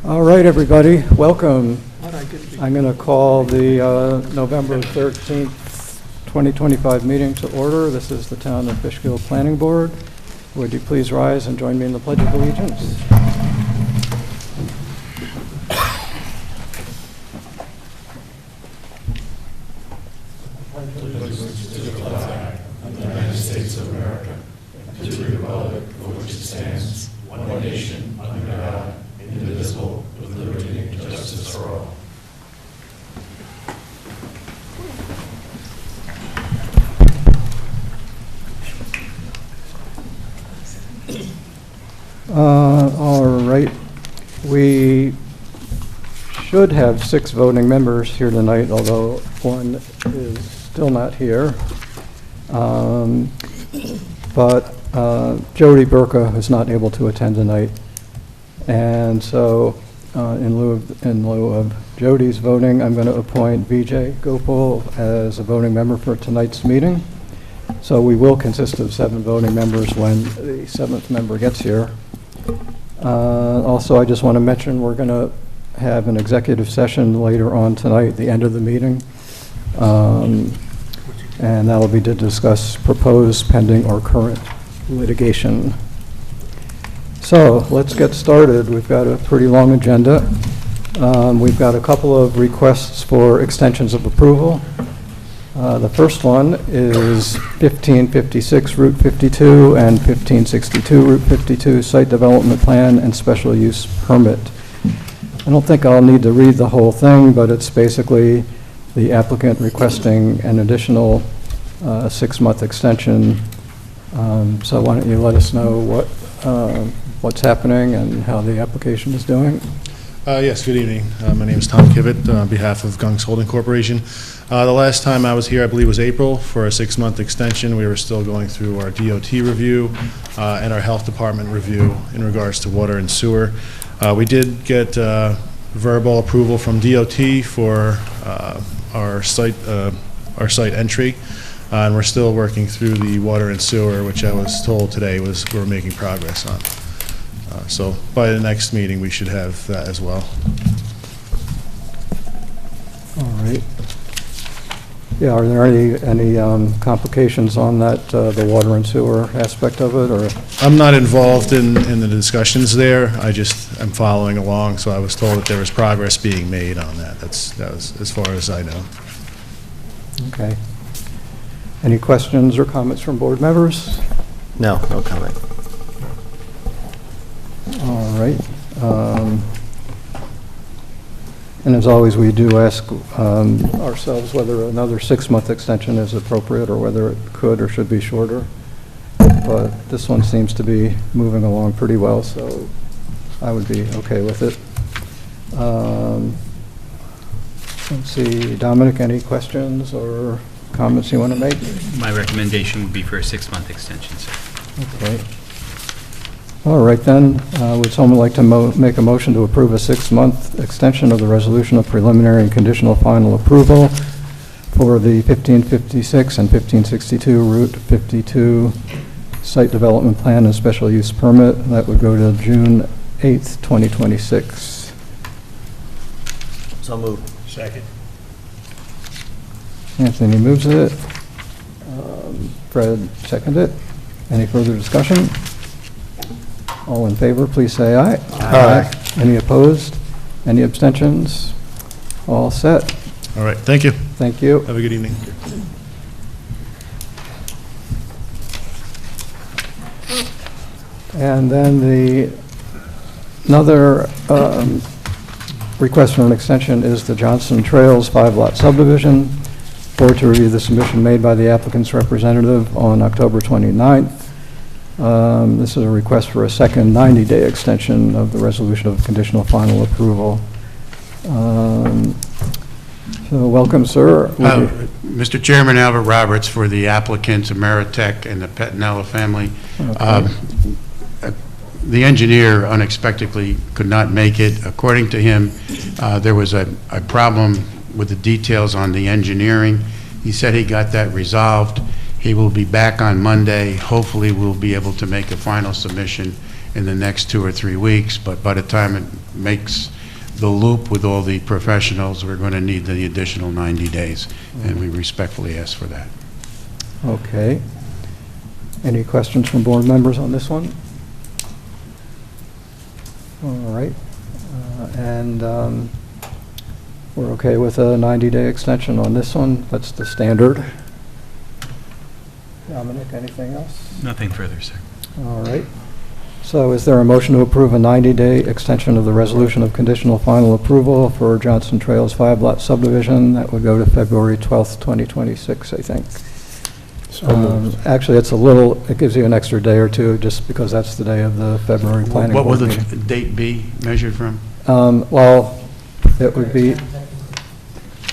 All right, everybody, welcome. I'm going to call the November 13th, 2025 meeting to order. This is the Town of Fishkill Planning Board. Would you please rise and join me in the Pledge of Allegiance? Allegiance to the flag of the United States of America and to the republic for which it stands, one nation, under God, indivisible, with liberty and justice for all. All right. We should have 6 voting members here tonight, although one is still not here. But Jody Burka is not able to attend tonight. And so in lieu of Jody's voting, I'm going to appoint Vijay Gopal as a voting member for tonight's meeting. So we will consist of 7 voting members when the 7th member gets here. Also, I just want to mention we're going to have an executive session later on tonight, the end of the meeting. And that will be to discuss proposed, pending, or current litigation. So let's get started. We've got a pretty long agenda. We've got a couple of requests for extensions of approval. The first one is 1556 Route 52 and 1562 Route 52 Site Development Plan and Special Use Permit. I don't think I'll need to read the whole thing, but it's basically the applicant requesting an additional 6-month extension. So why don't you let us know what's happening and how the application is doing? Yes, good evening. My name is Tom Kivett on behalf of Gunks Holding Corporation. The last time I was here, I believe, was April for a 6-month extension. We were still going through our DOT review and our health department review in regards to water and sewer. We did get verbal approval from DOT for our site entry, and we're still working through the water and sewer, which I was told today we're making progress on. So by the next meeting, we should have that as well. All right. Yeah, are there any complications on that, the water and sewer aspect of it, or? I'm not involved in the discussions there. I'm following along, so I was told that there was progress being made on that. That was as far as I know. Okay. Any questions or comments from board members? No comment. All right. And as always, we do ask ourselves whether another 6-month extension is appropriate or whether it could or should be shorter. But this one seems to be moving along pretty well, so I would be okay with it. Let's see, Dominic, any questions or comments you want to make? My recommendation would be for a 6-month extension, sir. Okay. All right, then. Would someone like to make a motion to approve a 6-month extension of the resolution of preliminary and conditional final approval for the 1556 and 1562 Route 52 Site Development Plan and Special Use Permit? That would go to June 8th, 2026. So moved. Second. Anthony moves it. Fred seconded it. Any further discussion? All in favor, please say aye. Aye. Any opposed? Any abstentions? All set. All right, thank you. Thank you. Have a good evening. And then another request for an extension is the Johnson Trails 5-lot subdivision. Board to review the submission made by the applicant's representative on October 29th. This is a request for a second 90-day extension of the resolution of conditional final approval. So welcome, sir. Mr. Chairman, Albert Roberts for the applicants, Ameritech and the Pettinella family. Okay. The engineer unexpectedly could not make it. According to him, there was a problem with the details on the engineering. He said he got that resolved. He will be back on Monday. Hopefully we'll be able to make a final submission in the next 2 or 3 weeks, but by the time it makes the loop with all the professionals, we're going to need the additional 90 days, and we respectfully ask for that. Okay. Any questions from board members on this one? All right. And we're okay with a 90-day extension on this one. That's the standard. Dominic, anything else? Nothing further, sir. All right. So is there a motion to approve a 90-day extension of the resolution of conditional final approval for Johnson Trails 5-lot subdivision? That would go to February 12th, 2026, I think. Actually, it's it gives you an extra day or two, just because that's the day of the February planning What board will meeting. the date be measured from? Well, it would be,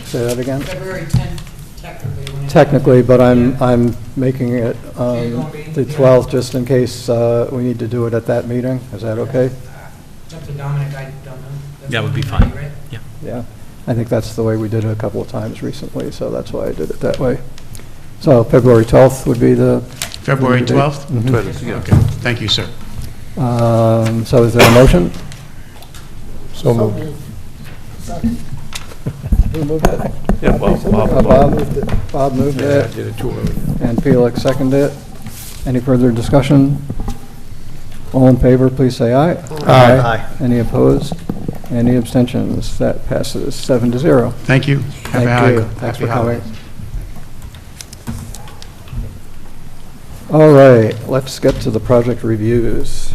say that again? February 10th, technically. when it- Technically, but I'm making it you're gonna be- the 12th, just in case we need to do it at that meeting. Is that okay? It's up to Dominic, I don't know. That's That would be Dominic, fine. right? Yeah. Yeah. I think that's the way we did it a couple of times recently, so that's why I did it that way. So February 12th would be the... February 12th? Mhm. Okay, thank you, sir. So is there a motion? So moved. Who moved it? Yeah, well, Bob moved it. Bob moved Yeah, I it, did it too early. and Felix seconded it. Any further discussion? All in favor, please say aye. Aye. Any opposed? Any abstentions? That passes 7-0. Thank you. Have a Thank you. happy Thanks for coming. holidays. All right, let's get to the project reviews.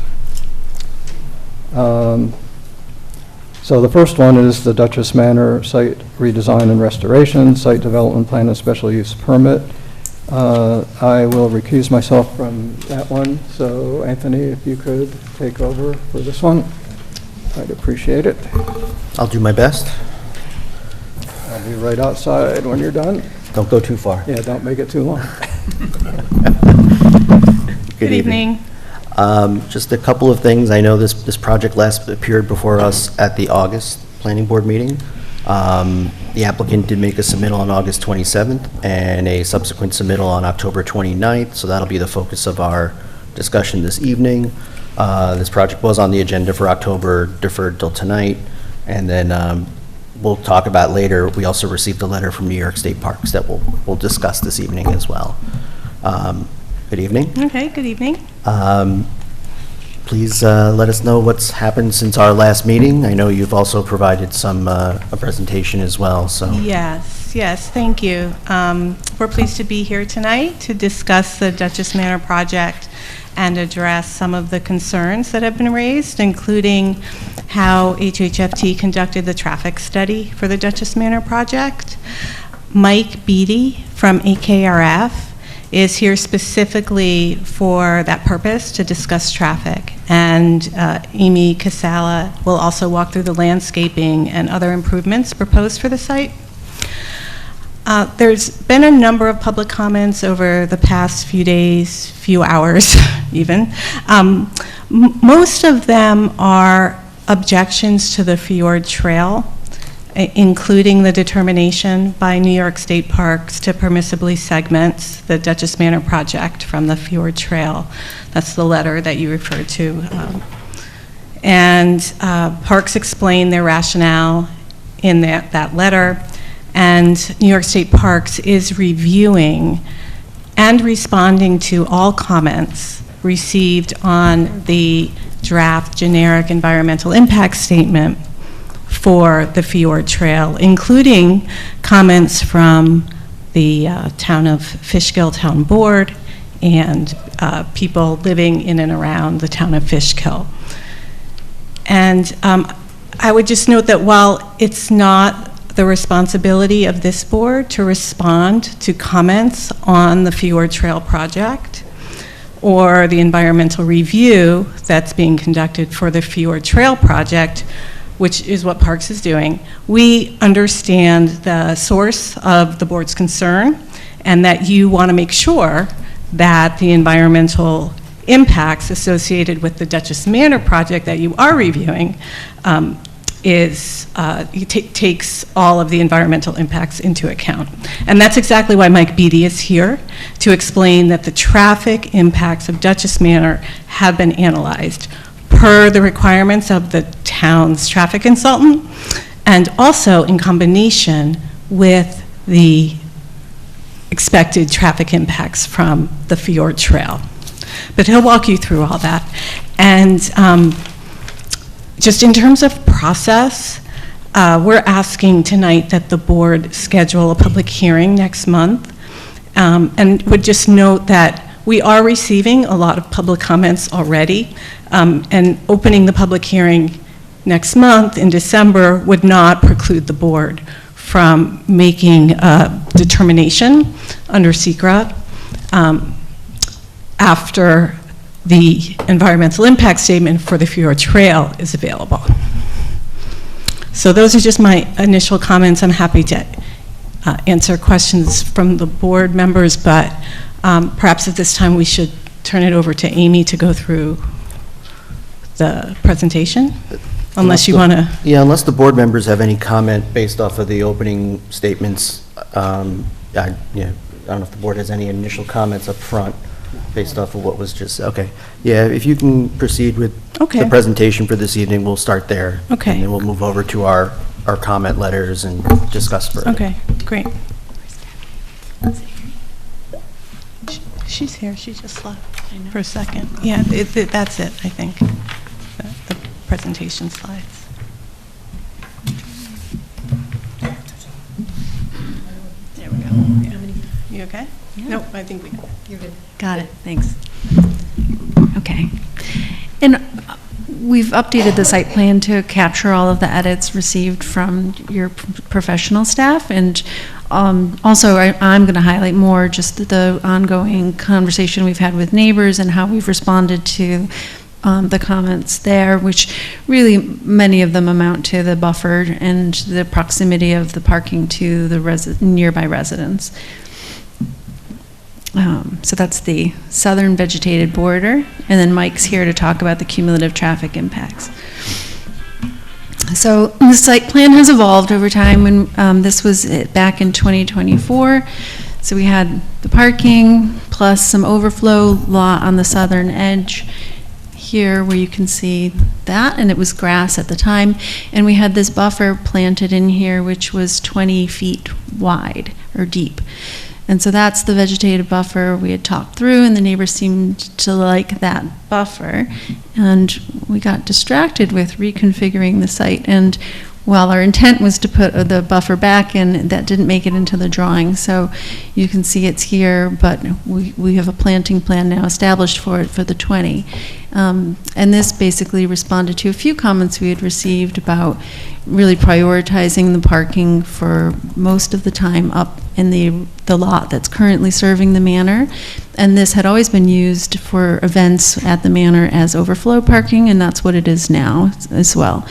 So the first one is the Duchess Manor site redesign and restoration, site development plan and special use permit. I will recuse myself from that one, so Anthony, if you could take over for this one, I'd appreciate it. I'll do my best. I'll be right outside when you're done. Don't go too far. Yeah, don't make it too long. Good evening. Just a couple of things. I know this project last appeared before us at the August Planning Board meeting. The applicant did make a submittal on August 27th and a subsequent submittal on October 29th, so that'll be the focus of our discussion this evening. This project was on the agenda for October, deferred till tonight, and then we'll talk about later. We also received a letter from New York State Parks that we'll discuss this evening as well. Good evening. Okay, good evening. Please let us know what's happened since our last meeting. I know you've also provided a presentation as well, so. Yes, thank you. We're pleased to be here tonight to discuss the Duchess Manor project and address some of the concerns that have been raised, including how HHFT conducted the traffic study for the Duchess Manor project. Mike Beatty from AKRF is here specifically for that purpose, to discuss traffic. And Amy Casala will also walk through the landscaping and other improvements proposed for the site. There's been a number of public comments over the past few days, few hours even. Most of them are objections to the Fjord Trail, including the determination by New York State Parks to permissibly segment the Duchess Manor project from the Fjord Trail. That's the letter that you referred to. And Parks explained their rationale in that letter, and New York State Parks is reviewing and responding to all comments received on the draft generic environmental impact statement for the Fjord Trail, including comments from the town of Fishkill Town Board and people living in and around the town of Fishkill. And I would just note that while it's not the responsibility of this board to respond to comments on the Fjord Trail project or the environmental review that's being conducted for the Fjord Trail project, which is what Parks is doing, we understand the source of the board's concern and that you want to make sure that the environmental impacts associated with the Duchess Manor project that you are reviewing takes all of the environmental impacts into account. And that's exactly why Mike Beatty is here, to explain that the traffic impacts of Duchess Manor have been analyzed per the requirements of the town's traffic consultant, and also in combination with the expected traffic impacts from the Fjord Trail. But he'll walk you through all that. And just in terms of process, we're asking tonight that the board schedule a public hearing next month. And would just note that we are receiving a lot of public comments already, and opening the public hearing next month in December would not preclude the board from making a determination under SECRA after the environmental impact statement for the Fjord Trail is available. So those are just my initial comments. I'm happy to answer questions from the board members, but perhaps at this time we should turn it over to Amy to go through the presentation, unless you want to. Yeah, unless the board members have any comment based off of the opening statements. Yeah, I don't know if the board has any initial comments up front based off of what was just, okay. Yeah, if you can proceed with the presentation for this evening, we'll start there. Okay. And then we'll move over to our comment letters and discuss further. Okay, great. She's here, she just left for a second. Yeah, that's it, I think, the presentation slides. There we go. Yeah. You okay? Yeah. Nope, I think we got it. You're good. Got it, thanks. Okay. And we've updated the site plan to capture all of the edits received from your professional staff. And also, I'm going to highlight more just the ongoing conversation we've had with neighbors and how we've responded to the comments there, which really many of them amount to the buffer and the proximity of the parking to the nearby residents. So that's the southern vegetated border, and then Mike's here to talk about the cumulative traffic impacts. So the site plan has evolved over time. When this was back in 2024, so we had the parking plus some overflow lot on the southern edge here where you can see that, and it was grass at the time, and we had this buffer planted in here which was 20 feet wide or deep. And so that's the vegetative buffer we had talked through, and the neighbors seemed to like that buffer. And we got distracted with reconfiguring the site. And while our intent was to put the buffer back in, that didn't make it into the drawing. So you can see it's here, but we have a planting plan now established for it for the 20. And this basically responded to a few comments we had received about really prioritizing the parking for most of the time up in the lot that's currently serving the manor. And this had always been used for events at the manor as overflow parking, and that's what it is now as well.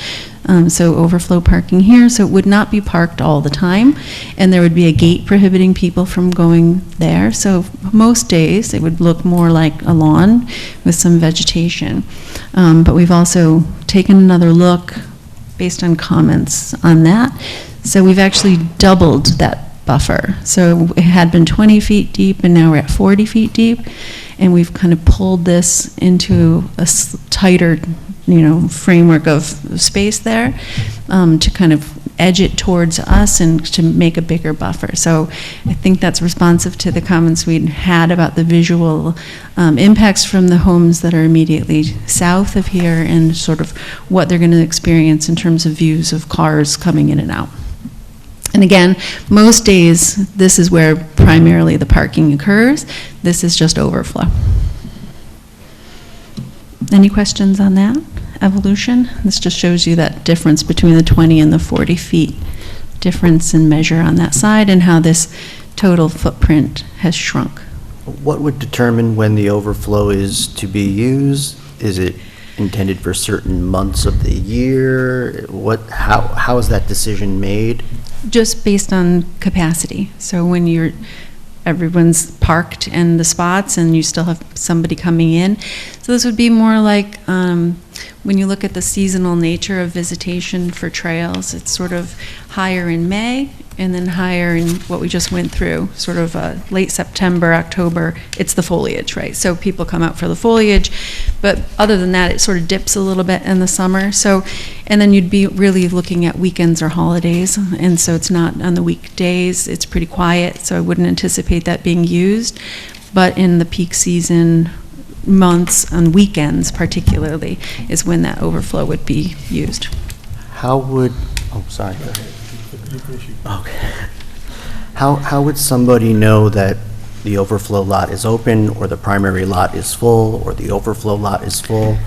So overflow parking here, so it would not be parked all the time, and there would be a gate prohibiting people from going there. So most days it would look more like a lawn with some vegetation. But we've also taken another look based on comments on that. So we've actually doubled that buffer. So it had been 20 feet deep, and now we're at 40 feet deep, and we've kind of pulled this into a tighter, framework of space there to kind of edge it towards us and to make a bigger buffer. So I think that's responsive to the comments we'd had about the visual impacts from the homes that are immediately south of here and sort of what they're going to experience in terms of views of cars coming in and out. And again, most days, this is where primarily the parking occurs. This is just overflow. Any questions on that evolution? This just shows you that difference between the 20 and the 40 feet difference in measure on that side and how this total footprint has shrunk. What would determine when the overflow is to be used? Is it intended for certain months of the year? How is that decision made? Just based on capacity. So when everyone's parked in the spots and you still have somebody coming in. So this would be more like When you look at the seasonal nature of visitation for trails, it's sort of higher in May and then higher in what we just went through, sort of late September, October. It's the foliage, right? So people come out for the foliage, but other than that, it sort of dips a little bit in the summer. So, and then you'd be really looking at weekends or holidays, and so it's not on the weekdays. It's pretty quiet, so I wouldn't anticipate that being used. But in the peak season months, on weekends particularly, is when that overflow would be used. How would, oh, sorry. Go ahead. Okay. How would somebody know that the overflow lot is open, or the primary lot is full, or the overflow lot is full?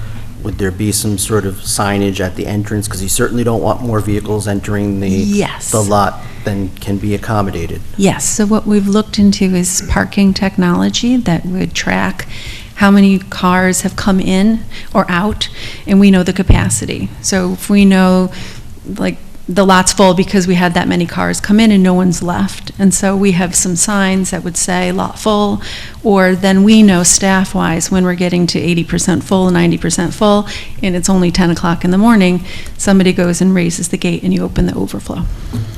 Would there be some sort of signage at the entrance? Because you certainly don't want more vehicles entering Yes. the lot than can be accommodated. Yes, so what we've looked into is parking technology that would track how many cars have come in or out, and we know the capacity. So if we know, like, the lot's full because we had that many cars come in and no one's left, and so we have some signs that would say lot full, or then we know staff-wise when we're getting to 80% full, 90% full, and it's only 10 o'clock in the morning, somebody goes and raises the gate and you open the overflow.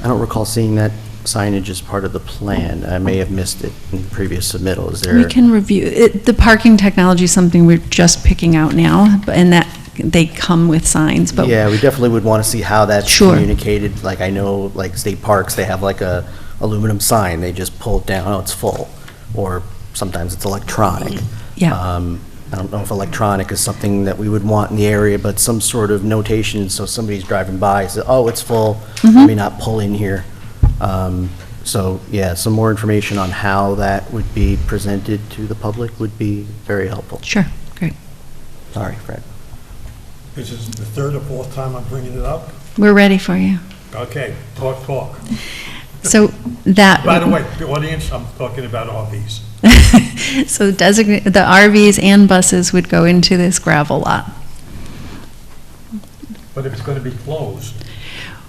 I don't recall seeing that signage as part of the plan. I may have missed it in the previous submittal. Is there? We can review it. The parking technology is something we're just picking out now, and that they come with signs, but Yeah, we definitely would want to see how that's Sure. communicated. Like, I know, like, state parks, they have like a aluminum sign, they just pull it down, oh, it's full. Or sometimes it's electronic. yeah. I don't know if electronic is something that we would want in the area, but some sort of notation, so somebody's driving by, says, oh, it's full, let me not pull in here. So, yeah, some more information on how that would be presented to the public would be very helpful. Sure, great. Sorry, Fred. This is the third or fourth time I'm bringing it up. We're ready for you. Okay, talk. So that. By the way, the audience, I'm talking about RVs. So the RVs and buses would go into this gravel lot. But if it's going to be closed,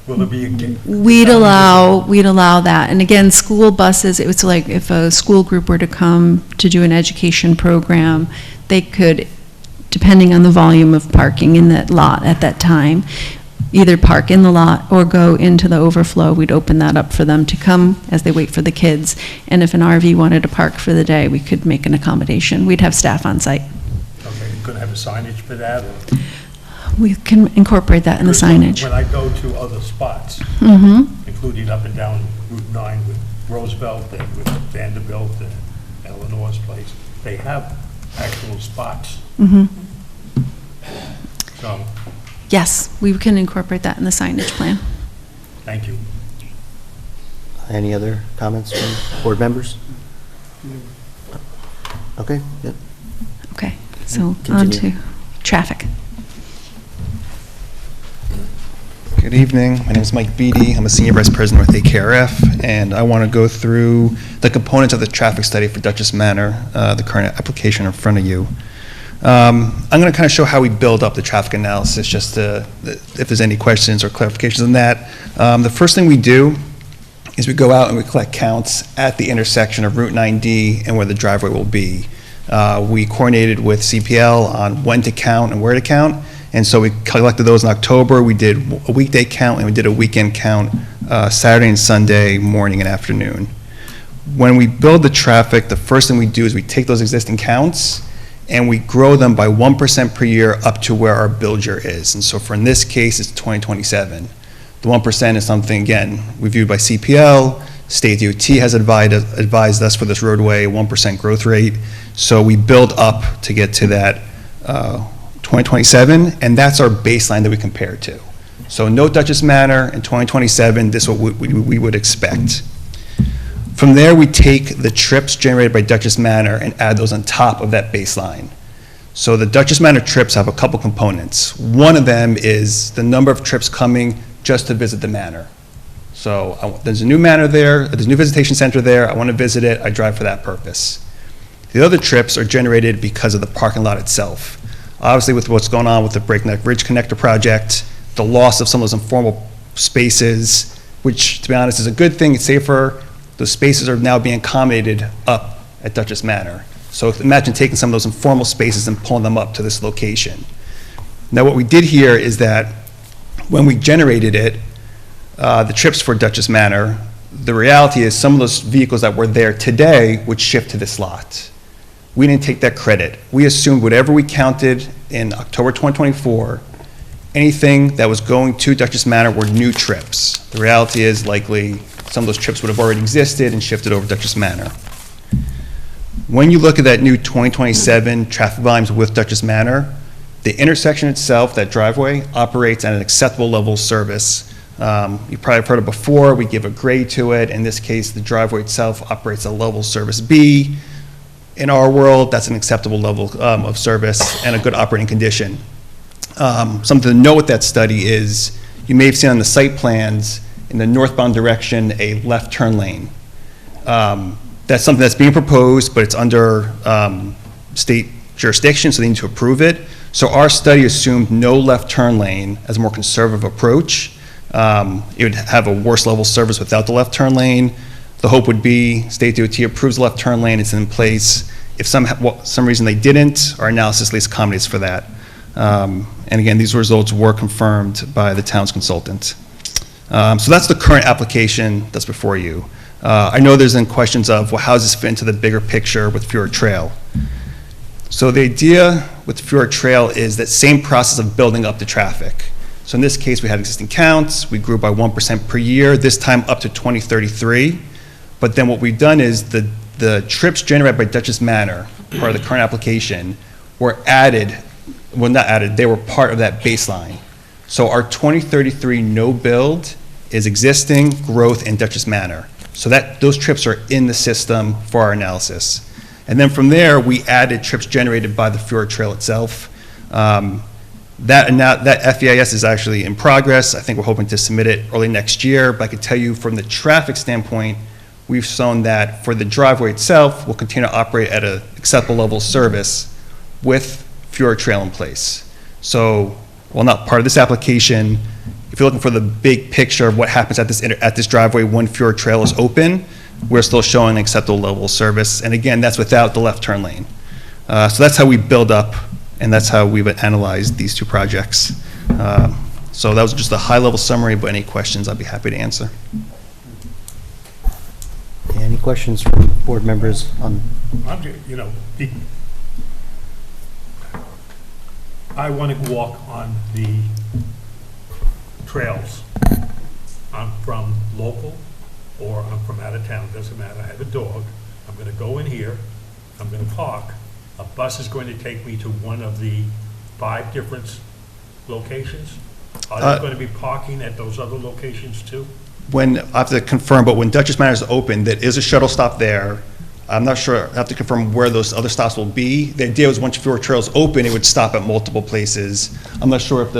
will there be a gate? We'd allow that. And again, school buses, it was like if a school group were to come to do an education program, they could, depending on the volume of parking in that lot at that time, either park in the lot or go into the overflow. We'd open that up for them to come as they wait for the kids. And if an RV wanted to park for the day, we could make an accommodation. We'd have staff on site. Okay, you're going to have a signage for that? We can incorporate that in the signage. When I go to other spots, Mm-hmm. including up and down Route 9 with Roosevelt and with Vanderbilt and Eleanor's place, they have actual spots. Mm-hmm. So, Yes, we can incorporate that in the signage plan. thank you. Any other comments from board members? Okay, yep. Okay, so on to Continue. traffic. Good evening. My name is Mike Beatty. I'm a Senior Vice President with AKRF, and I want to go through the components of the traffic study for Dutchess Manor, the current application in front of you. I'm going to kind of show how we build up the traffic analysis, just to, if there's any questions or clarifications on that. The first thing we do is we go out and we collect counts at the intersection of Route 9D and where the driveway will be. We coordinated with CPL on when to count and where to count, and so we collected those in October. We did a weekday count and we did a weekend count, Saturday and Sunday morning and afternoon. When we build the traffic, the first thing we do is we take those existing counts and we grow them by 1% per year up to where our build year is. And so for in this case, it's 2027. The 1% is something, again, reviewed by CPL. State DOT has advised us for this roadway, 1% growth rate. So we build up to get to that 2027, and that's our baseline that we compare to. So no Dutchess Manor in 2027, this is what we would expect. From there, we take the trips generated by Dutchess Manor and add those on top of that baseline. So the Dutchess Manor trips have a couple components. One of them is the number of trips coming just to visit the manor. So there's a new manor there, there's a new visitation center there, I want to visit it, I drive for that purpose. The other trips are generated because of the parking lot itself. Obviously, with what's going on with the Breakneck Ridge Connector project, the loss of some of those informal spaces, which, to be honest, is a good thing, it's safer. Those spaces are now being accommodated up at Dutchess Manor. So imagine taking some of those informal spaces and pulling them up to this location. Now, what we did here is that when we generated it, the trips for Dutchess Manor, the reality is some of those vehicles that were there today would shift to this lot. We didn't take that credit. We assumed whatever we counted in October 2024, anything that was going to Dutchess Manor were new trips. The reality is likely some of those trips would have already existed and shifted over to Dutchess Manor. When you look at that new 2027 traffic volumes with Dutchess Manor, the intersection itself, that driveway, operates at an acceptable level of service. You probably have heard it before, we give a grade to it. In this case, the driveway itself operates at level service B. In our world, that's an acceptable level of service and a good operating condition. Something to note with that study is, you may have seen on the site plans, in the northbound direction, a left turn lane. That's something that's being proposed, but it's under state jurisdiction, so they need to approve it. So our study assumed no left turn lane as a more conservative approach. It would have a worse level of service without the left turn lane. The hope would be state DOT approves the left turn lane, it's in place. If some reason they didn't, our analysis at least accommodates for that. And again, these results were confirmed by the town's consultant. So that's the current application that's before you. I know there's then questions of, well, how does this fit into the bigger picture with Fjord Trail? So the idea with Fjord Trail is that same process of building up the traffic. So in this case, we had existing counts, we grew by 1% per year, this time up to 2033. But then what we've done is the trips generated by Dutchess Manor, part of the current application, were added, well, not added, they were part of that baseline. So our 2033 no build is existing growth in Dutchess Manor. So those trips are in the system for our analysis. And then from there, we added trips generated by the Fjord Trail itself. That FEIS is actually in progress. I think we're hoping to submit it early next year. But I can tell you from the traffic standpoint, we've shown that for the driveway itself, we'll continue to operate at an acceptable level of service with Fjord Trail in place. So, while not part of this application, if you're looking for the big picture of what happens at this driveway when Fjord Trail is open, we're still showing an acceptable level of service. And again, that's without the left turn lane. So that's how we build up, and that's how we've analyzed these two projects. So that was just a high-level summary, but any questions, I'd be happy to answer. Any questions from board members on? I want to walk on the trails. I'm from local or I'm from out of town, doesn't matter. I have a dog. I'm going to go in here, I'm going to park. A bus is going to take me to one of the 5 different locations. Are they going to be parking at those other locations too? I have to confirm, but when Dutchess Manor is open, there is a shuttle stop there. I'm not sure, I have to confirm where those other stops will be. The idea was once Fjord Trail is open, it would stop at multiple places. I'm not sure if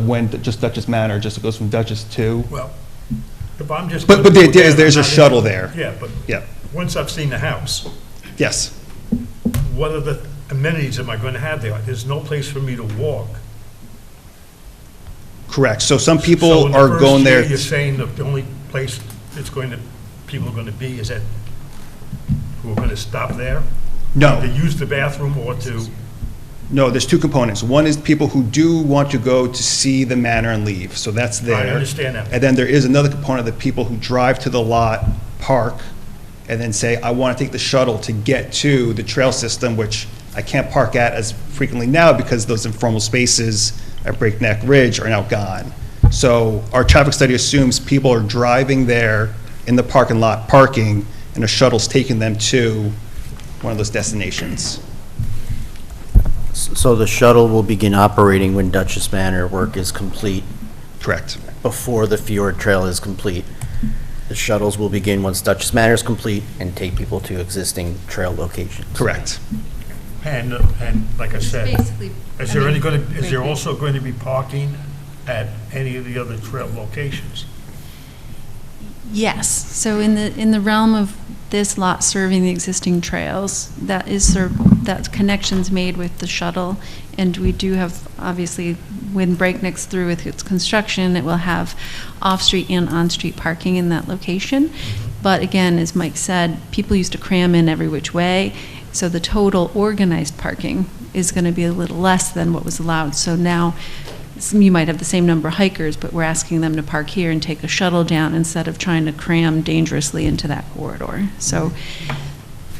when just Dutchess Manor just goes from Dutchess to. Well, if I'm just. But the idea is there's a shuttle there. Yeah, but yeah. Once I've seen the house. Yes. What are the amenities am I going to have there? There's no place for me to walk. Correct. So some people are going there. You're saying that the only place people are going to be is who are going to stop there? No. To use the bathroom or to? No, there's 2 components. One is people who do want to go to see the manor and leave, so that's there. I understand that. And then there is another component of the people who drive to the lot, park, and then say, I want to take the shuttle to get to the trail system, which I can't park at as frequently now because those informal spaces at Breakneck Ridge are now gone. So our traffic study assumes people are driving there in the parking lot, parking, and a shuttle's taking them to one of those destinations. So the shuttle will begin operating when Dutchess Manor work is complete? Correct. Before the Fjord Trail is complete? The shuttles will begin once Dutchess Manor is complete and take people to existing trail locations? Correct. And like I said, is there also going to be parking at any of the other trail locations? Yes, so in the realm of this lot serving the existing trails, that connection's made with the shuttle, and we do have, obviously, when Breakneck's through with its construction, it will have off-street and on-street parking in that location. But again, as Mike said, people used to cram in every which way. So the total organized parking is going to be a little less than what was allowed. So now you might have the same number of hikers, but we're asking them to park here and take a shuttle down instead of trying to cram dangerously into that corridor. So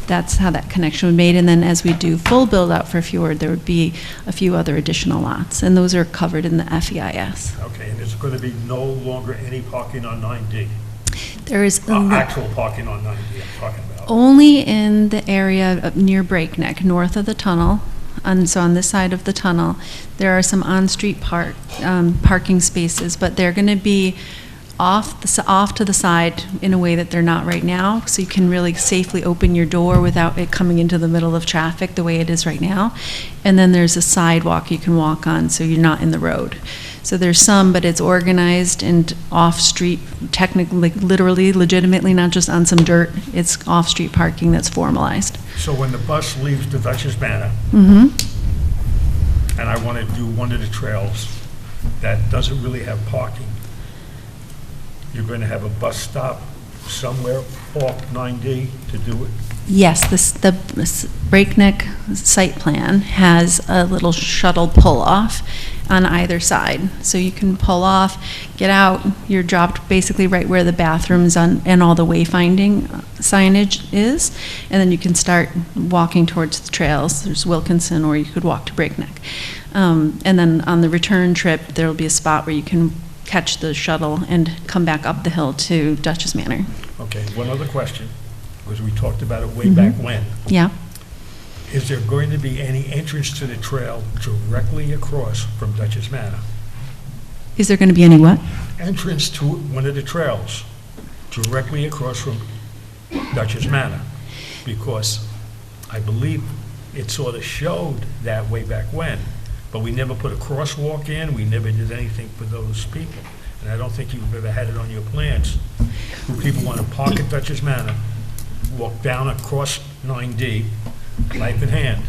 that's how that connection was made. And then as we do full build out for Fjord, there would be a few other additional lots, and those are covered in the FEIS. Okay, and there's going to be no longer any parking on 9D? There is Actual parking on 9D I'm talking about. only in the area near Breakneck, north of the tunnel. And so on this side of the tunnel, there are some on-street parking spaces, but they're going to be off to the side in a way that they're not right now, so you can really safely open your door without it coming into the middle of traffic the way it is right now. And then there's a sidewalk you can walk on, so you're not in the road. So there's some, but it's organized and off-street, technically, literally, legitimately, not just on some dirt. It's off-street parking that's formalized. So when the bus leaves the Duchess Manor, Mm-hmm. and I want to do one of the trails that doesn't really have parking, you're going to have a bus stop somewhere off 9D to do it? Yes, the Breakneck site plan has a little shuttle pull-off on either side. So you can pull off, get out, you're dropped basically right where the bathrooms and all the wayfinding signage is, and then you can start walking towards the trails. There's Wilkinson, or you could walk to Breakneck. And then on the return trip, there'll be a spot where you can catch the shuttle and come back up the hill to Duchess Manor. Okay, one other question, because we talked about it way back when. Yeah. Is there going to be any entrance to the trail directly across from Duchess Manor? Is there going to be any what? Entrance to one of the trails directly across from Duchess Manor? Because I believe it sort of showed that way back when, but we never put a crosswalk in, we never did anything for those people. And I don't think you've ever had it on your plans. Where people want to park at Duchess Manor, walk down across 9D, knife in hand,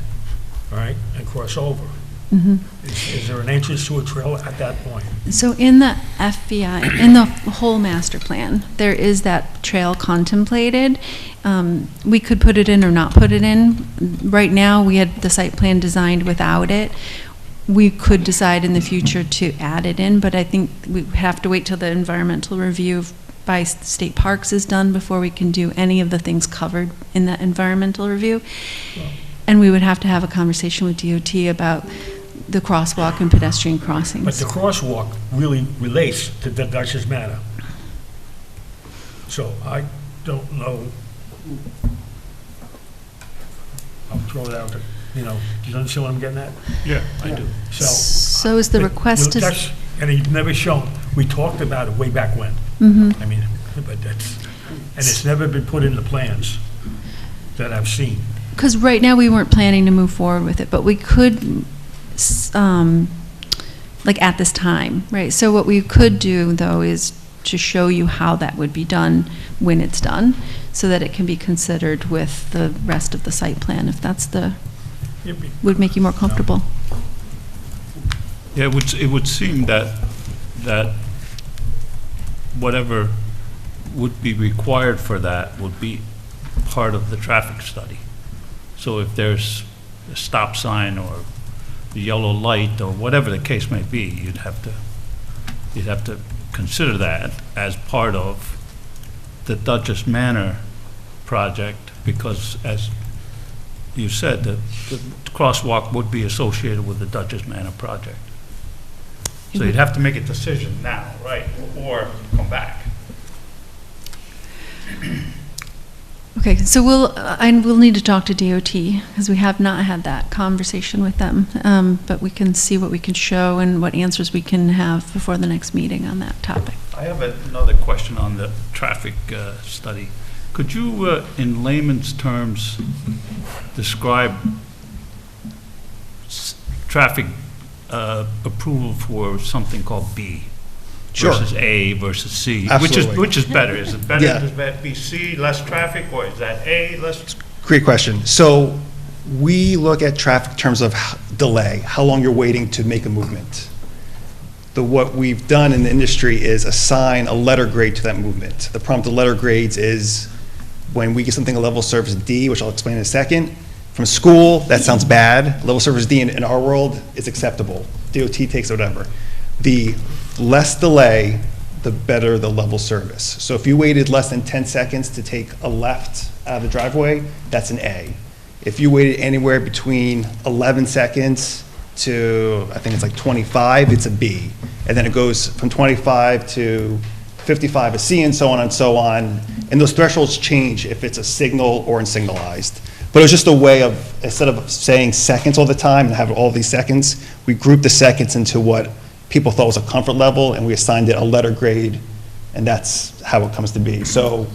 all right, and cross over. Mm-hmm. Is there an entrance to a trail at that point? So in the FBI, in the whole master plan, there is that trail contemplated. We could put it in or not put it in. Right now, we had the site plan designed without it. We could decide in the future to add it in, but I think we have to wait till the environmental review by state parks is done before we can do any of the things covered in that environmental review. And we would have to have a conversation with DOT about the crosswalk and pedestrian crossings. But the crosswalk really relates to the Duchess Manor. So I don't know. I'll throw it out there. You know, do you understand what I'm getting at? Yeah, I do. So is the request to... And he's never shown, we talked about it way back when. Mhm. I mean, but that's, and it's never been put in the plans that I've seen. Because right now, we weren't planning to move forward with it, but we could, like at this time, right? So what we could do, though, is to show you how that would be done when it's done, so that it can be considered with the rest of the site plan, if that's would make you more comfortable. Yeah, it would seem that whatever would be required for that would be part of the traffic study. So if there's a stop sign or a yellow light or whatever the case may be, you'd have to consider that as part of the Duchess Manor project, because as you said, the crosswalk would be associated with the Duchess Manor project. So you'd have to make a decision now, right, or come back. Okay, so we'll need to talk to DOT, because we have not had that conversation with them, but we can see what we can show and what answers we can have before the next meeting on that topic. I have another question on the traffic study. Could you, in layman's terms, describe traffic approval for something called B? Sure. Versus A versus C? Absolutely. Which is better? Is it better Yeah. to be C, less traffic, or is that A, less? Great question. So we look at traffic in terms of delay, how long you're waiting to make a movement. What we've done in the industry is assign a letter grade to that movement. The problem with the letter grades is when we get something a level service D, which I'll explain in a second, From school, that sounds bad. Level service D in our world is acceptable. DOT takes whatever. The less delay, the better the level service. So if you waited less than 10 seconds to take a left out of the driveway, that's an A. If you waited anywhere between 11 seconds to, I think it's like 25, it's a B. And then it goes from 25 to 55, a C, and so on and so on. And those thresholds change if it's a signal or unsignalized. But it was just a way of, instead of saying seconds all the time and have all these seconds, we grouped the seconds into what people thought was a comfort level, and we assigned it a letter grade, and that's how it comes to be. So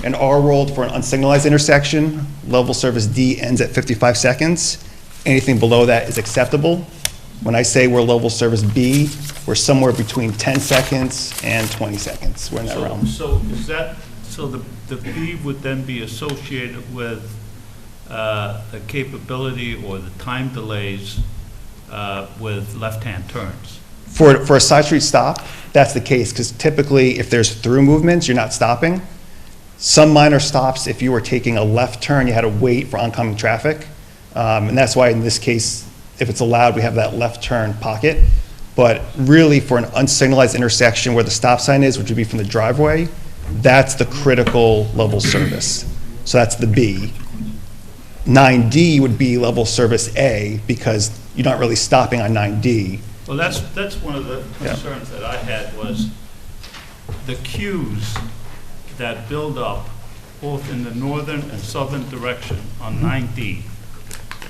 in our world, for an unsignalized intersection, level service D ends at 55 seconds. Anything below that is acceptable. When I say we're level service B, we're somewhere between 10 seconds and 20 seconds. We're in that realm. So is that, so the B would then be associated with the capability or the time delays with left-hand turns? For a side street stop, that's the case, because typically if there's through movements, you're not stopping. Some minor stops, if you were taking a left turn, you had to wait for oncoming traffic. And that's why in this case, if it's allowed, we have that left turn pocket. But really for an unsignalized intersection where the stop sign is, which would be from the driveway, that's the critical level service. So that's the B. 9D would be level service A because you're not really stopping on 9D. Well, that's one of the concerns that I had was the queues that build up both in the northern and southern direction on 9D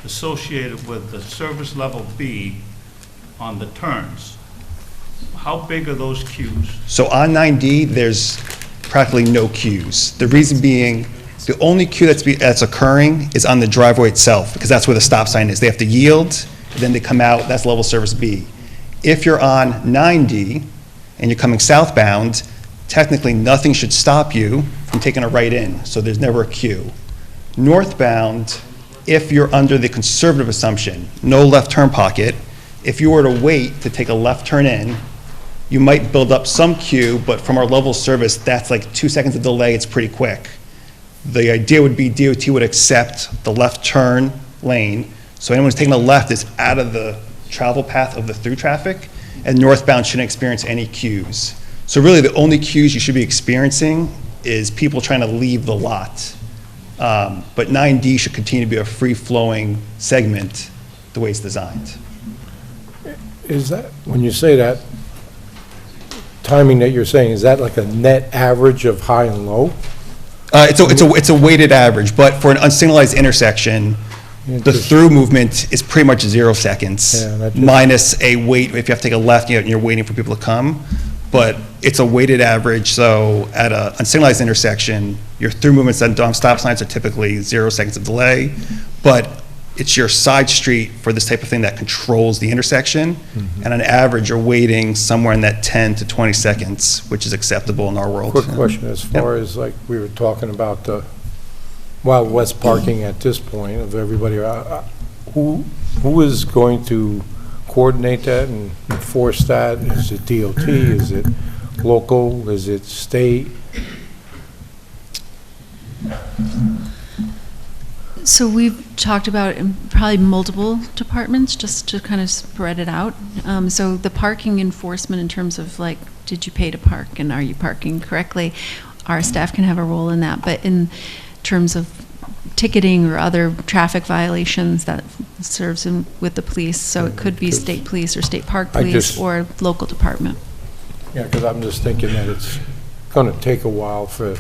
associated with the service level B on the turns. How big are those queues? So on 9D, there's practically no queues. The reason being, the only queue that's occurring is on the driveway itself, because that's where the stop sign is. They have to yield, then they come out, that's level service B. If you're on 9D and you're coming southbound, technically nothing should stop you from taking a right in, so there's never a queue. Northbound, if you're under the conservative assumption, no left turn pocket, if you were to wait to take a left turn in, you might build up some queue, but from our level service, that's like 2 seconds of delay, it's pretty quick. The idea would be DOT would accept the left turn lane, so anyone who's taking a left is out of the travel path of the through traffic, and northbound shouldn't experience any queues. So really the only queues you should be experiencing is people trying to leave the lot. But 9D should continue to be a free-flowing segment the way it's designed. Is that, when you say that, timing that you're saying, is that like a net average of high and low? It's a weighted average, but for an unsignalized intersection, the through movement is pretty much 0 seconds, minus a wait if you have to take a left and you're waiting for people to come. But it's a weighted average, so at an unsignalized intersection, your through movements on stop signs are typically 0 seconds of delay, but it's your side street for this type of thing that controls the intersection, and on average, you're waiting somewhere in that 10 to 20 seconds, which is acceptable in our world. Quick question, as far as like we were talking about the Wild West parking at this point of everybody, who is going to coordinate that and enforce that? Is it DOT? Is it local? Is it state? So we've talked about in probably multiple departments just to kind of spread it out. So the parking enforcement in terms of like, did you pay to park and are you parking correctly? Our staff can have a role in that, but in terms of ticketing or other traffic violations, that serves in with the police. So it could be state police or state park police or local department. Yeah, because I'm just thinking that it's going to take a while for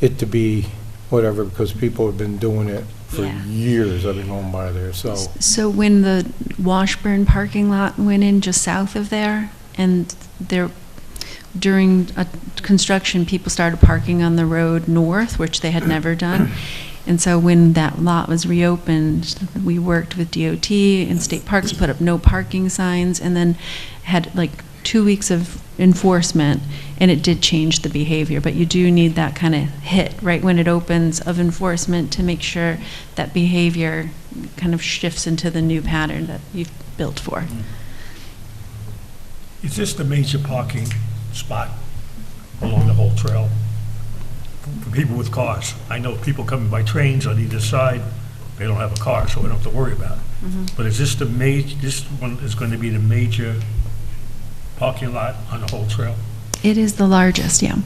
it to be whatever, because people have been doing it for years. I've been going by there, so. So when the Washburn parking lot went in just south of there, and there, during construction, people started parking on the road north, which they had never done. And so when that lot was reopened, we worked with DOT and state parks, put up no parking signs, and then had like 2 weeks of enforcement, and it did change the behavior. But you do need that kind of hit right when it opens of enforcement to make sure that behavior kind of shifts into the new pattern that you've built for. Is this the major parking spot along the whole trail for people with cars? I know people coming by trains on either side, they don't have a car, so we don't have to worry about it. But is this this one is going to be the major parking lot on the whole trail? It is the largest, yeah.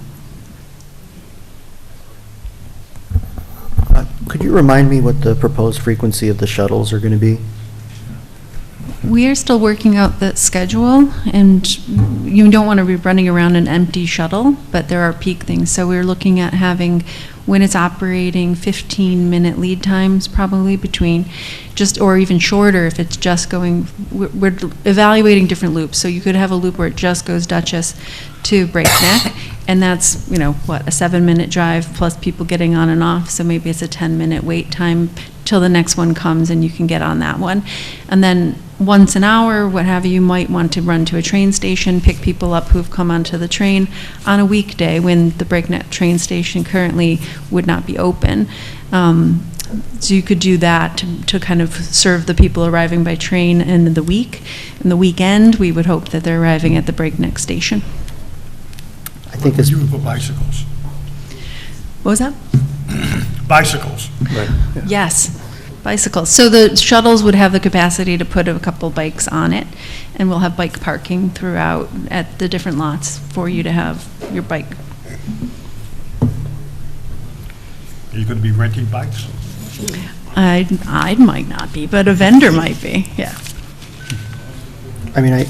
Could you remind me what the proposed frequency of the shuttles are going to be? We are still working out the schedule, and you don't want to be running around an empty shuttle, but there are peak things. So we're looking at having, when it's operating, 15-minute lead times probably between or even shorter if it's just going, we're evaluating different loops. So you could have a loop where it just goes Dutchess to Breakneck, and that's, a 7-minute drive plus people getting on and off. So maybe it's a 10-minute wait time till the next one comes and you can get on that one. And then once an hour, what have you, might want to run to a train station, pick people up who've come onto the train on a weekday when the Breakneck train station currently would not be open. So you could do that to kind of serve the people arriving by train in the week. In the weekend, we would hope that they're arriving at the Breakneck station. I think it's... For bicycles. What was that? Bicycles. Right. Yes, bicycles. So the shuttles would have the capacity to put a couple bikes on it, and we'll have bike parking throughout at the different lots for you to have your bike. Are you going to be renting bikes? I might not be, but a vendor might be, yeah. I mean,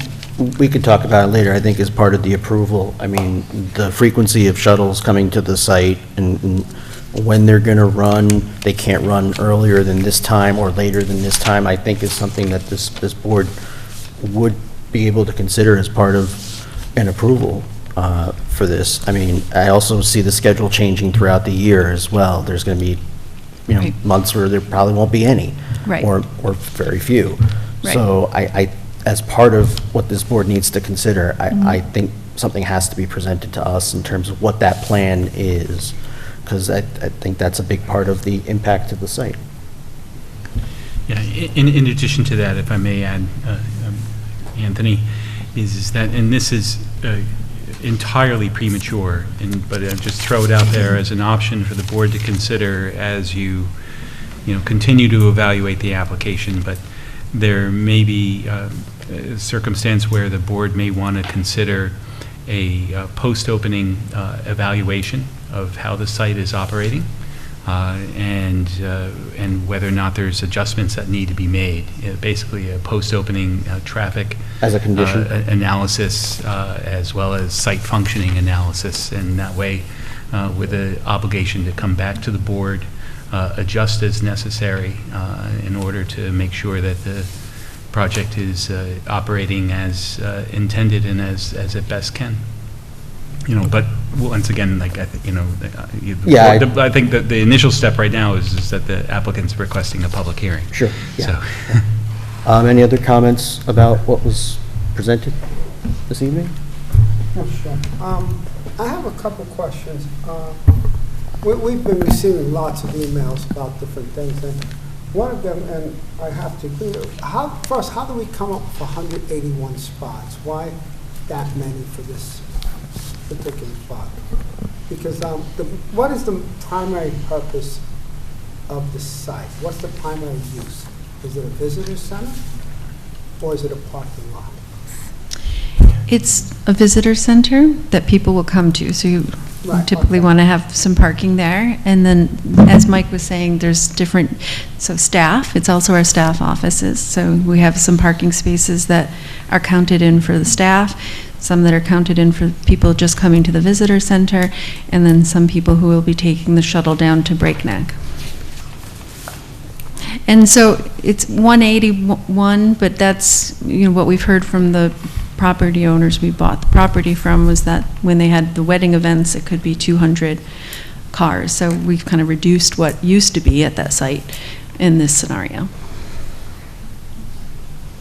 we could talk about it later. I think as part of the approval, I mean, the frequency of shuttles coming to the site and when they're going to run, they can't run earlier than this time or later than this time, I think is something that this board would be able to consider as part of an approval for this. I mean, I also see the schedule changing throughout the year as well. There's going to be, Right. months where there probably won't be any. Right. Or very few. Right. So I, as part of what this board needs to consider, I think something has to be presented to us in terms of what that plan is, because I think that's a big part of the impact of the site. Yeah, in addition to that, if I may add, Anthony, is that, and this is entirely premature, but I'll just throw it out there as an option for the board to consider as you continue to evaluate the application, but there may be a circumstance where the board may want to consider a post-opening evaluation of how the site is operating, and whether or not there's adjustments that need to be made. Basically, a post-opening traffic As a condition? Analysis, as well as site functioning analysis, and that way, with an obligation to come back to the board, adjust as necessary in order to make sure that the project is operating as intended and as it best can. But once again, I think that the initial step right now is that the applicant's requesting a public hearing. Sure, yeah. So, Any other comments about what was presented this evening? Oh, sure. I have a couple questions. We've been receiving lots of emails about different things, and one of them, and I have to agree, first, how do we come up with 181 spots? Why that many for this particular spot? Because what is the primary purpose of the site? What's the primary use? Is it a visitor center, or is it a parking lot? It's a visitor center that people will come to, so you Right, typically okay. want to have some parking there. And then, as Mike was saying, there's different, so staff, it's also our staff offices. So we have some parking spaces that are counted in for the staff, some that are counted in for people just coming to the visitor center, and then some people who will be taking the shuttle down to Breakneck. And so it's 181, but that's, what we've heard from the property owners we bought the property from was that when they had the wedding events, it could be 200 cars. So we've kind of reduced what used to be at that site in this scenario.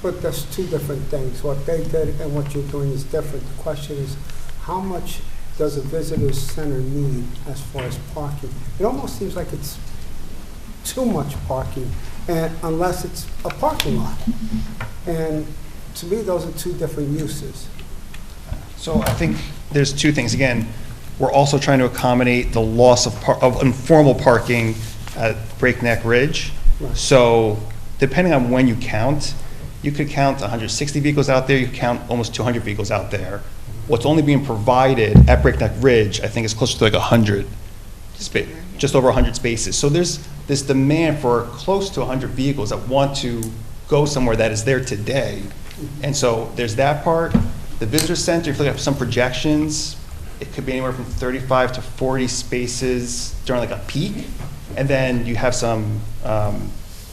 But that's two different things. What they did and what you're doing is different. The question is, how much does a visitor center need as far as parking? It almost seems like it's too much parking, and unless it's a parking lot. And to me, those are two different uses. So I think there's two things. Again, we're also trying to accommodate the loss of informal parking at Breakneck Ridge. Right. So depending on when you count, you could count 160 vehicles out there, you could count almost 200 vehicles out there. What's only being provided at Breakneck Ridge, I think, is closer to like 100, just over 100 spaces. So there's this demand for close to 100 vehicles that want to go somewhere that is there today. And so there's that part. The visitor center, if you look at some projections, it could be anywhere from 35 to 40 spaces during like a peak. And then you have some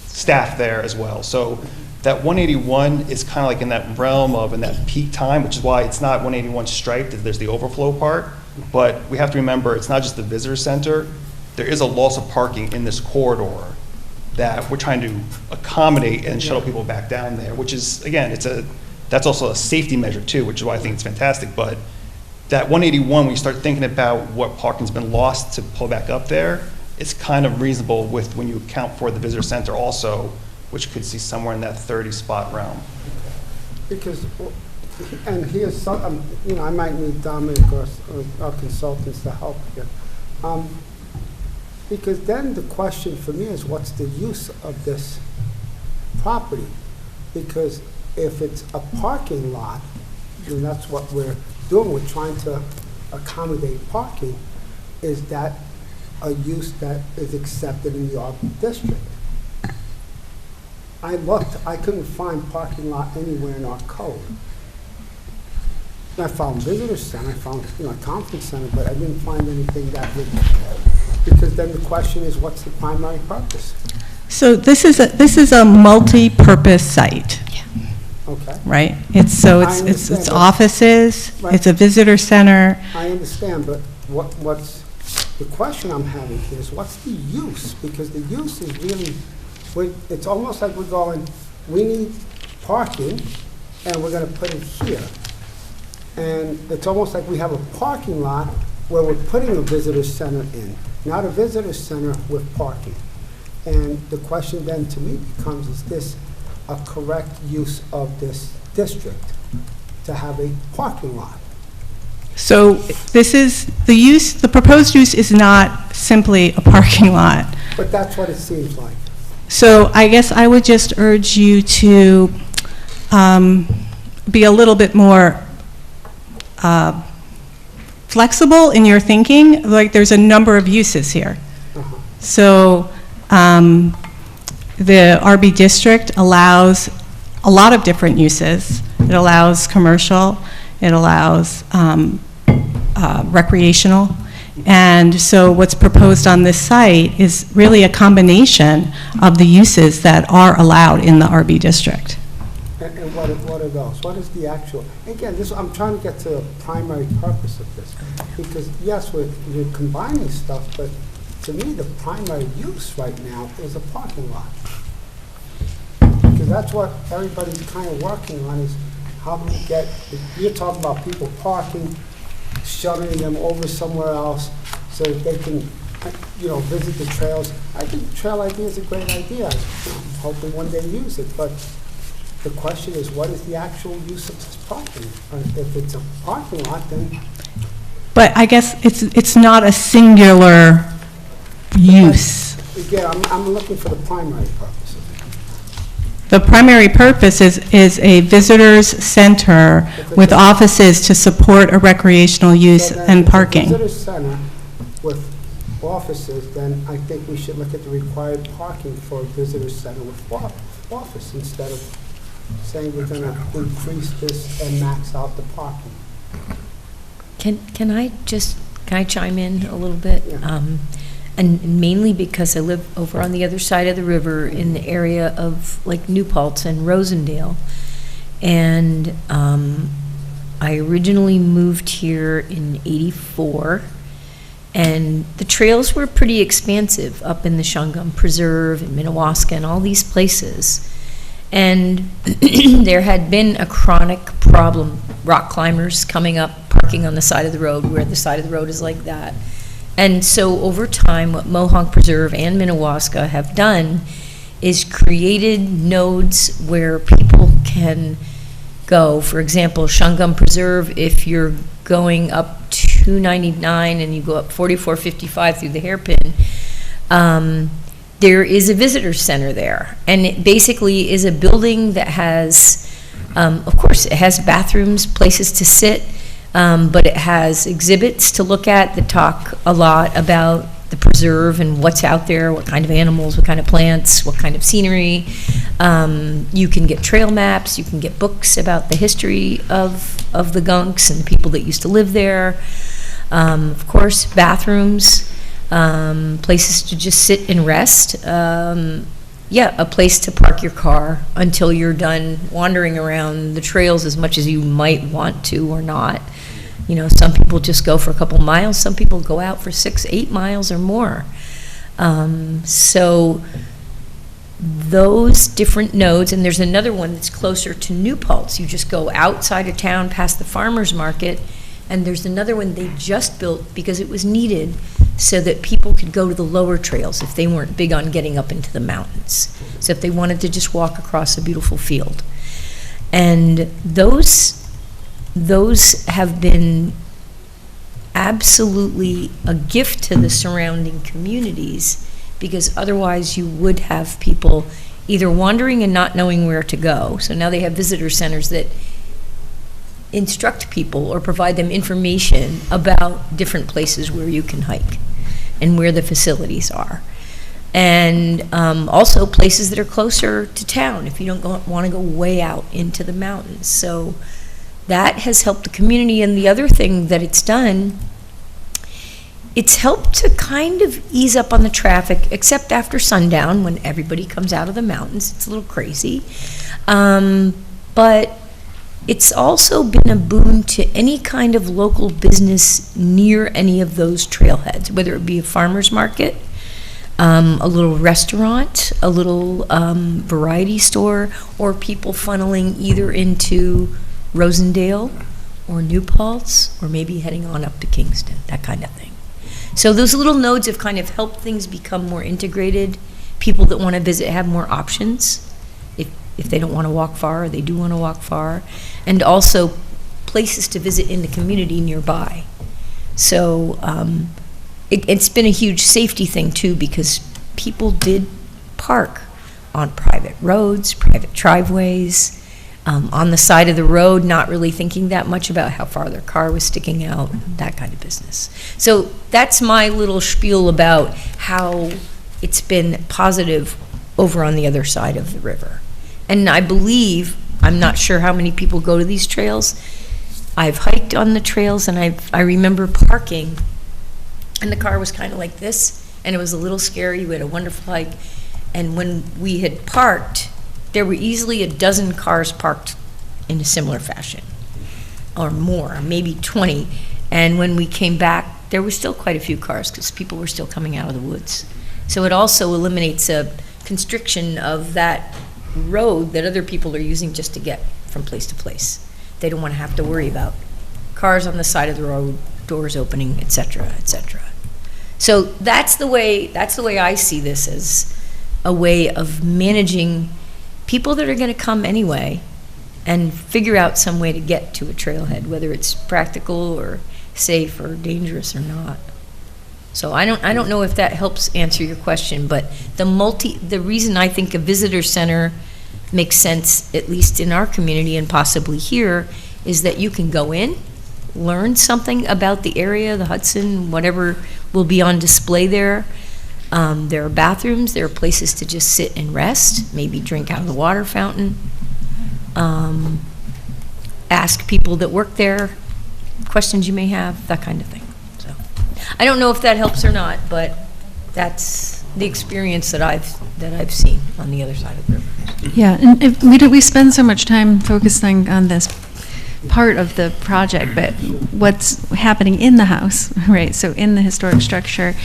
staff there as well. So that 181 is kind of like in that realm of in that peak time, which is why it's not 181 striped, there's the overflow part. But we have to remember, it's not just the visitor center. There is a loss of parking in this corridor that we're trying to accommodate and shuttle people back down there, which is, again, that's also a safety measure too, which is why I think it's fantastic. But that 181, when you start thinking about what parking's been lost to pull back up there, it's kind of reasonable with when you account for the visitor center also, which could see somewhere in that 30 spot realm. Because, and here's some, I might need Dominic or our consultants to help here. Because then the question for me is, what's the use of this property? Because if it's a parking lot, and that's what we're doing, we're trying to accommodate parking, is that a use that is accepted in the RB district? I looked, I couldn't find parking lot anywhere in our code. I found visitor center, I found, a conference center, but I didn't find anything that would, because then the question is, what's the primary purpose? So this is a multi-purpose site, Okay, right? It's understand, but- offices, Right. it's a visitor center. I understand, but what's, the question I'm having here is, what's the use? Because the use is really, it's almost like we're going, we need parking, and we're gonna put it here. And it's almost like we have a parking lot where we're putting a visitor center in, not a visitor center with parking. And the question then to me becomes, is this a correct use of this district to have a parking lot? So this is, the proposed use is not simply a parking lot. But that's what it seems like. So I guess I would just urge you to be a little bit more flexible in your thinking. Like, there's a number of uses here. So the RB district allows a lot of different uses. It allows commercial, it allows recreational. And so what's proposed on this site is really a combination of the uses that are allowed in the RB district. And what are those? What is the actual, again, I'm trying to get to the primary purpose of this. Because yes, we're combining stuff, but to me, the primary use right now is a parking lot. Because that's what everybody's kind of working on, is how do we get, you're talking about people parking, shuttling them over somewhere else so that they can, visit the trails. I think the trail idea is a great idea. I'm hoping one day use it, but the question is, what is the actual use of this parking? If it's a parking lot, then... But I guess it's not a singular use. Again, I'm looking for the primary purpose of it. The primary purpose is a visitor's center with offices to support a recreational use So then and if it's a parking. visitor center with offices, then I think we should look at the required parking for a visitor center with office, instead of saying we're gonna increase this and max out the parking. Can I chime in a little bit? Yeah. And mainly because I live over on the other side of the river in the area of like New Paltz and Rosendale. And I originally moved here in '84. And the trails were pretty expansive up in the Shungum Preserve and Minnewaska and all these places. And there had been a chronic problem, rock climbers coming up, parking on the side of the road where the side of the road is like that. And so over time, what Mohonk Preserve and Minnewaska have done is created nodes where people can go. For example, Shungum Preserve, if you're going up 299 and you go up 4455 through the hairpin, there is a visitor center there, and it basically is a building that has, of course, it has bathrooms, places to sit, but it has exhibits to look at that talk a lot about the preserve and what's out there, what kind of animals, what kind of plants, what kind of scenery. You can get trail maps, you can get books about the history of the Gunks and the people that used to live there. Of course, bathrooms, places to just sit and rest. Yeah, a place to park your car until you're done wandering around the trails as much as you might want to or not. You know, some people just go for a couple miles, some people go out for 6-8 miles or more. So those different nodes, and there's another one that's closer to New Paltz. You just go outside of town past the farmer's market, and there's another one they just built because it was needed so that people could go to the lower trails if they weren't big on getting up into the mountains. So if they wanted to just walk across a beautiful field. And those have been absolutely a gift to the surrounding communities, because otherwise you would have people either wandering and not knowing where to go. So now they have visitor centers that instruct people or provide them information about different places where you can hike and where the facilities are. And also places that are closer to town if you don't want to go way out into the mountains. So that has helped the community. And the other thing that it's done, it's helped to kind of ease up on the traffic, except after sundown when everybody comes out of the mountains. It's a little crazy. But it's also been a boon to any kind of local business near any of those trailheads, whether it be a farmer's market, a little restaurant, a little variety store, or people funneling either into Rosendale or New Paltz, or maybe heading on up to Kingston, that kind of thing. So those little nodes have kind of helped things become more integrated. People that want to visit have more options if they don't want to walk far, or they do want to walk far, and also places to visit in the community nearby. So it's been a huge safety thing too, because people did park on private roads, private driveways, on the side of the road, not really thinking that much about how far their car was sticking out, that kind of business. So that's my little spiel about how it's been positive over on the other side of the river. And I believe, I'm not sure how many people go to these trails. I've hiked on the trails, and I remember parking, and the car was kind of like this, and it was a little scary. We had a wonderful hike, and when we had parked, there were easily a dozen cars parked in a similar fashion, or more, maybe 20. And when we came back, there were still quite a few cars because people were still coming out of the woods. So it also eliminates a constriction of that road that other people are using just to get from place to place. They don't want to have to worry about cars on the side of the road, doors opening, et cetera, et cetera. So that's the way I see this, as a way of managing people that are going to come anyway and figure out some way to get to a trailhead, whether it's practical or safe or dangerous or not. So I don't know if that helps answer your question, but the reason I think a visitor center makes sense, at least in our community and possibly here, is that you can go in, learn something about the area, the Hudson, whatever will be on display there. There are bathrooms, there are places to just sit and rest, maybe drink out of the water fountain. Ask people that work there questions you may have, that kind of thing. So I don't know if that helps or not, but that's the experience that I've seen on the other side of the river. Yeah, and we spend so much time focusing on this part of the project, but what's happening in the house, right? So in the historic structure,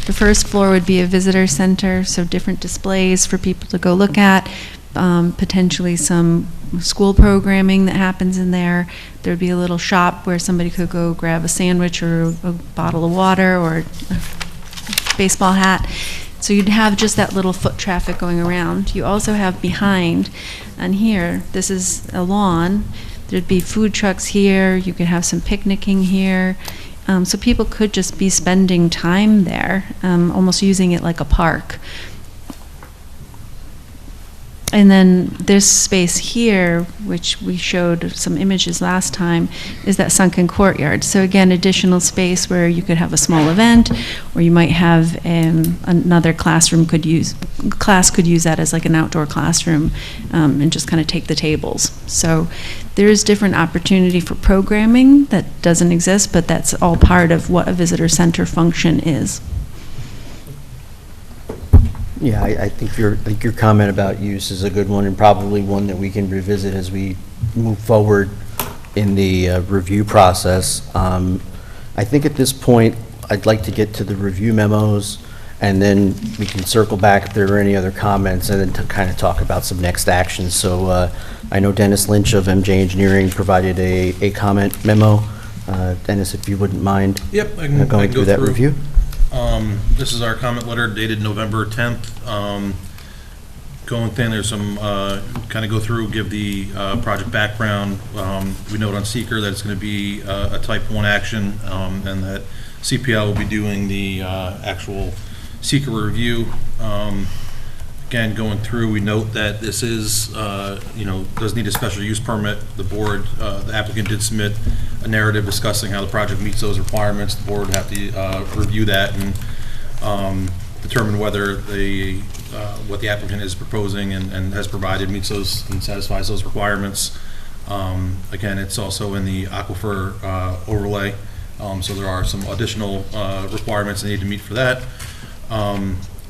the first floor would be a visitor center, so different displays for people to go look at, potentially some school programming that happens in there. There'd be a little shop where somebody could go grab a sandwich or a bottle of water or a baseball hat. So you'd have just that little foot traffic going around. You also have behind, and here, this is a lawn. There'd be food trucks here. You could have some picnicking here. So people could just be spending time there, almost using it like a park. And then this space here, which we showed some images last time, is that sunken courtyard. So again, additional space where you could have a small event, or you might have another class could use that as like an outdoor classroom, and just kind of take the tables. So there is different opportunity for programming that doesn't exist, but that's all part of what a visitor center function is. Yeah, I think your comment about use is a good one, and probably one that we can revisit as we move forward in the review process. I think at this point, I'd like to get to the review memos, and then we can circle back if there are any other comments, and then to kind of talk about some next actions. So I know Dennis Lynch of MJ Engineering provided a comment memo. Dennis, if you wouldn't mind going through that review. This is our comment letter dated November 10th. Going thin, there's some, kind of go through, give the project background. We note on seeker that it's going to be a type 1 action, and that CPL will be doing the actual seeker review. Again, going through, we note that this is, does need a special use permit. The board, the applicant did submit a narrative discussing how the project meets those requirements. The board would have to review that and determine whether what the applicant is proposing and has provided meets those and satisfies those requirements. Again, it's also in the aquifer overlay, so there are some additional requirements they need to meet for that.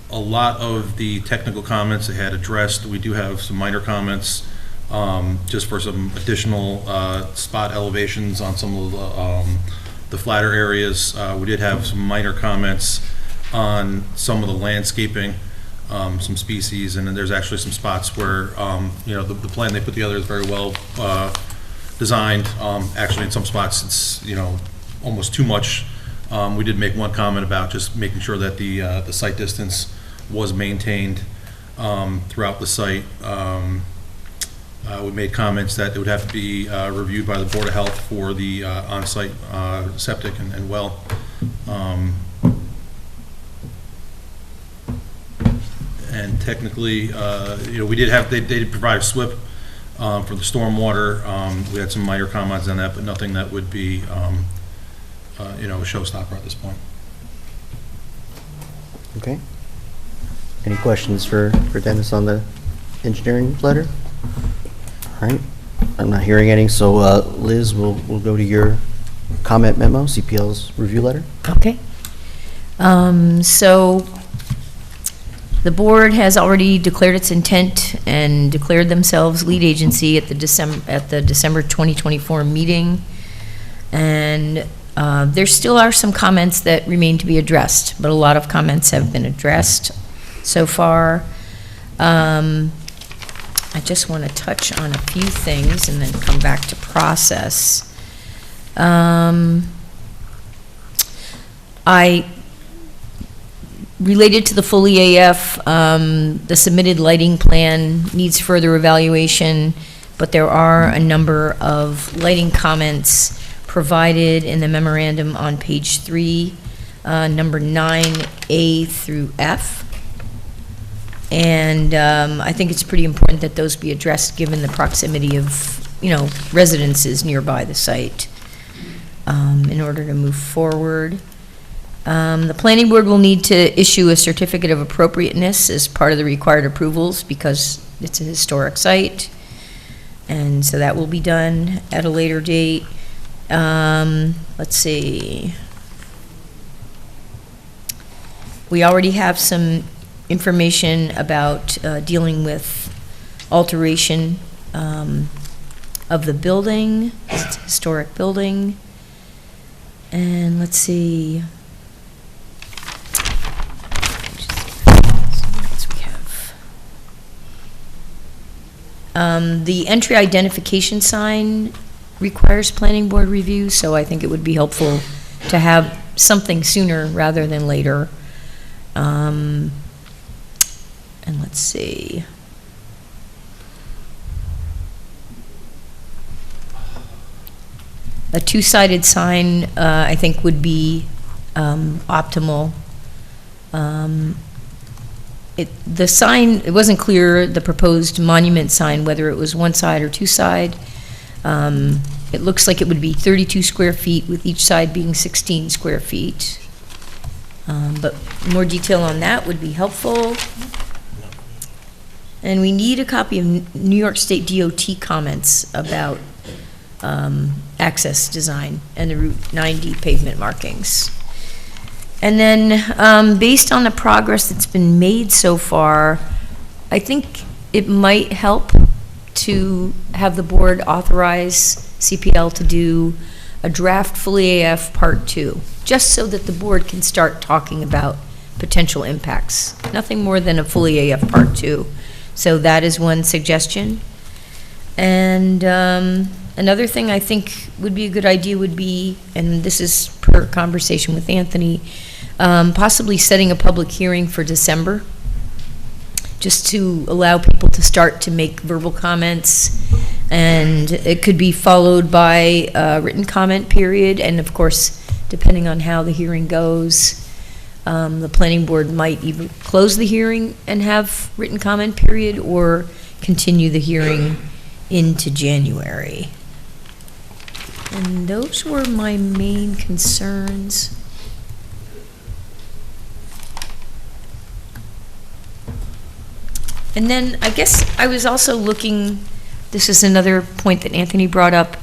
A lot of the technical comments they had addressed. We do have some minor comments just for some additional spot elevations on some of the flatter areas. We did have some minor comments on some of the landscaping, some species, and then there's actually some spots where the plan they put together is very well designed. Actually, in some spots, it's almost too much. We did make one comment about just making sure that the site distance was maintained throughout the site. We made comments that it would have to be reviewed by the Board of Health for the on-site septic and well. And technically, we did have, they did provide a SWIP for the stormwater. We had some minor comments on that, but nothing that would be a showstopper at this point. Okay. Any questions for Dennis on the engineering letter? All right. I'm not hearing any, so Liz, we'll go to your comment memo, CPL's review letter. Okay. So the board has already declared its intent and declared themselves lead agency at the December 2024 meeting, and there still are some comments that remain to be addressed, but a lot of comments have been addressed so far. I just want to touch on a few things and then come back to process. Related to the full EAF, the submitted lighting plan needs further evaluation, but there are a number of lighting comments provided in the memorandum on page 3, number 9A through F. And I think it's pretty important that those be addressed given the proximity of, residences nearby the site in order to move forward. The planning board will need to issue a certificate of appropriateness as part of the required approvals because it's a historic site. And so that will be done at a later date. Let's see. We already have some information about dealing with alteration of the building. It's a historic building. And let's see. The entry identification sign requires planning board review, so I think it would be helpful to have something sooner rather than later. And let's see. A two-sided sign, I think, would be optimal. the sign, it wasn't clear, the proposed monument sign, whether it was one side or two side. It looks like it would be 32 square feet, with each side being 16 square feet. But more detail on that would be helpful. And we need a copy of New York State DOT comments about access design and the Route 90 pavement markings. And then, based on the progress that's been made so far, I think it might help to have the board authorize CPL to do a draft full AF Part 2, just so that the board can start talking about potential impacts. Nothing more than a full AF Part 2. So that is one suggestion. And another thing I think would be a good idea would be, and this is per conversation with Anthony, possibly setting a public hearing for December, just to allow people to start to make verbal comments, and it could be followed by a written comment period, and of course, depending on how the hearing goes, the planning board might either close the hearing and have written comment period, or continue the hearing into January. And those were my main concerns. And then I guess I was also looking, this is another point that Anthony brought up,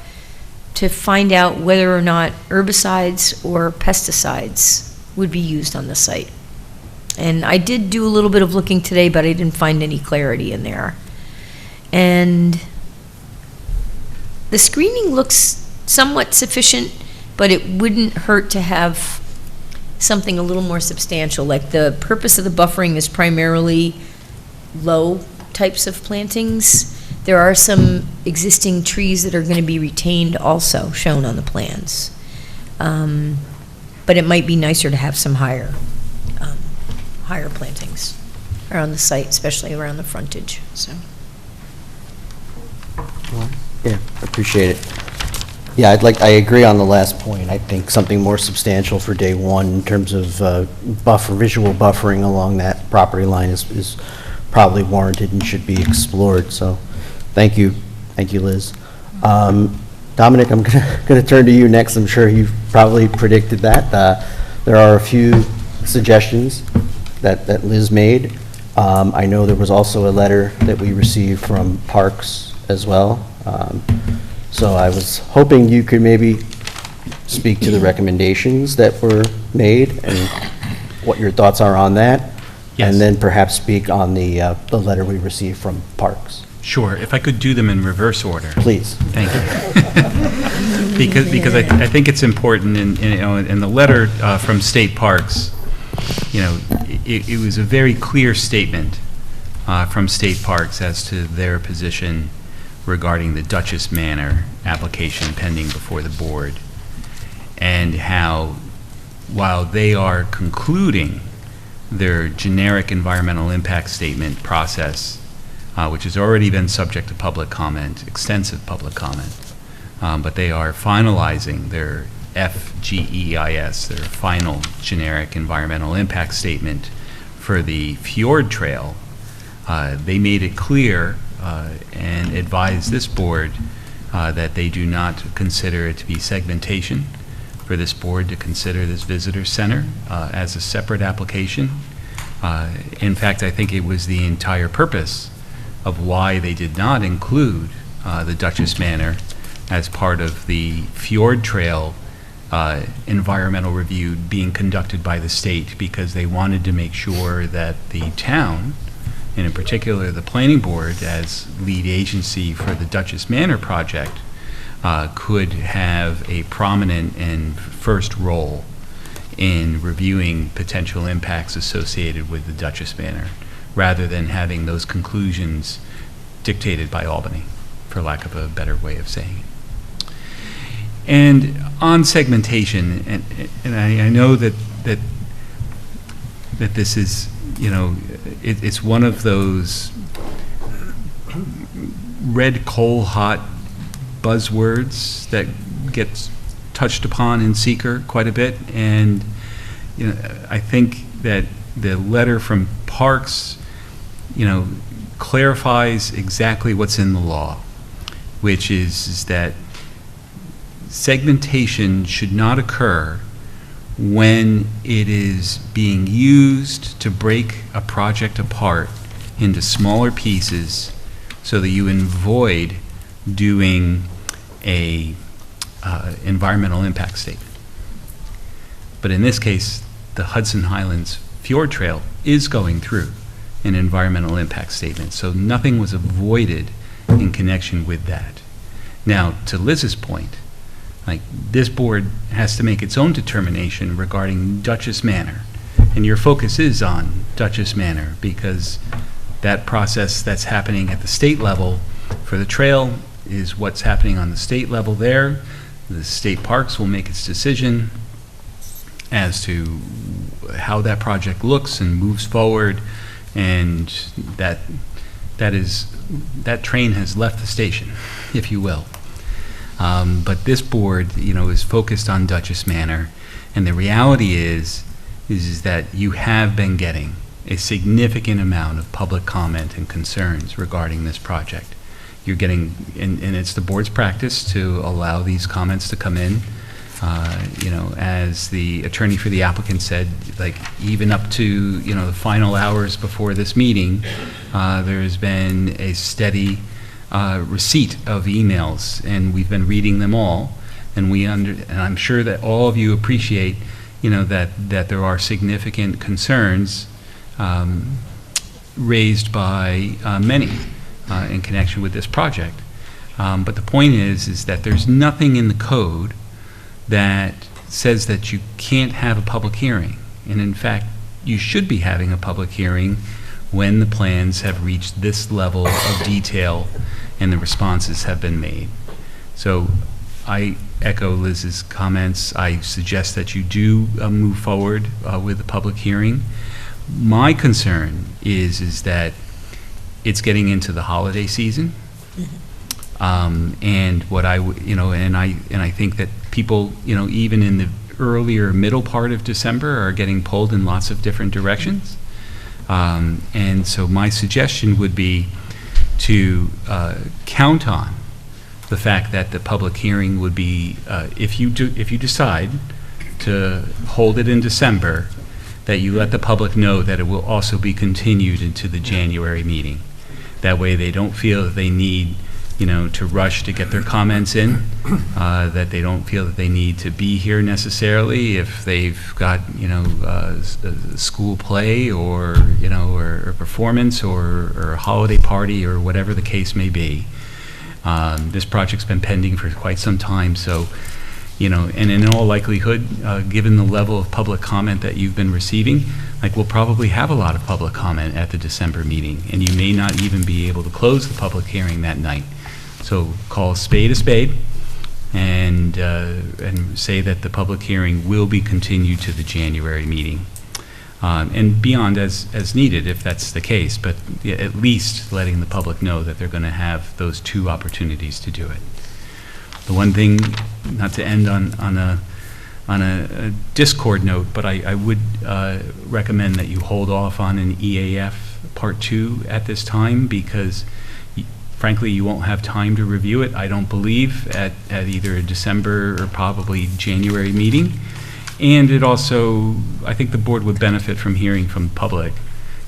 to find out whether or not herbicides or pesticides would be used on the site. And I did do a little bit of looking today, but I didn't find any clarity in there. And the screening looks somewhat sufficient, but it wouldn't hurt to have something a little more substantial. Like, the purpose of the buffering is primarily low types of plantings. There are some existing trees that are going to be retained also, shown on the plans. But it might be nicer to have some higher plantings around the site, especially around the frontage, so. Yeah, appreciate it. Yeah, I agree on the last point. I think something more substantial for day one in terms of visual buffering along that property line is probably warranted and should be explored, so thank you. Thank you, Liz. Dominic, I'm going to turn to you next. I'm sure you've probably predicted that. There are a few suggestions that Liz made. I know there was also a letter that we received from Parks as well. So I was hoping you could maybe speak to the recommendations that were made and what your thoughts are on that. Yes. And then perhaps speak on the letter we received from Parks. Sure, if I could do them in reverse order. Please. Thank you. Because I think it's important, in the letter from State Parks, it was a very clear statement from State Parks as to their position regarding the Duchess Manor application pending before the board, and how, while they are concluding their generic environmental impact statement process, which has already been subject to public comment, extensive public comment, but they are finalizing their FGEIS, their final generic environmental impact statement for the Fjord Trail. They made it clear and advised this board that they do not consider it to be segmentation for this board to consider this visitor center as a separate application. In fact, I think it was the entire purpose of why they did not include the Duchess Manor as part of the Fjord Trail environmental review being conducted by the state, because they wanted to make sure that the town, and in particular the planning board as lead agency for the Duchess Manor project, could have a prominent and first role in reviewing potential impacts associated with the Duchess Manor, rather than having those conclusions dictated by Albany, for lack of a better way of saying it. And on segmentation, and I know that this is, it's one of those red coal hot buzzwords that gets touched upon in Seeker quite a bit, and I think that the letter from Parks clarifies exactly what's in the law, which is that segmentation should not occur when it is being used to break a project apart into smaller pieces so that you avoid doing a environmental impact statement. But in this case, the Hudson Highlands Fjord Trail is going through an environmental impact statement, so nothing was avoided in connection with that. Now, to Liz's point, like, this board has to make its own determination regarding Duchess Manor, and your focus is on Duchess Manor because that process that's happening at the state level for the trail is what's happening on the state level there. The state parks will make its decision as to how that project looks and moves forward, and that train has left the station, if you will. But this board, is focused on Duchess Manor, and the reality is that you have been getting a significant amount of public comment and concerns regarding this project. You're getting, and it's the board's practice to allow these comments to come in. As the attorney for the applicant said, like, even up to, the final hours before this meeting, there's been a steady receipt of emails, and we've been reading them all, and and I'm sure that all of you appreciate, that there are significant concerns raised by many in connection with this project. But the point is that there's nothing in the code that says that you can't have a public hearing, and in fact, you should be having a public hearing when the plans have reached this level of detail and the responses have been made. So I echo Liz's comments. I suggest that you do move forward with the public hearing. My concern is that it's getting into the holiday season, and what I think that people, even in the earlier middle part of December, are getting pulled in lots of different directions. And so my suggestion would be to count on the fact that the public hearing would be, if you decide to hold it in December, that you let the public know that it will also be continued into the January meeting. That way they don't feel that they need, to rush to get their comments in, that they don't feel that they need to be here necessarily if they've got, a school play or, or a performance or a holiday party or whatever the case may be. This project's been pending for quite some time, so, and in all likelihood, given the level of public comment that you've been receiving, like, we'll probably have a lot of public comment at the December meeting, and you may not even be able to close the public hearing that night. So call a spade, and say that the public hearing will be continued to the January meeting, and beyond as needed if that's the case, but at least letting the public know that they're going to have those two opportunities to do it. The one thing, not to end on a discord note, but I would recommend that you hold off on an EAF Part 2 at this time, because frankly, you won't have time to review it, I don't believe, at either a December or probably January meeting. And it also, I think the board would benefit from hearing from the public,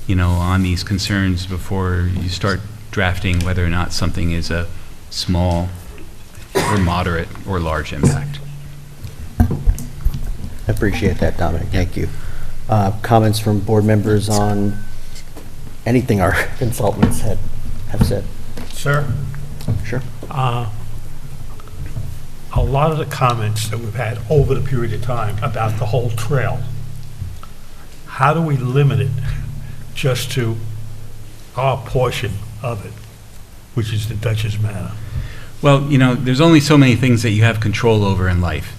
on these concerns before you start drafting whether or not something is a small or moderate or large impact. I appreciate that, Dominic. Thank you. Comments from board members on anything our consultants have said? Sir? Sure. A lot of the comments that we've had over the period of time about the whole trail, how do we limit it just to our portion of it, which is the Duchess Manor? Well, there's only so many things that you have control over in life.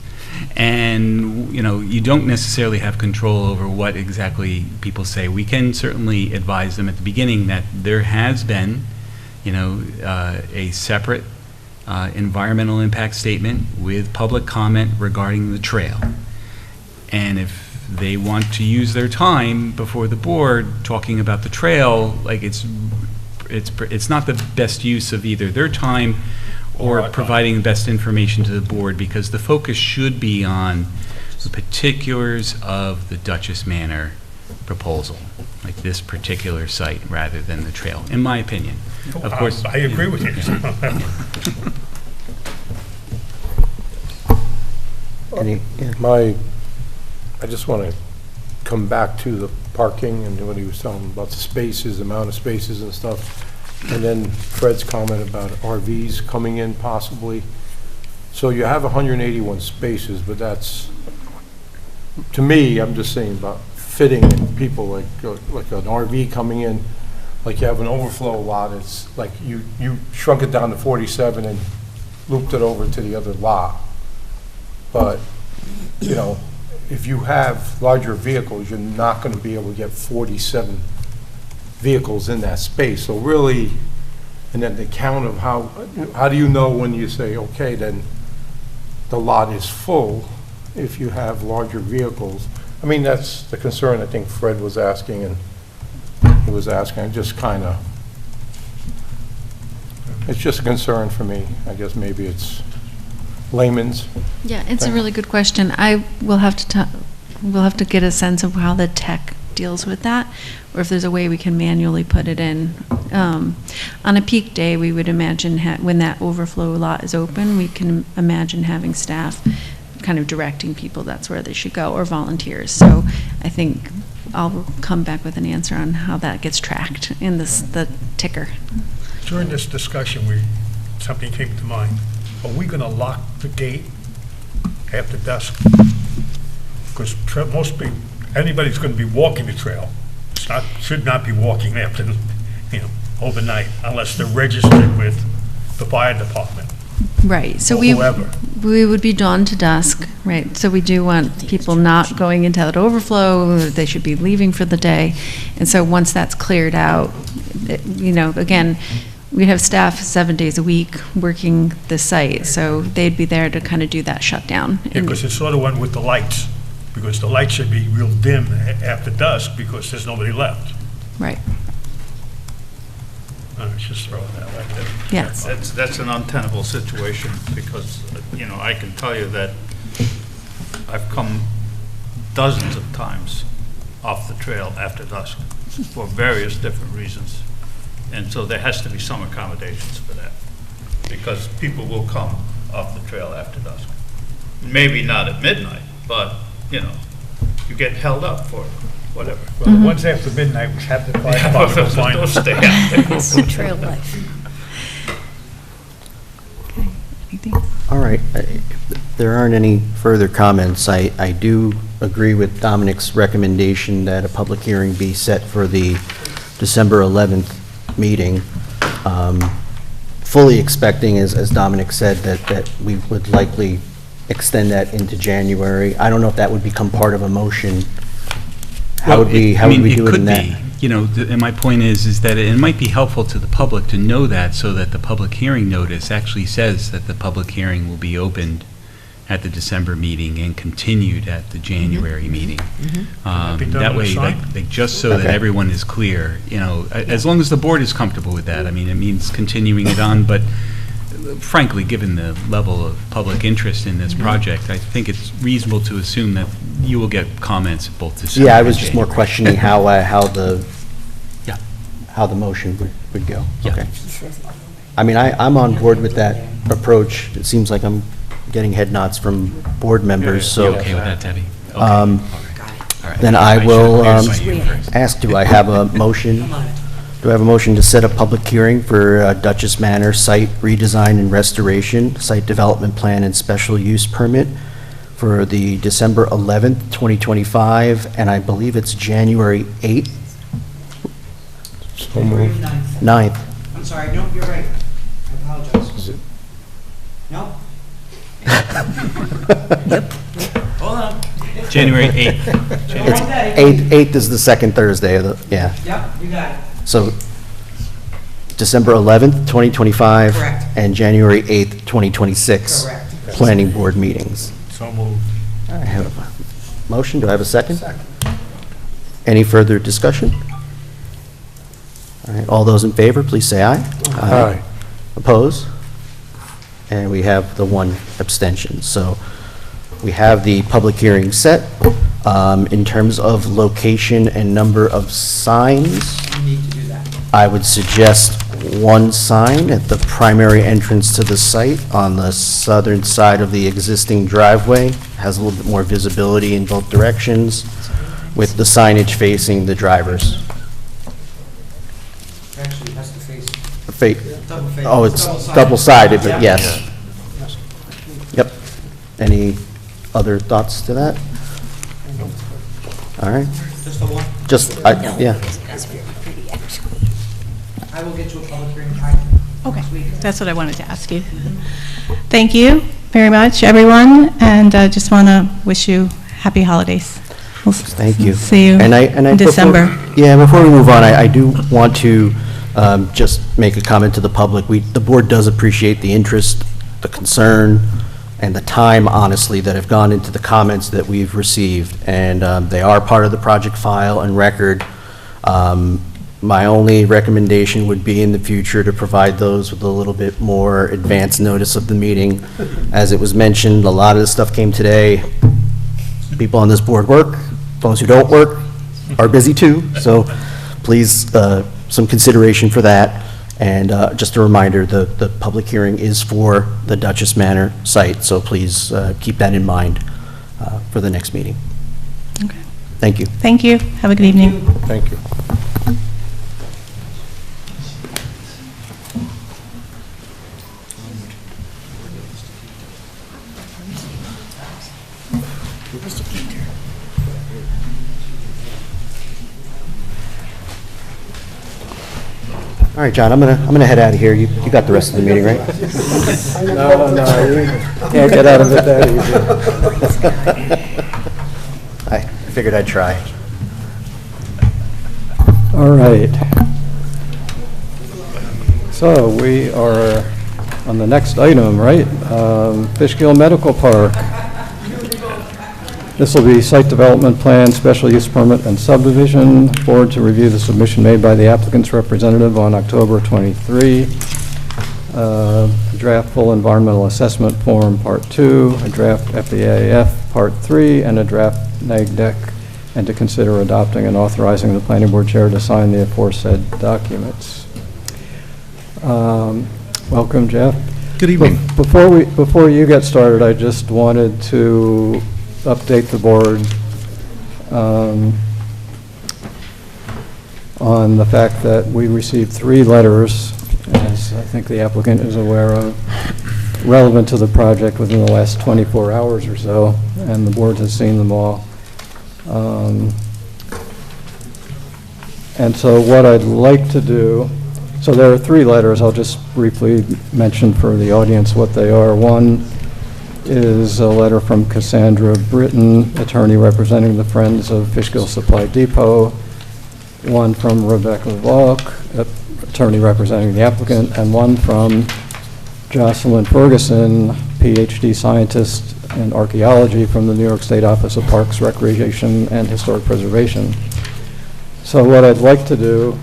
And, you don't necessarily have control over what exactly people say. We can certainly advise them at the beginning that there has been, a separate environmental impact statement with public comment regarding the trail. And if they want to use their time before the board talking about the trail, like it's not the best use of either their time or providing the best information to the board, because the focus should be on the particulars of the Duchess Manor proposal, like this particular site, rather than the trail, in my opinion. Of course, I agree with you. I just want to come back to the parking and what he was talking about, the spaces, the amount of spaces and stuff. And then Fred's comment about RVs coming in possibly. So you have 181 spaces, but that's, to me, I'm just saying about fitting in people, like an RV coming in, like you have an overflow lot, it's like you shrunk it down to 47 and looped it over to the other lot. But, you know, if you have larger vehicles, you're not going to be able to get 47 vehicles in that space. So really, and then the count of how do you know when you say, okay, then the lot is full if you have larger vehicles? I mean, that's the concern I think Fred was asking, and he was asking. I just kind of, it's just a concern for me. I guess maybe it's layman's. Yeah, it's a really good question. I will have to get a sense of how the tech deals with that, or if there's a way we can manually put it in. On a peak day, we would imagine when that overflow lot is open, we can imagine having staff kind of directing people that's where they should go, or volunteers. So I think I'll come back with an answer on how that gets tracked in the ticker. During this discussion, something came to mind. Are we going to lock the gate after dusk? Because anybody's going to be walking the trail. Should not be walking after, overnight, unless they're registered with the fire department. Right, so whoever. we would be dawn to dusk, right? So we do want people not going into that overflow. They should be leaving for the day. And so once that's cleared out, again, we have staff 7 days a week working the site, so they'd be there to kind of do that shutdown. Yeah, because it's sort of one with the lights, because the lights should be real dim after dusk because there's nobody left. Right. Just throw that like that. Yes. That's an untenable situation, because, I can tell you that I've come dozens of times off the trail after dusk for various different reasons. And so there has to be some accommodations for that, because people will come off the trail after dusk. Maybe not at midnight, but, you get held up for whatever. Well, the ones after midnight, we have to find them. Don't stay out there. It's the trail life. All right. If there aren't any further comments, I do agree with Dominic's recommendation that a public hearing be set for the December 11th meeting, fully expecting, as Dominic said, that we would likely extend that into January. I don't know if that would become part of a motion. How would we do it in that? It could be, and my point is that it might be helpful to the public to know that, so that the public hearing notice actually says that the public hearing will be opened at the December meeting and continued at the January meeting. That way, just so that everyone is clear, as long as the board is comfortable with that. I mean, it means continuing it on, but frankly, given the level of public interest in this project, I think it's reasonable to assume that you will get comments at both December. Yeah, I was just more questioning how the motion would go. Yeah. Okay. I mean, I'm on board with that approach. It seems like I'm getting head nods from board members, so. You okay with that, Debbie? Okay. Then I will ask, do I have a motion? Do I have a motion to set a public hearing for Duchess Manor site redesign and restoration, site development plan and special use permit for the December 11th, 2025, and I believe it's January 8th? So moved. 9th. I'm sorry, no, you're right. I apologize. Is it? No? Yep. Hold on. January 8th. Wrong day. 8th is the second Thursday of the, yeah. Yep, you got it. So December 11th, 2025. Correct. And January 8th, 2026. Correct. Planning board meetings. So moved. I have motion. Do I have a second? Second. Any further discussion? All right, all those in favor, please say aye. Aye. Oppose? And we have the one abstention. So we have the public hearing set. In terms of location and number of signs, You need to do that. I would suggest one sign at the primary entrance to the site on the southern side of the existing driveway. Has a little bit more visibility in both directions, with the signage facing the drivers. Actually, it has to face double face. Oh, it's Double-sided. double-sided, but Yeah. yes. Yep. Any other thoughts to that? All right. Just the one? Just, yeah. I will get you a public hearing. Okay, that's what I wanted to ask you. Thank you very much, everyone, and just want to wish you happy holidays. We'll Thank you. See you And in before- December. Yeah, before we move on, I do want to just make a comment to the public. The board does appreciate the interest, the concern, and the time, honestly, that have gone into the comments that we've received, and they are part of the project file and record. My only recommendation would be in the future to provide those with a little bit more advance notice of the meeting. As it was mentioned, a lot of the stuff came today. People on this board work. Those who don't work are busy too, so please, some consideration for that. And just a reminder, the public hearing is for the Duchess Manor site, so please keep that in mind for the next meeting. Okay. Thank you. Thank you. Have a good evening. Thank you. All right, John, I'm gonna head out of here. You got the rest of the meeting, right? No, you can't get out of it that easy. I figured I'd try. All right. So we are on the next item, right? Fishkill Medical Park. This will be site development plan, special use permit, and subdivision. Board to review the submission made by the applicant's representative on October 23. Draft full environmental assessment form, Part 2, a draft FEAF, Part 3, and a draft neg deck, and to consider adopting and authorizing the planning board chair to sign the aforesaid documents. Welcome, Jeff. Good evening. Before you get started, I just wanted to update the board on the fact that we received 3 letters, as I think the applicant is aware of, relevant to the project within the last 24 hours or so, and the board has seen them all. And so what I'd like to do, so there are 3 letters. I'll just briefly mention for the audience what they are. One is a letter from Cassandra Britton, attorney representing the Friends of Fishkill Supply Depot. One from Rebecca Valk, attorney representing the applicant, and one from Jocelyn Ferguson, PhD scientist in archaeology from the New York State Office of Parks, Recreation, and Historic Preservation. So what I'd like to do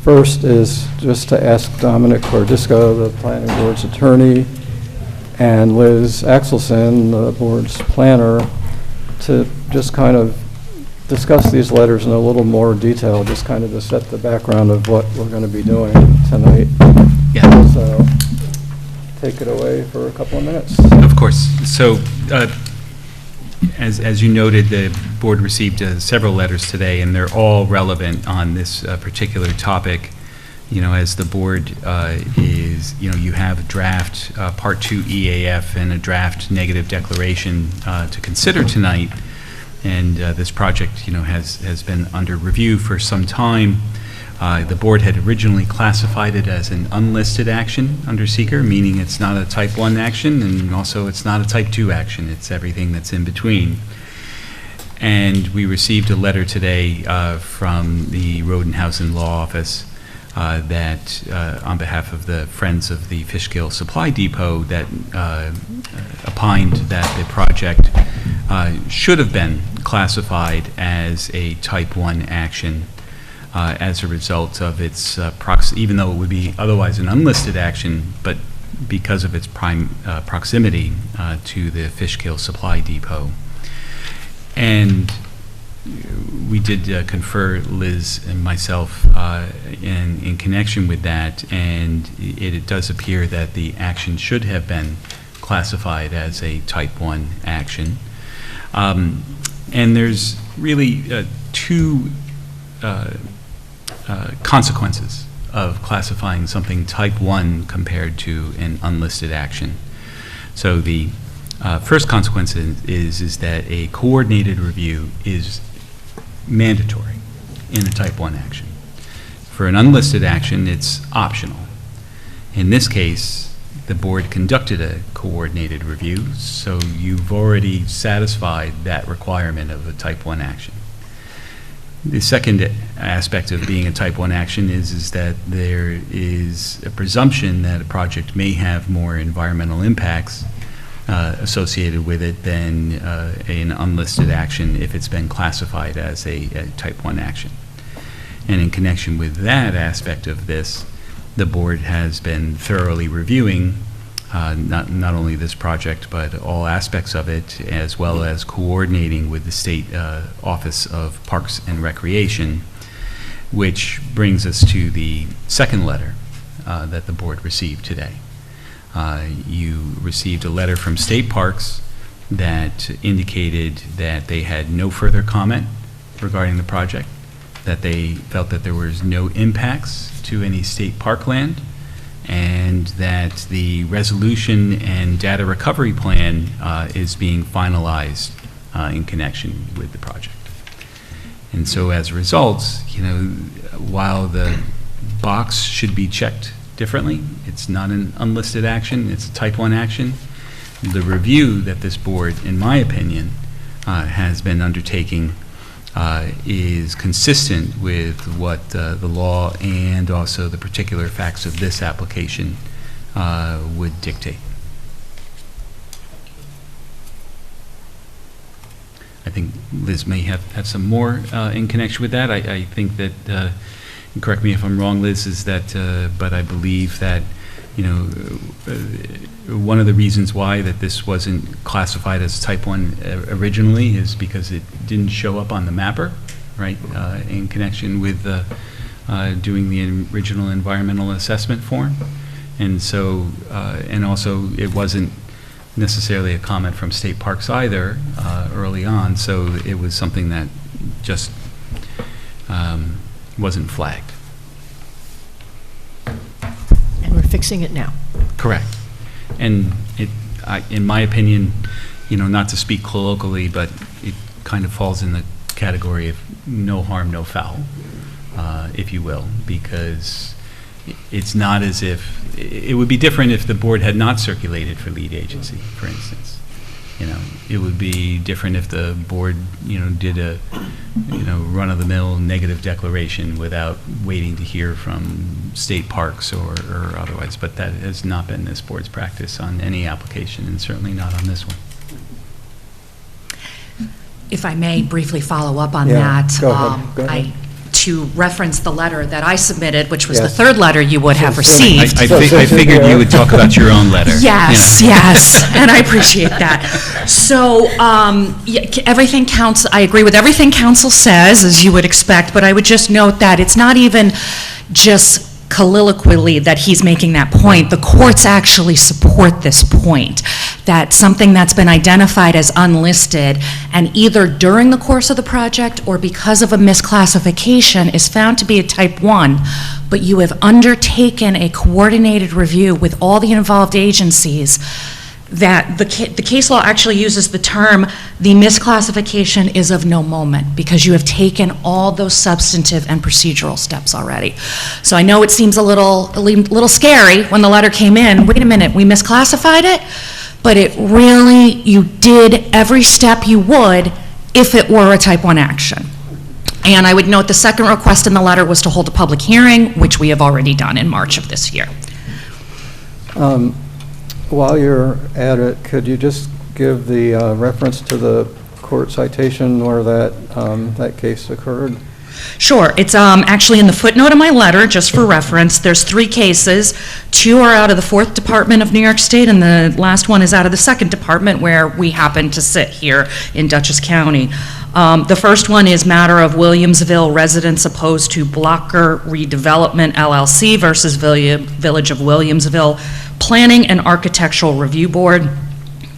first is just to ask Dominic Cordisco, the planning board's attorney, and Liz Axelson, the board's planner, to just kind of discuss these letters in a little more detail, just kind of to set the background of what we're going to be doing tonight. Yeah. So take it away for a couple of minutes. Of course. So, as you noted, the board received several letters today, and they're all relevant on this particular topic. You know, as the board is, you have a draft Part 2 EAF and a draft negative declaration to consider tonight. And this project, has been under review for some time. The board had originally classified it as an unlisted action under seeker, meaning it's not a type 1 action, and also it's not a type 2 action. It's everything that's in between. And we received a letter today from the Rodenhausen Law Office that, on behalf of the Friends of the Fishkill Supply Depot, that opined that the project should have been classified as a type 1 action as a result of its even though it would be otherwise an unlisted action, but because of its prime proximity to the Fishkill supply depot. And we did confer, Liz and myself, in connection with that, and it does appear that the action should have been classified as a type 1 action. And there's really two consequences of classifying something type 1 compared to an unlisted action. So the first consequence is that a coordinated review is mandatory in a type 1 action. For an unlisted action, it's optional. In this case, the board conducted a coordinated review, so you've already satisfied that requirement of a type 1 action. The second aspect of being a type 1 action is that there is a presumption that a project may have more environmental impacts associated with it than an unlisted action if it's been classified as a type 1 action. And in connection with that aspect of this, the board has been thoroughly reviewing not only this project, but all aspects of it, as well as coordinating with the State Office of Parks and Recreation, which brings us to the second letter that the board received today. You received a letter from State Parks that indicated that they had no further comment regarding the project, that they felt that there was no impacts to any state parkland, and that the resolution and data recovery plan is being finalized in connection with the project. And so as a result, you know, while the box should be checked differently, it's not an unlisted action, it's a type 1 action, the review that this board, in my opinion, has been undertaking is consistent with what the law and also the particular facts of this application would dictate. I think Liz may have some more in connection with that. I think that, and correct me if I'm wrong, Liz, is that, but I believe that, you know, one of the reasons why that this wasn't classified as type 1 originally is because it didn't show up on the mapper, right, in connection with doing the original environmental assessment form. And so, and also it wasn't necessarily a comment from State Parks either early on, so it was something that just wasn't flagged. And we're fixing it now. Correct. And in my opinion, you know, not to speak colloquially, but it kind of falls in the category of no harm, no foul, if you will, because it's not as if, it would be different if the board had not circulated for lead agency, for instance. You know, it would be different if the board, you know, did a, you know, run-of-the-mill negative declaration without waiting to hear from state parks or otherwise. But that has not been this board's practice on any application, and certainly not on this one. If I may briefly follow up on Yeah, that. go ahead. Go ahead. To reference the letter that I submitted, which was the Yes. third letter you would have received. I figured you would talk about your own letter. Yes, yes, and I appreciate that. So, yeah, everything council, I agree with everything council says, as you would expect, but I would just note that it's not even just colloquially that he's making that point. The courts actually support this point, that something that's been identified as unlisted and either during the course of the project or because of a misclassification is found to be a type 1, but you have undertaken a coordinated review with all the involved agencies, that the case law actually uses the term, the misclassification is of no moment, because you have taken all those substantive and procedural steps already. So I know it seems a little scary when the letter came in, wait a minute, we misclassified it? But it really, you did every step you would if it were a type 1 action. And I would note the second request in the letter was to hold a public hearing, which we have already done in March of this year. While you're at it, could you just give the reference to the court citation where that case occurred? Sure. It's actually in the footnote of my letter, just for reference. There's 3 cases. 2 are out of the 4th Department of New York State, and the last one is out of the 2nd Department, where we happen to sit here in Dutchess County. The first one is matter of Williamsville residents opposed to Blocker Redevelopment LLC versus Village of Williamsville Planning and Architectural Review Board.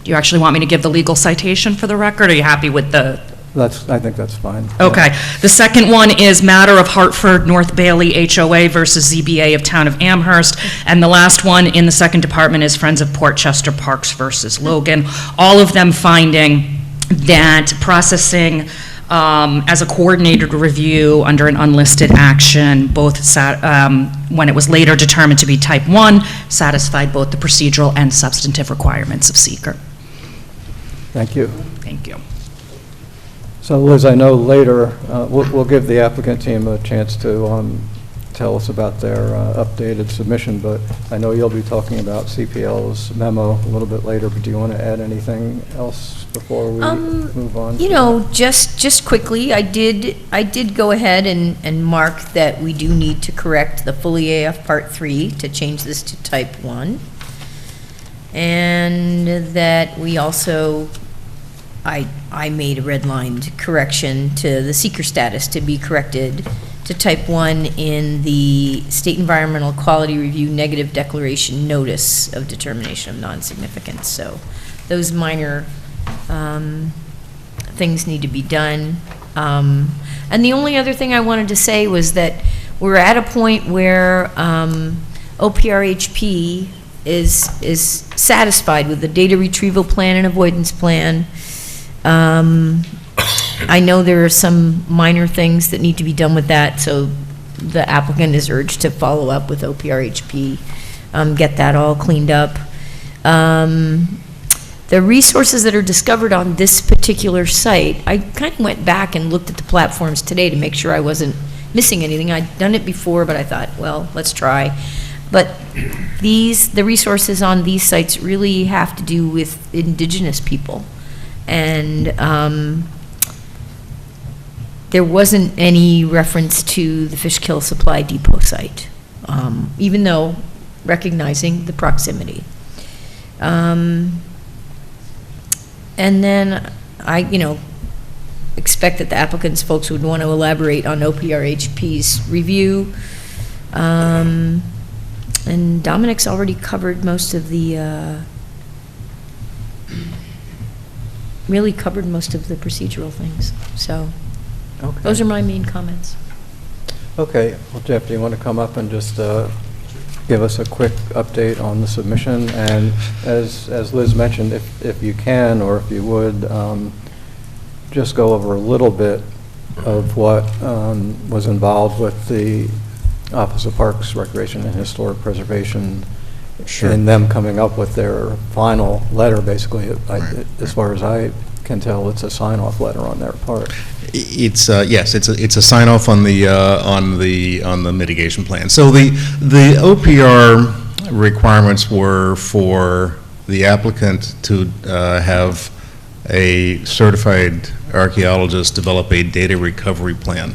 Do you actually want me to give the legal citation for the record? Are you happy with the... I think that's fine. Okay. The second one is matter of Hartford North Bailey HOA versus ZBA of Town of Amherst. And the last one in the 2nd Department is Friends of Portchester Parks versus Logan. All of them finding that processing as a coordinated review under an unlisted action, both when it was later determined to be type 1, satisfied both the procedural and substantive requirements of seeker. Thank you. Thank you. So Liz, I know later, we'll give the applicant team a chance to tell us about their updated submission, but I know you'll be talking about CPL's memo a little bit later, but do you want to add anything else before we move on? You know, just quickly, I did go ahead and mark that we do need to correct the fully AF Part 3 to change this to type 1. And that we also, I made a redlined correction to the seeker status to be corrected to type 1 in the State Environmental Quality Review negative declaration notice of determination of non-significance. So those minor things need to be done. And the only other thing I wanted to say was that we're at a point where OPRHP is satisfied with the data retrieval plan and avoidance plan. I know there are some minor things that need to be done with that, so the applicant is urged to follow up with OPRHP, get that all cleaned up. The resources that are discovered on this particular site, I kind of went back and looked at the platforms today to make sure I wasn't missing anything. I'd done it before, but I thought, well, let's try. But the resources on these sites really have to do with indigenous people. And there wasn't any reference to the Fishkill Supply Depot site, even though recognizing the proximity. And then I, expect that the applicant's folks would want to elaborate on OPRHP's review. And Dominic's already covered most of the, really covered most of the procedural things. So okay. Those are my main comments. Okay. Well, Jeff, do you want to come up and just give us a quick update on the submission? And as Liz mentioned, if you can, or if you would, just go over a little bit of what was involved with the Office of Parks, Recreation, and Historic Preservation, Sure. and them coming up with their final letter, basically. As far as I can tell, it's a sign-off letter on their part. It's yes, it's a sign-off on the mitigation plan. So the OPR requirements were for the applicant to have a certified archaeologist develop a data recovery plan.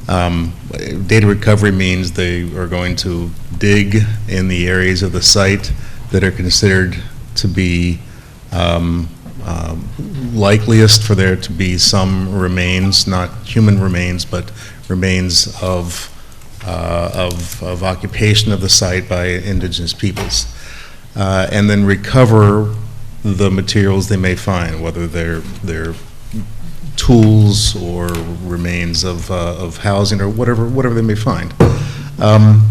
Data recovery means they are going to dig in the areas of the site that are considered to be likeliest for there to be some remains, not human remains, but remains of occupation of the site by indigenous peoples, and then recover the materials they may find, whether they're tools or remains of housing or whatever they may find.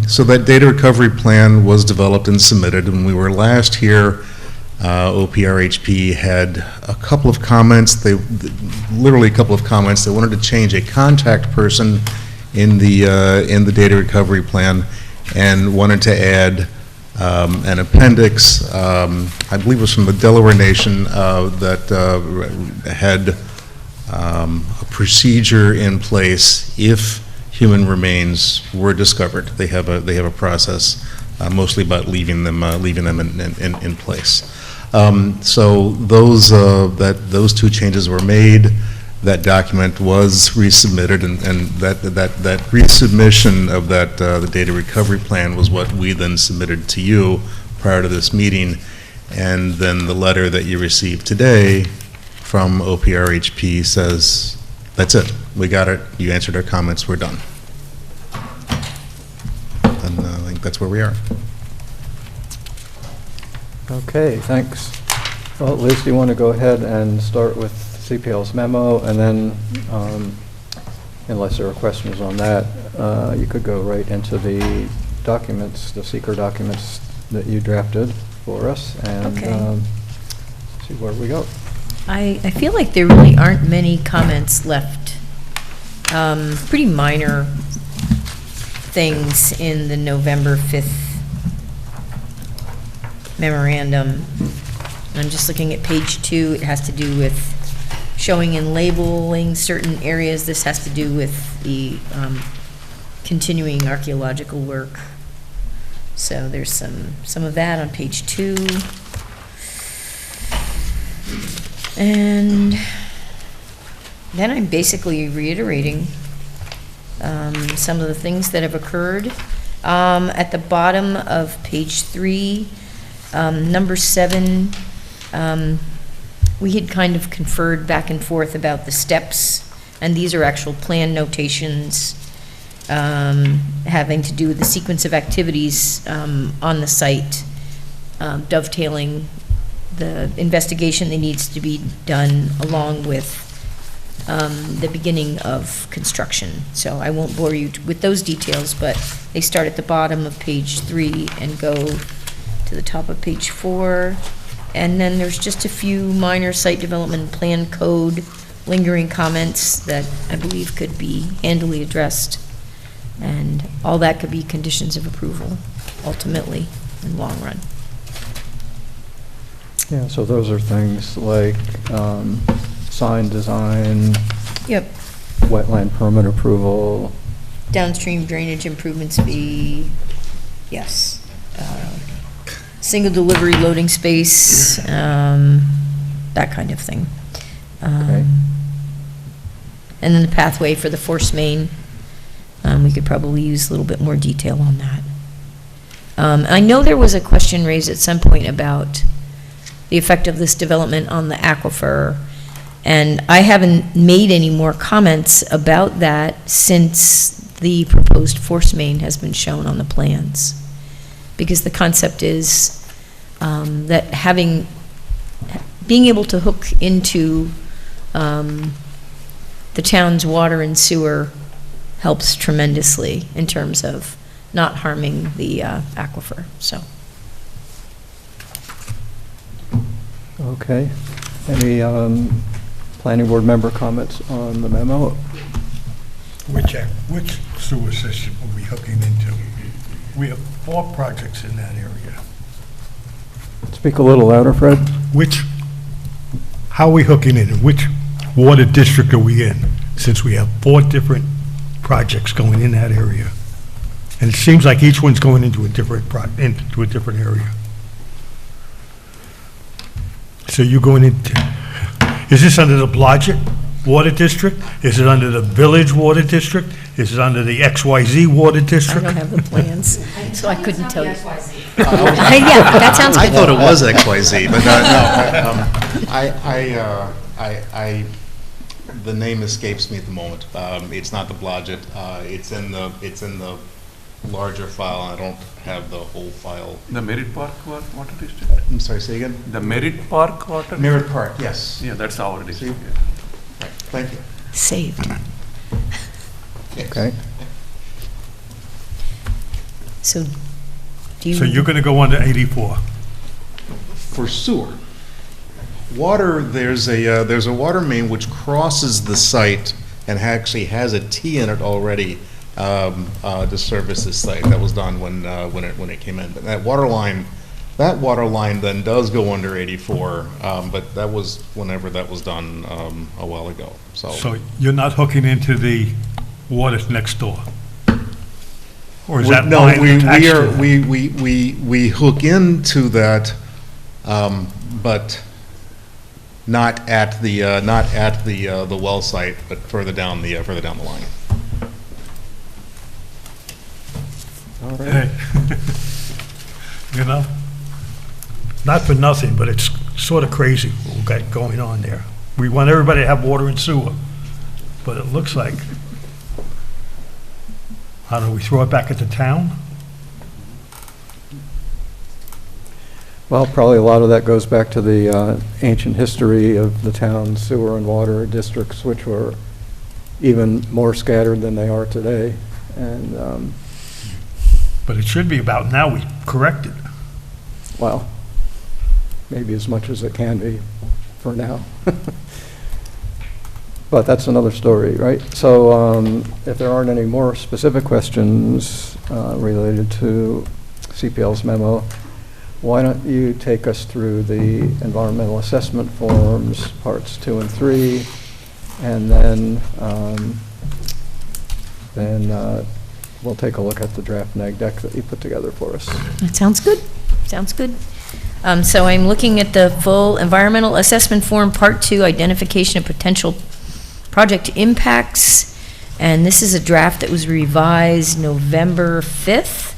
So that data recovery plan was developed and submitted. When we were last here, OPRHP had a couple of comments. Literally a couple of comments. They wanted to change a contact person in the data recovery plan, and wanted to add an appendix. I believe it was from the Delaware Nation that had a procedure in place if human remains were discovered. They have a process, mostly about leaving them in place. So those two changes were made. That document was resubmitted, and that resubmission of the data recovery plan was what we then submitted to you prior to this meeting. And then the letter that you received today from OPRHP says, that's it, we got it, you answered our comments, we're done. And I think that's where we are. Okay, thanks. Well, Liz, do you want to go ahead and start with CPL's memo, and then, unless there are questions on that, you could go right into the documents, the seeker documents that you drafted for us, and Okay. see where we go. I feel like there really aren't many comments left. Pretty minor things in the November 5th memorandum. I'm just looking at page 2. It has to do with showing and labeling certain areas. This has to do with the continuing archaeological work. So there's some of that on page 2. And then I'm basically reiterating some of the things that have occurred. At the bottom of page 3, number 7, we had kind of conferred back and forth about the steps, and these are actual plan notations having to do with the sequence of activities on the site, dovetailing the investigation that needs to be done along with the beginning of construction. So I won't bore you with those details, but they start at the bottom of page 3 and go to the top of page 4. And then there's just a few minor site development plan code lingering comments that I believe could be handily addressed. And all that could be conditions of approval, ultimately, in the long run. Yeah, so those are things like sign design. Yep. Wetland permit approval. Downstream drainage improvements fee, yes. Single delivery loading space, that kind of thing. Okay. And then the pathway for the force main, we could probably use a little bit more detail on that. I know there was a question raised at some point about the effect of this development on the aquifer, and I haven't made any more comments about that since the proposed force main has been shown on the plans. Because the concept is that being able to hook into the town's water and sewer helps tremendously in terms of not harming the aquifer, so. Okay. Any planning board member comments on the memo? Which sewer system are we hooking into? We have 4 projects in that area. Speak a little louder, Fred. How are we hooking in? Which water district are we in? Since we have 4 different projects going in that area. And it seems like each one's going into a different area. So you're going into, is this under the Blodgett Water District? Is it under the Village Water District? Is it under the XYZ Water District? I don't have the plans, so I couldn't tell you. Yeah, that sounds good. I thought it was XYZ, but no. The name escapes me at the moment. It's not the Blodgett. It's in the larger file. I don't have the whole file. The Merritt Park Water District? I'm sorry, say again? The Merritt Park Water? Merritt Park, yes. Yeah, that's our district. Right, thank you. Saved. Okay. So, do you? So you're going to go under 84? For sewer. Water, there's a water main which crosses the site and actually has a T in it already to service this site. That was done when it came in. But that water line then does go under 84. But that was whenever that was done a while ago. So you're not hooking into the water next door? Or is that no? line attached to that? We hook into that. but not at the well site, but further down the line. All right. You know, not for nothing, but it's sort of crazy what we've got going on there. We want everybody to have water and sewer, but it looks like, I don't know, we throw it back at the town? Well, probably a lot of that goes back to the ancient history of the town's sewer and water districts, which were even more scattered than they are today. And But it should be about now we correct it. well, maybe as much as it can be for now. But that's another story, right? So if there aren't any more specific questions related to CPL's memo, why don't you take us through the environmental assessment forms, parts 2 and 3, and then we'll take a look at the draft neg deck that you put together for us. That sounds good. Sounds good. So I'm looking at the full environmental assessment form, part 2, identification of potential project impacts. And this is a draft that was revised November 5th.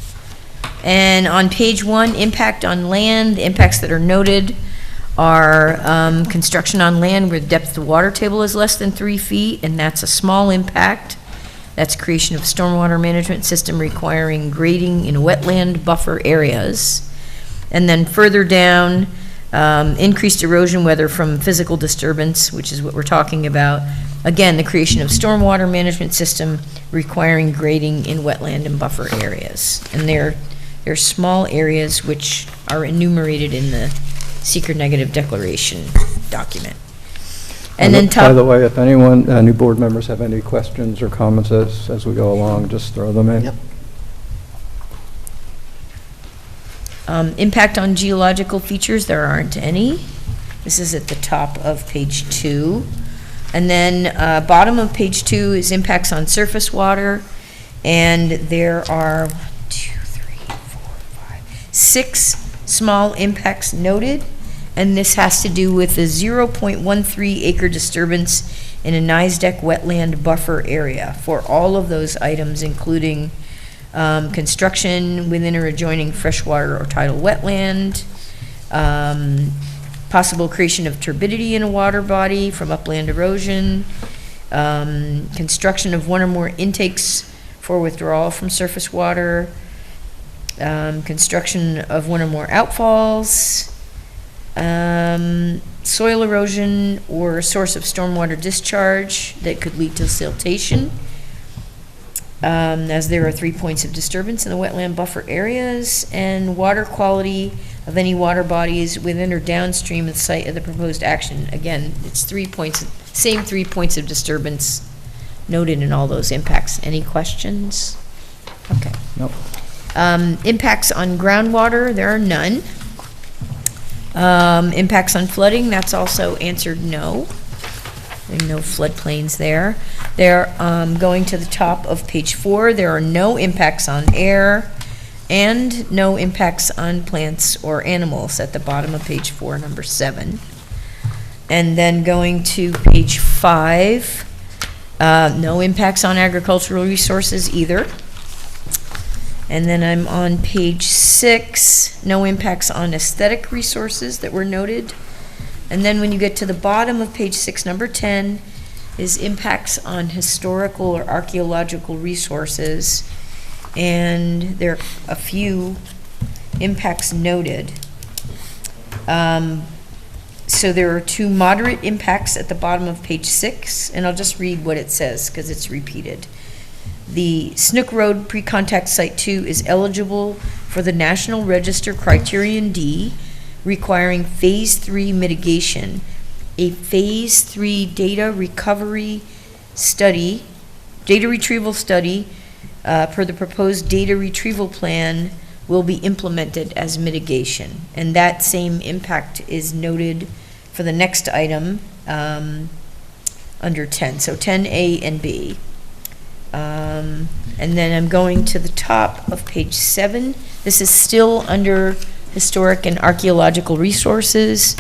And on page 1, impact on land, the impacts that are noted are construction on land where the depth of the water table is less than 3 feet, and that's a small impact. That's creation of stormwater management system requiring grading in wetland buffer areas. And then further down, increased erosion, whether from physical disturbance, which is what we're talking about. Again, the creation of stormwater management system requiring grading in wetland and buffer areas. And they're small areas which are enumerated in the seeker negative declaration document. And then By the way, if anyone, new board members have any questions or comments as we go along, just throw them in. Yep. Impact on geological features, there aren't any. This is at the top of page 2. And then bottom of page 2 is impacts on surface water. And there are 6 small impacts noted. And this has to do with the 0.13 acre disturbance in a NISDEC wetland buffer area for all of those items, including construction within or adjoining freshwater or tidal wetland, possible creation of turbidity in a water body from upland erosion, construction of one or more intakes for withdrawal from surface water, construction of one or more outfalls, soil erosion or a source of stormwater discharge that could lead to siltation, as there are 3 points of disturbance in the wetland buffer areas, and water quality of any water bodies within or downstream of the site of the proposed action. Again, it's 3 points, same 3 points of disturbance noted in all those impacts. Any questions? Okay. Nope. Impacts on groundwater, there are none. Impacts on flooding, that's also answered no. There are no floodplains there. They're going to the top of page 4. There are no impacts on air and no impacts on plants or animals at the bottom of page 4, number 7. And then going to page 5, no impacts on agricultural resources either. And then I'm on page 6, no impacts on aesthetic resources that were noted. And then when you get to the bottom of page 6, number 10, is impacts on historical or archaeological resources. And there are a few impacts noted. So there are 2 moderate impacts at the bottom of page 6, and I'll just read what it says because it's repeated. The Snook Road Pre-Contact Site 2 is eligible for the National Register Criterion D, requiring Phase 3 mitigation. A Phase 3 data retrieval study per the proposed data retrieval plan will be implemented as mitigation. And that same impact is noted for the next item under 10, so 10A and B. And then I'm going to the top of page 7. This is still under historic and archaeological resources.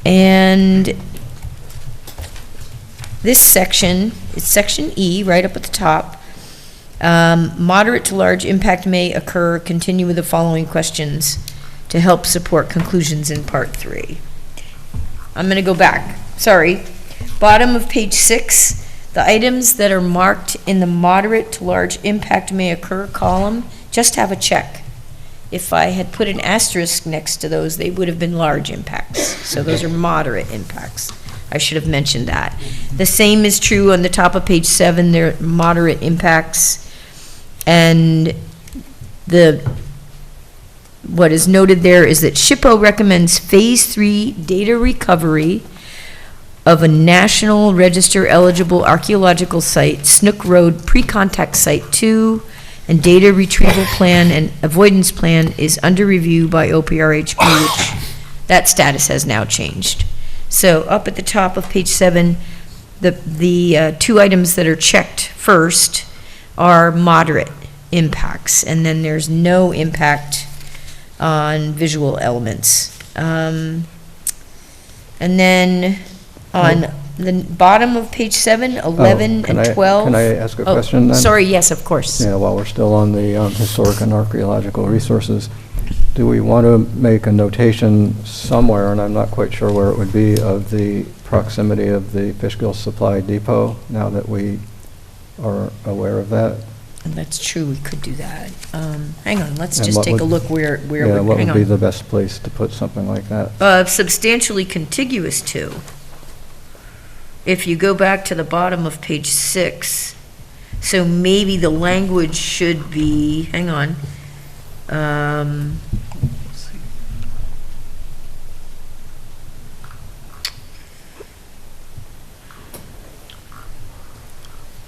And this section, it's section E, right up at the top. Moderate to large impact may occur. Continue with the following questions to help support conclusions in part 3. I'm going to go back. Sorry. Bottom of page 6, the items that are marked in the moderate to large impact may occur column just have a check. If I had put an asterisk next to those, they would have been large impacts. So those are moderate impacts. I should have mentioned that. The same is true on the top of page 7, they're moderate impacts. And what is noted there is that SHPO recommends phase 3 data recovery of a National Register eligible archaeological site, Snook Road Pre-Contact Site 2, and data retrieval plan and avoidance plan is under review by OPRHP, which that status has now changed. So up at the top of page 7, the 2 items that are checked first are moderate impacts, and then there's no impact on visual elements. And then on the bottom of page 7, 11, and 12. Can I ask a question then? Sorry, yes, of course. Yeah, while we're still on the historic and archaeological resources, do we want to make a notation somewhere, and I'm not quite sure where it would be, of the proximity of the Fishkill Supply Depot, now that we are aware of that? And that's true, we could do that. Hang on, let's And just what take a would- look where Yeah, we're, what hang would be on. the best place to put something like that? Substantially contiguous to. If you go back to the bottom of page 6, so maybe the language should be, hang on.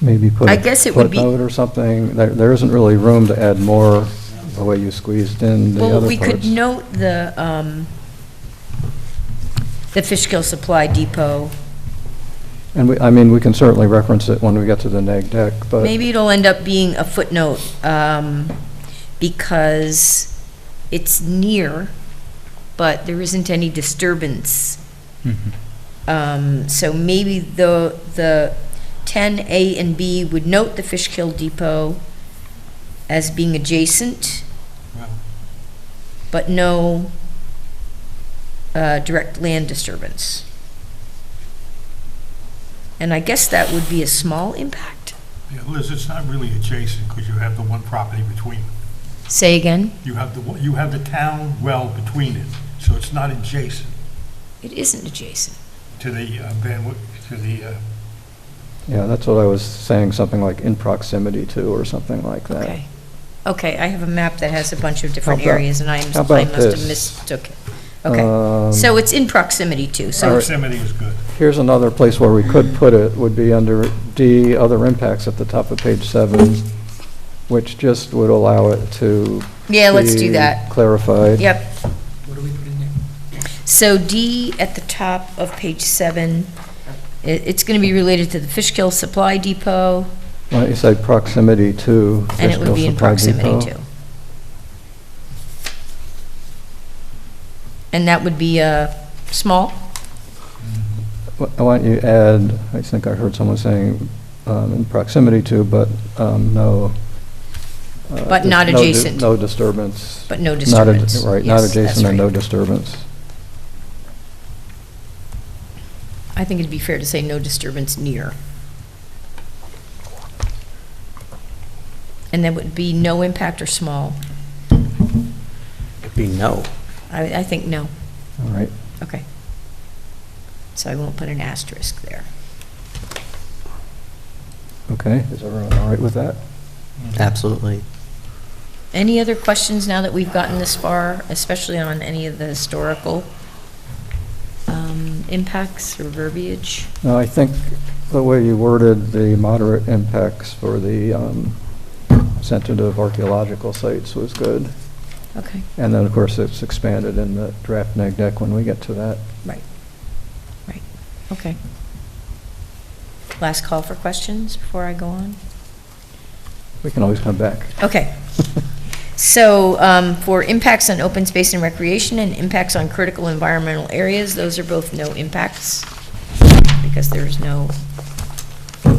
Maybe put I a guess it would be- footnote or something? There isn't really room to add more the way you squeezed in the other Well, parts. we could note the Fishkill Supply Depot. And we can certainly reference it when we get to the neg deck, but. Maybe it'll end up being a footnote, because it's near, but there isn't any disturbance. So maybe the 10A and B would note the Fishkill Depot as being adjacent, but no direct land disturbance. And I guess that would be a small impact. Yeah, Liz, it's not really adjacent because you have the one property between them. Say again? You have the town well between it, so it's not adjacent It isn't adjacent. to the Yeah, that's what I was saying, something like in proximity to or something like that. Okay. Okay, I have a map that has a bunch of different How about- areas, and I how about must have this? mistook it. Okay, so it's in proximity to, so. proximity is good. Here's another place where we could put it, would be under D, other impacts at the top of page 7, which just would allow it to. Yeah, let's do be that. Clarified. Yep. What do we put in there? So D at the top of page 7, it's going to be related to the Fishkill Supply Depot, Why don't you say proximity to and it would Fishkill be in Supply proximity Depot? to. And that would be small? Why don't you add, I think I heard someone saying in proximity to, but no. But not no adjacent. No disturbance. But no Not ad- disturbance. Right, Yes, not that's adjacent and no right. disturbance. I think it'd be fair to say no disturbance near. And that would be no impact or small? Could be no. I think no. All right. Okay. So I won't put an asterisk there. Okay, is everyone all right with that? Absolutely. Any other questions now that we've gotten this far, especially on any of the historical impacts or verbiage? No, I think the way you worded the moderate impacts for the sensitive archaeological sites was good. Okay. And then, of course, it's expanded in the draft neg deck when we get to that. Right. Right. Okay. Last call for questions before I go on? We can always come back. Okay. So for impacts on open space and recreation and impacts on critical environmental areas, those are both no impacts because there's no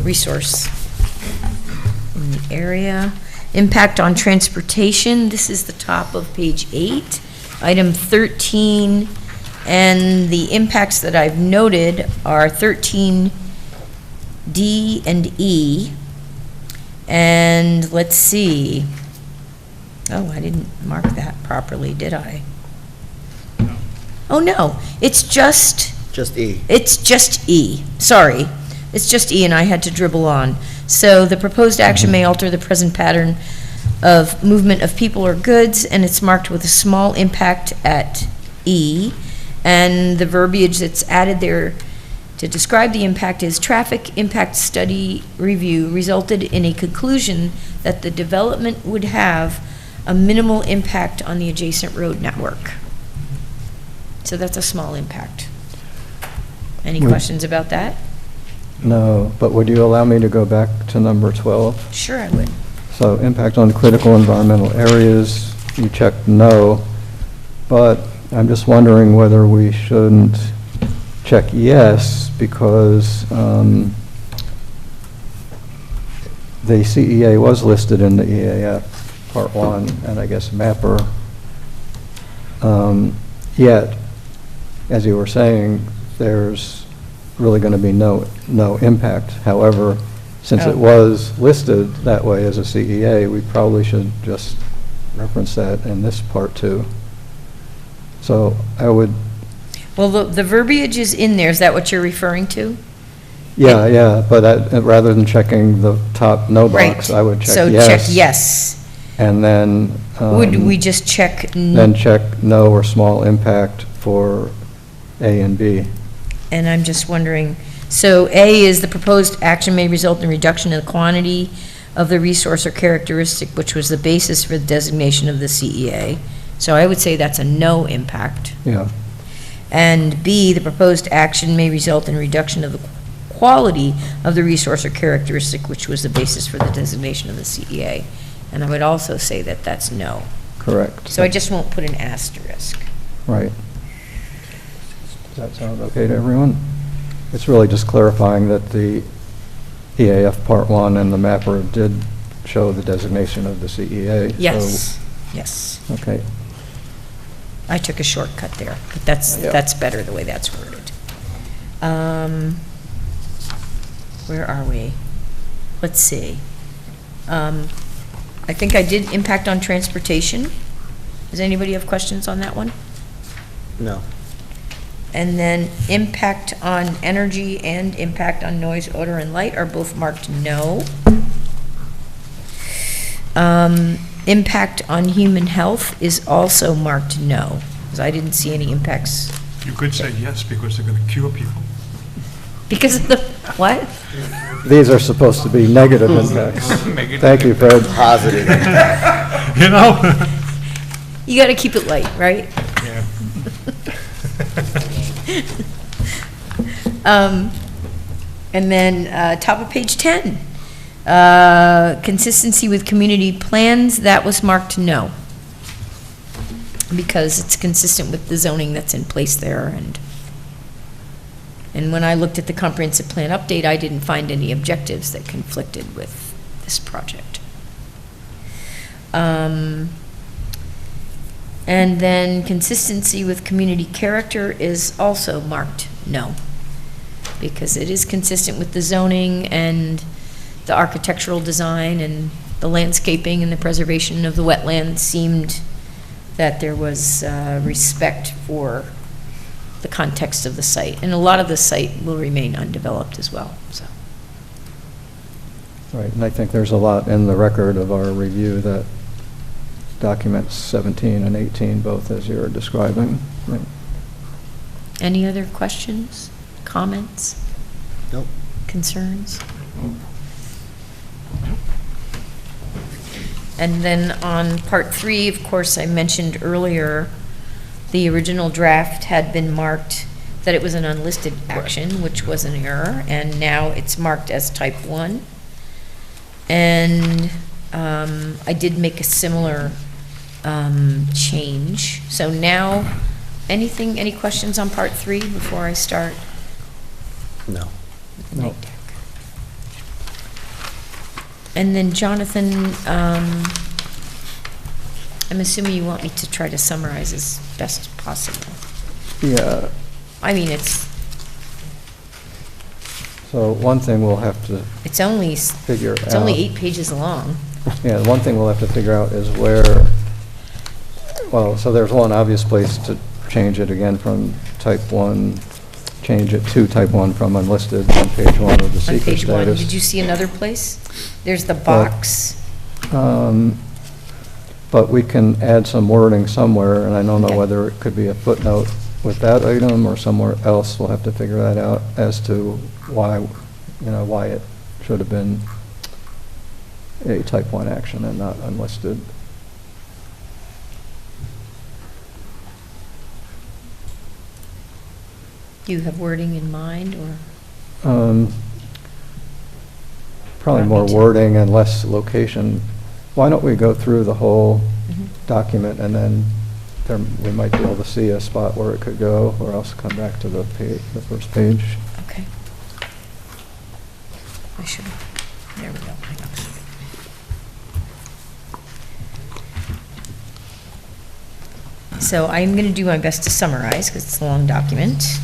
resource in the area. Impact on transportation, this is the top of page 8, item 13, and the impacts that I've noted are 13D and E. And let's see. Oh, I didn't mark that properly, did I? No. Oh, no, it's just... Just E. It's just E, sorry. It's just E, and I had to dribble on. So the proposed action may alter the present pattern of movement of people or goods, and it's marked with a small impact at E. And the verbiage that's added there to describe the impact is traffic impact study review resulted in a conclusion that the development would have a minimal impact on the adjacent road network. So that's a small impact. Any questions about that? No, but would you allow me to go back to number 12? Sure, I would. So impact on critical environmental areas, you checked no, but I'm just wondering whether we shouldn't check yes, because the CEA was listed in the EAF Part 1, and I guess MAPR. Yet, as you were saying, there's really going to be no impact. However, since it was listed that way as a CEA, we probably should just reference that in this part too. So I would... Well, the verbiage is in there. Is that what you're referring to? Yeah, but rather than checking the top no box, Right. I would check So yes. check yes. And then... Would we just check? Then check no or small impact for A and B. And I'm just wondering, so A is the proposed action may result in reduction in the quantity of the resource or characteristic which was the basis for the designation of the CEA. So I would say that's a no impact. Yeah. And B, the proposed action may result in reduction of the quality of the resource or characteristic which was the basis for the designation of the CEA. And I would also say that that's no. Correct. So I just won't put an asterisk. Right. Does that sound okay to everyone? It's really just clarifying that the EAF Part 1 and the MAPR did show the designation of the CEA. Yes, so, yes. Okay. I took a shortcut there, but that's better the way that's worded. Where are we? Let's see. I think I did impact on transportation. Does anybody have questions on that one? No. And then impact on energy and impact on noise, odor, and light are both marked no. Impact on human health is also marked no, because I didn't see any impacts. You could say yes, because they're going to cure people. Because of the, what? These are supposed to be negative impacts. Thank you, Fred. Positive. You know? You got to keep it light, right? Yeah. And then top of page 10, consistency with community plans, that was marked no, because it's consistent with the zoning that's in place there. And when I looked at the comprehensive plan update, I didn't find any objectives that conflicted with this project. And then consistency with community character is also marked no, because it is consistent with the zoning and the architectural design and the landscaping and the preservation of the wetlands. Seemed that there was respect for the context of the site, and a lot of the site will remain undeveloped as well, so. Right, and I think there's a lot in the record of our review that documents 17 and 18, both as you're describing. Right. Any other questions, comments? Nope. Concerns? And then on part 3, of course, I mentioned earlier, the original draft had been marked that it was an unlisted action, which was an error, and now it's marked as type 1. And I did make a similar change. So now, any questions on part 3 before I start? No. No. And then Jonathan, I'm assuming you want me to try to summarize as best as possible. Yeah, I mean, it's so one thing we'll have to only, figure out. it's only 8 pages long. Yeah, the one thing we'll have to figure out is where, well, so there's one obvious place to change it again from type 1, change it to type 1 from unlisted on page 1 of the On seeker page 1, status. did you see another place? There's the box. But we can add some wording somewhere, and I don't know Okay. whether it could be a footnote with that item or somewhere else. We'll have to figure that out as to why, why it should have been a type 1 action and not unlisted. Do you have wording in mind, or? Probably Want more me to? wording and less location. Why don't we go through the whole Mhm. document, and then we might be able to see a spot where it could go, or else come back to the first page. Okay. I should, there we go. Hang on a second. So I'm going to do my best to summarize, because it's a long document.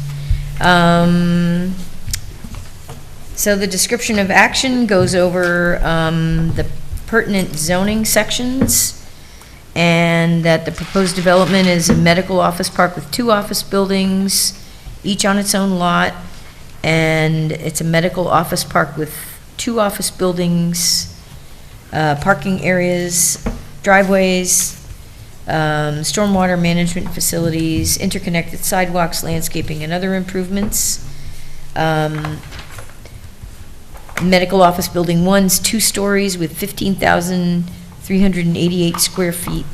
So the description of action goes over the pertinent zoning sections, and that the proposed development is a medical office park with 2 office buildings, each on its own lot, and it's a medical office park with 2 office buildings, parking areas, driveways, stormwater management facilities, interconnected sidewalks, landscaping, and other improvements. Medical office building 1's 2 stories with 15,388 square feet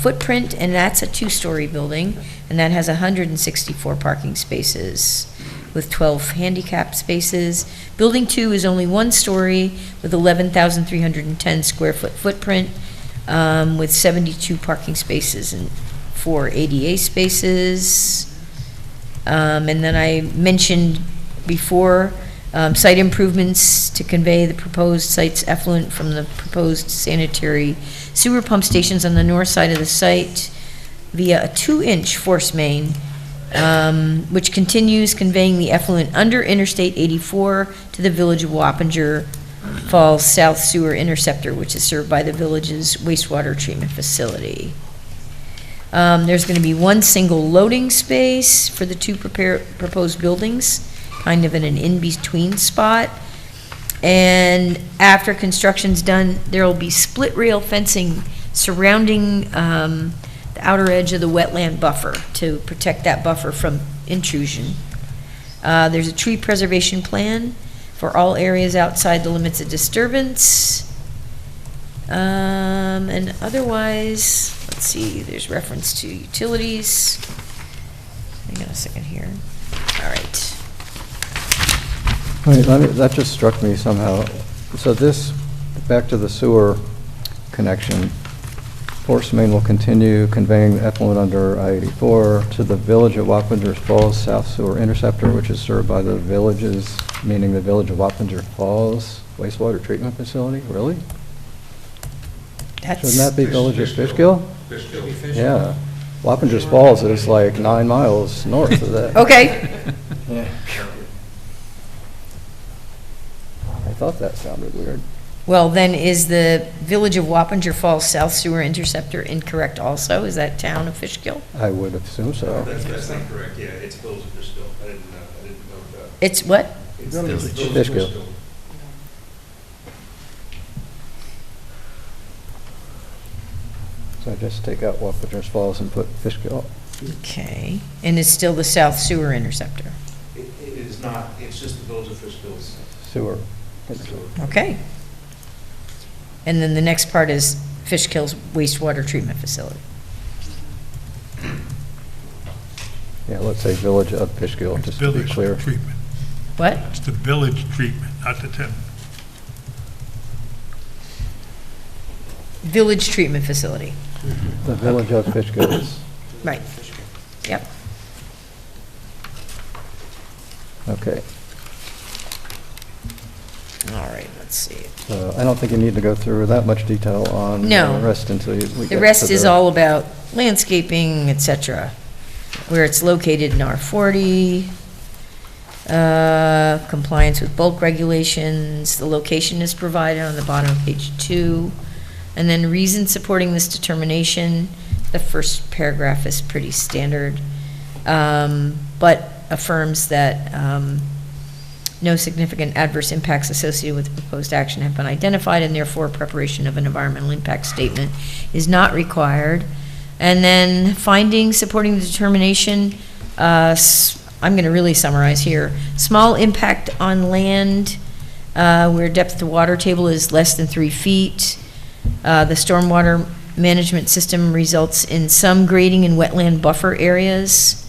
footprint, and that's a 2-story building, and that has 164 parking spaces with 12 handicap spaces. Building 2 is only 1 story with 11,310 square foot footprint, with 72 parking spaces and 4 ADA spaces. And then I mentioned before, site improvements to convey the proposed site's effluent from the proposed sanitary sewer pump stations on the north side of the site via a 2-inch force main, which continues conveying the effluent under Interstate 84 to the Village of Wappinger Falls South Sewer Interceptor, which is served by the village's wastewater treatment facility. There's going to be 1 single loading space for the 2 proposed buildings, kind of in an in-between spot. And after construction's done, there will be split rail fencing surrounding the outer edge of the wetland buffer to protect that buffer from intrusion. There's a tree preservation plan for all areas outside the limits of disturbance. And otherwise, let's see, there's reference to utilities. Hang on a second here. All right. Wait, that just struck me somehow. So this, back to the sewer connection, force main will continue conveying the effluent under I-84 to the Village of Wappinger Falls South Sewer Interceptor, which is served by the villages, meaning the Village of Wappinger Falls wastewater treatment facility? Really? Shouldn't that be Village of Fishkill? Fishkill. Yeah. Wappinger Falls is like 9 miles north of that. Okay. Yeah. I thought that sounded weird. Well, then is the Village of Wappinger Falls South Sewer Interceptor incorrect also? Is that town of Fishkill? I would assume so. That's not correct, yeah, it's Village of Fishkill. I didn't know that. It's what? It's Village of Fishkill. So just take out Wappinger Falls and put Fishkill. Okay. And it's still the South Sewer Interceptor? It is not, it's just the Village of Fishkill. Sewer. Okay. And then the next part is Fishkill's wastewater treatment facility. Yeah, let's say Village of Fishkill, just to be Village clear. treatment. What? It's the village treatment, not the town. Village treatment facility. The Village of Fishkill is, Right. Yep. okay. All right, let's see. So I don't think you need to go through that much detail on No. the rest until we get to The rest is all about landscaping, et cetera, where it's located in R40, compliance with bulk regulations, the location is provided on the bottom of page 2, and then reasons supporting this determination. The first paragraph is pretty standard, but affirms that no significant adverse impacts associated with the proposed action have been identified, and therefore preparation of an environmental impact statement is not required. And then findings supporting the determination, I'm going to really summarize here. Small impact on land where depth to water table is less than 3 feet. The stormwater management system results in some grading in wetland buffer areas,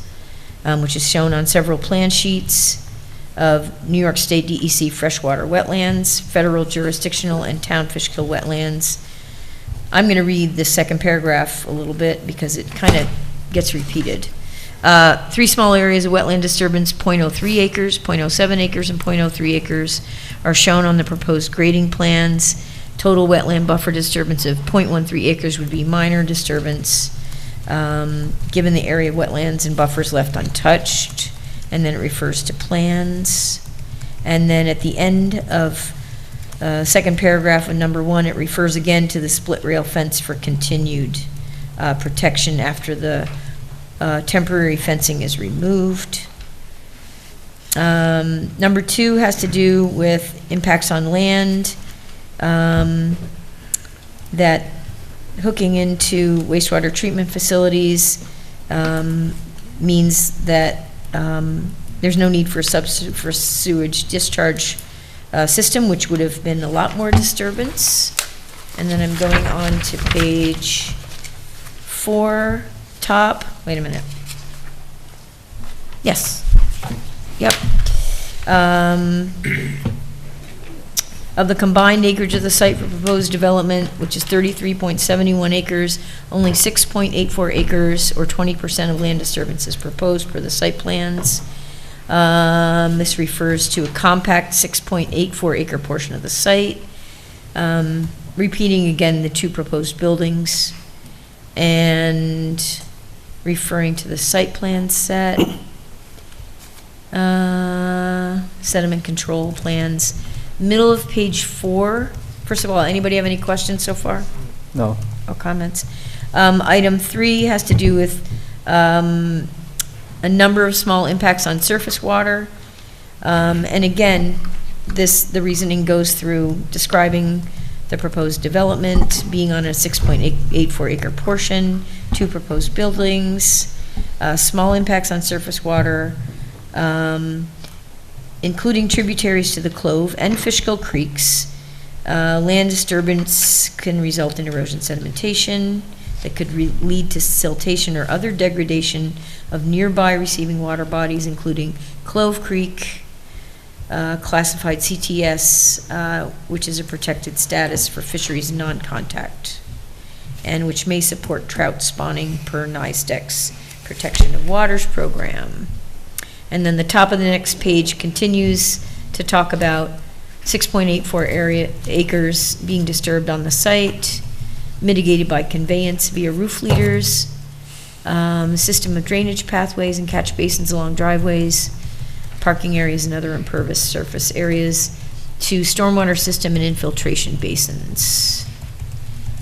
which is shown on several plan sheets of New York State DEC freshwater wetlands, federal jurisdictional and town Fishkill wetlands. I'm going to read the second paragraph a little bit because it kind of gets repeated. 3 small areas of wetland disturbance, 0.03 acres, 0.07 acres, and 0.03 acres are shown on the proposed grading plans. Total wetland buffer disturbance of 0.13 acres would be minor disturbance, given the area of wetlands and buffers left untouched. And then it refers to plans. And then at the end of second paragraph of number 1, it refers again to the split rail fence for continued protection after the temporary fencing is removed. Number 2 has to do with impacts on land, that hooking into wastewater treatment facilities means that there's no need for sewage discharge system, which would have been a lot more disturbance. And then I'm going on to page 4, top, wait a minute. Yes. Yep. Of the combined acreage of the site for proposed development, which is 33.71 acres, only 6.84 acres, or 20% of land disturbance is proposed per the site plans. This refers to a compact 6.84 acre portion of the site. Repeating again the 2 proposed buildings and referring to the site plan set. Sediment control plans. Middle of page 4. First of all, anybody have any questions so far? No. Or comments? Item 3 has to do with a number of small impacts on surface water. And again, the reasoning goes through describing the proposed development, being on a 6.84 acre portion, 2 proposed buildings, small impacts on surface water, including tributaries to the Clove and Fishkill creeks. Land disturbance can result in erosion sedimentation that could lead to siltation or other degradation of nearby receiving water bodies, including Clove Creek, classified CTS, which is a protected status for fisheries non-contact, and which may support trout spawning per NISDEC's Protection of Waters program. And then the top of the next page continues to talk about 6.84 acres being disturbed on the site, mitigated by conveyance via roof leaders, system of drainage pathways and catch basins along driveways, parking areas and other impervious surface areas, to stormwater system and infiltration basins,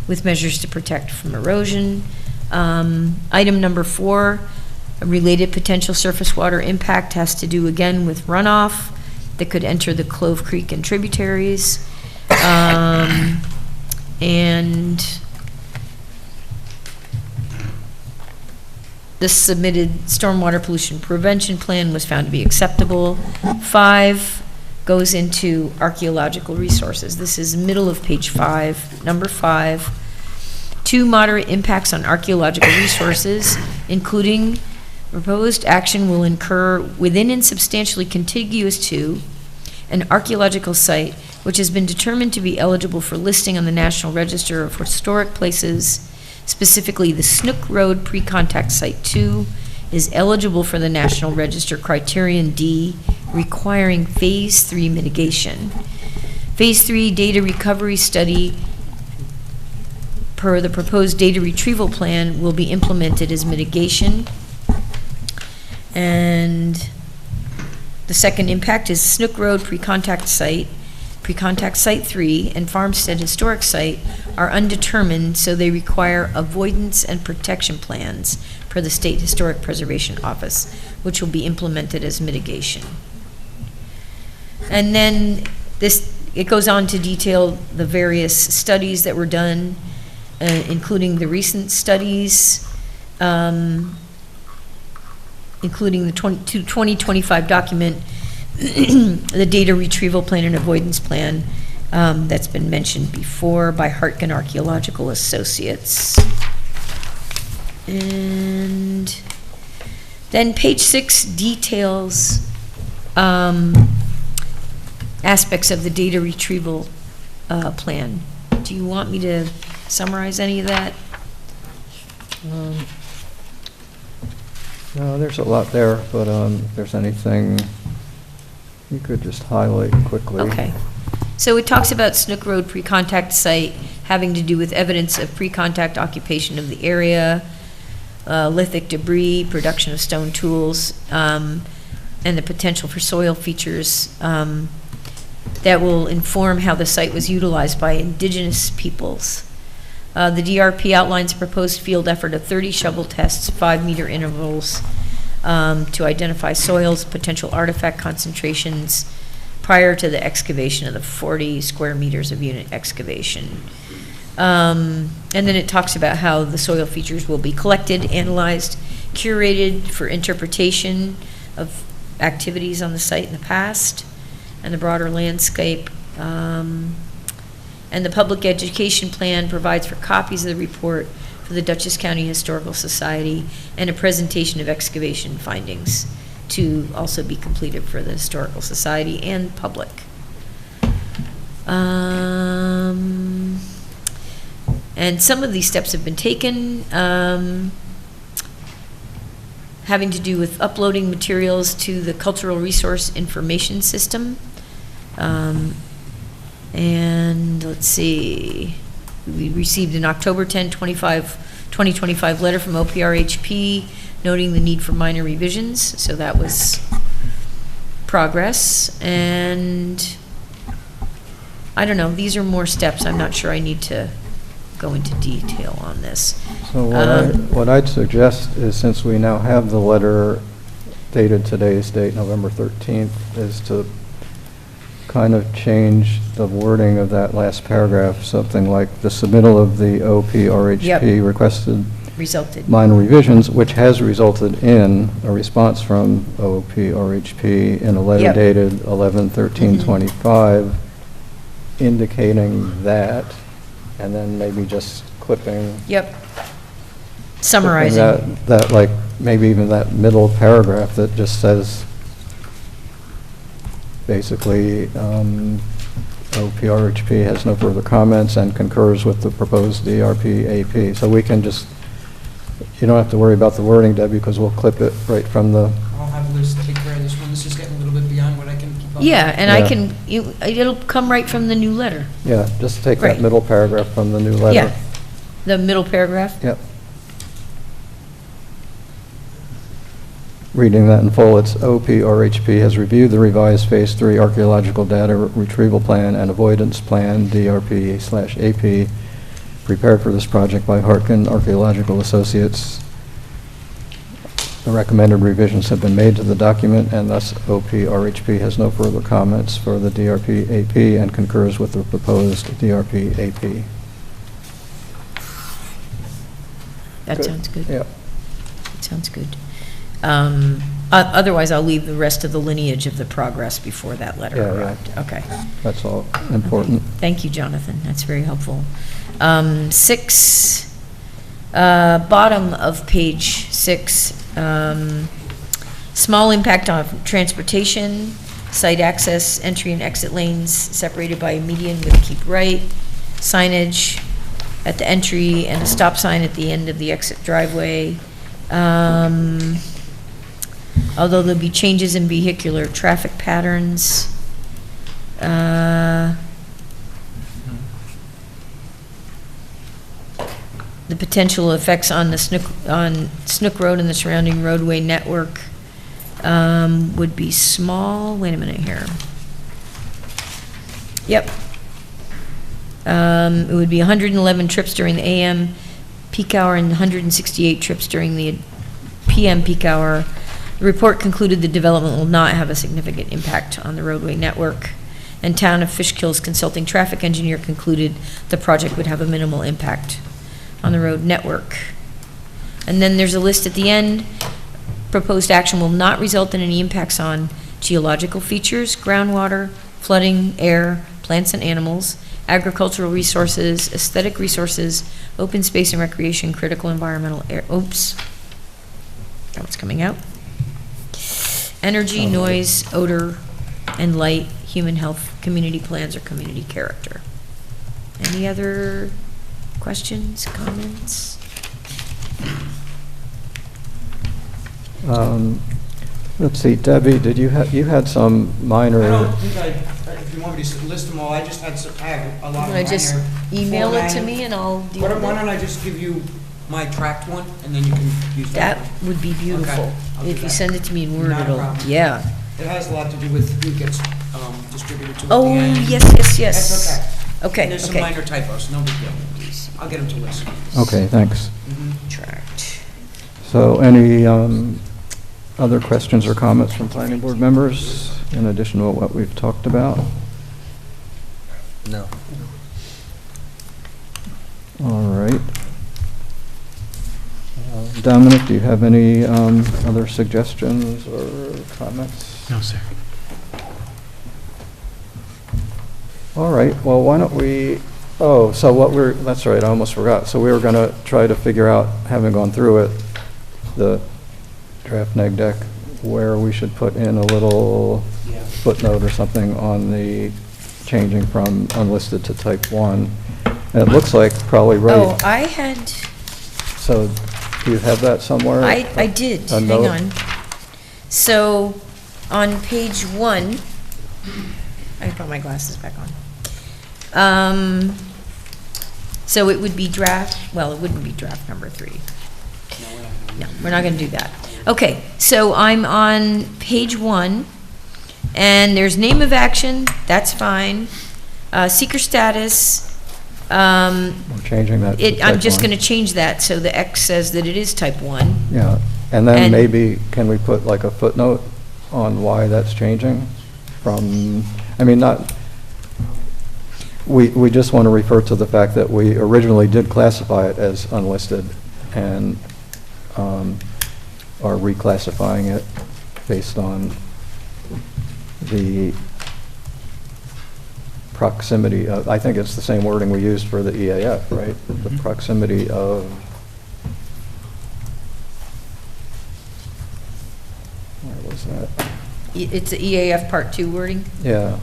with measures to protect from erosion. Item number 4, a related potential surface water impact, has to do again with runoff that could enter the Clove Creek and tributaries. And this submitted stormwater pollution prevention plan was found to be acceptable. 5 goes into archaeological resources. This is middle of page 5, number 5. 2 moderate impacts on archaeological resources, including proposed action will incur within and substantially contiguous to an archaeological site which has been determined to be eligible for listing on the National Register of Historic Places, Specifically, the Snook Road Pre-Contact Site 2 is eligible for the National Register Criterion D, requiring Phase 3 mitigation. Phase 3 data recovery study per the proposed data retrieval plan will be implemented as mitigation. And the second impact is Snook Road Pre-Contact Site 3, and Farmstead Historic Site are undetermined, so they require avoidance and protection plans per the State Historic Preservation Office, which will be implemented as mitigation. And then it goes on to detail the various studies that were done, including the recent studies, including the 2025 document, the data retrieval plan and avoidance plan that's been mentioned before by Hartgen Archaeological Associates. And then page 6 details aspects of the data retrieval plan. Do you want me to summarize any of that? No, there's a lot there, but if there's anything you could just highlight quickly. Okay. So it talks about Snook Road Pre-Contact Site having to do with evidence of pre-contact occupation of the area, lithic debris, production of stone tools, and the potential for soil features that will inform how the site was utilized by indigenous peoples. The DRP outlines a proposed field effort of 30 shovel tests, 5-meter intervals, to identify soils, potential artifact concentrations prior to the excavation of the 40 square meters of unit excavation. And then it talks about how the soil features will be collected, analyzed, curated for interpretation of activities on the site in the past and the broader landscape. And the public education plan provides for copies of the report for the Dutchess County Historical Society and a presentation of excavation findings to also be completed for the Historical Society and public. And some of these steps have been taken, having to do with uploading materials to the Cultural Resource Information System. And let's see, we received an October 10, 2025 letter from OPRHP noting the need for minor revisions, so that was progress. And I don't know, these are more steps. I'm not sure I need to go into detail on this. So what I'd suggest is, since we now have the letter dated today's date, November 13th, is to kind of change the wording of that last paragraph, something like the submittal of the OPRHP requested minor revisions, which has resulted in a response from OPRHP in a letter dated 11/13/25, indicating that, and then maybe just clipping. Summarizing. That, like, maybe even that middle paragraph that just says, basically, OPRHP has no further comments and concurs with the proposed DRP-AP. So we can just, you don't have to worry about the wording, Debbie, because we'll clip it right from the... I'll have Liz take care of this one. This is getting a little bit beyond what I can keep up Yeah, with. and I can, it'll come right from the new letter. Yeah, just take that middle paragraph from the new letter. Yeah, the middle paragraph? Yep. Reading that in full, it's OPRHP has reviewed the revised Phase 3 Archaeological Data Retrieval Plan and Avoidance Plan, DRP/AP, prepared for this project by Hartgen Archaeological Associates. The recommended revisions have been made to the document, and thus OPRHP has no further comments for the DRP-AP and concurs with the proposed DRP-AP. That sounds good. Yeah. That sounds good. Otherwise, I'll leave the rest of the lineage of the progress before that letter arrived. Okay. That's all important. Okay. Thank you, Jonathan. That's very helpful. 6, bottom of page 6, small impact on transportation, site access, entry and exit lanes separated by a median with keep right, signage, at the entry and a stop sign at the end of the exit driveway. Although there'll be changes in vehicular traffic patterns. The potential effects on the Snook Road and the surrounding roadway network would be small. Wait a minute here. Yep. It would be 111 trips during the AM peak hour and 168 trips during the PM peak hour. The report concluded the development will not have a significant impact on the roadway network, and Town of Fishkill's consulting traffic engineer concluded the project would have a minimal impact on the road network. And then there's a list at the end. Proposed action will not result in any impacts on geological features, groundwater, flooding, air, plants and animals, agricultural resources, aesthetic resources, open space and recreation, critical environmental air, oops, that's coming out. Energy, noise, odor, and light, human health, community plans, or community character. Any other questions, comments? Let's see, Debbie, did you had some minor? I don't think if you want me to list them all, I just had some, I have a lot of Want to just minor email it to formatting. me and I'll deal Why with don't it? I just give you my tracked one, and then you can use that That one? would be beautiful. Okay, I'll do If you that. send it to me in Word, Not a it'll, problem. yeah. It has a lot to do with who gets distributed to at Oh, the end. yes, yes. That's okay. Okay, And there's some okay. minor typos, no big deal. I'll get them to list. Okay, thanks. Tracked. So any other questions or comments from planning board members in addition to what we've talked about? No. All right. Dominic, do you have any other suggestions or comments? No, sir. All right, well, why don't we, that's right, I almost forgot. So we were going to try to figure out, having gone through it, the draft neg deck, where we should put in a little footnote or something on the changing from unlisted to type 1. And it looks like probably right. Oh, I had, So do you have that somewhere? I did, A hang note? on. So, on page 1, I put my glasses back on. So it would be draft, well, it wouldn't be draft number 3. No, we're not going to do that. Okay, so I'm on page 1, and there's name of action, that's fine. Seeker status, We're changing that to I'm type just 1. going to change that, so the X says that it is type 1. Yeah, and then And- maybe, can we put like a footnote on why that's changing from, I mean, not, we just want to refer to the fact that we originally did classify it as unlisted and are reclassifying it based on the proximity of, I think it's the same wording we used for the EAF, right? The proximity of, where was that? It's the EAF Part 2 wording? Yeah.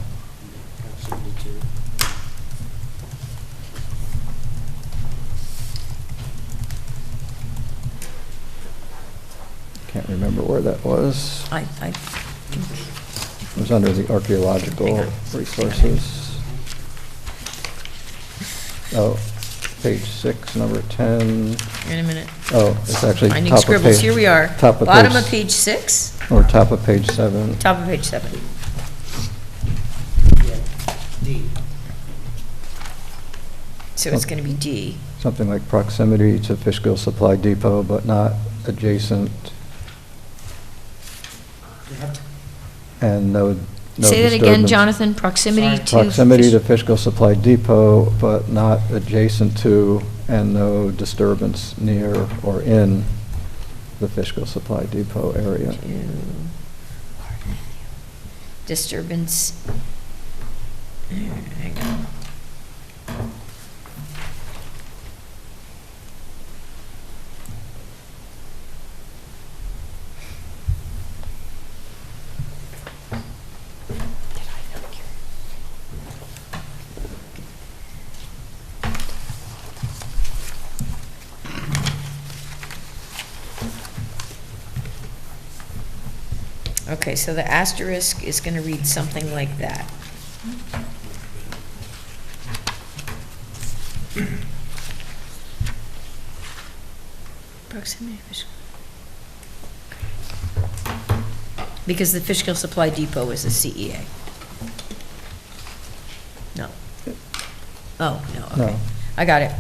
Can't remember where that was. I It was under the archaeological resources. Oh, page 6, number 10. In a minute. Oh, it's actually Finding top of scribbles, page. here we are. Top of Bottom page- of page 6, Or top of page 7. top of page 7. D. So it's going to be D. Something like proximity to Fishkill Supply Depot, but not adjacent, and no Say that again, disturbance. Jonathan, proximity to... Proximity to Fishkill Supply Depot, but not adjacent to, and no disturbance near or in the Fishkill Supply Depot area. Disturbance. Hang on. Okay, so the asterisk is going to read something like that. Proximity of because the Fishkill Supply Depot is a CEA. No. Oh, no, okay. No. I got it.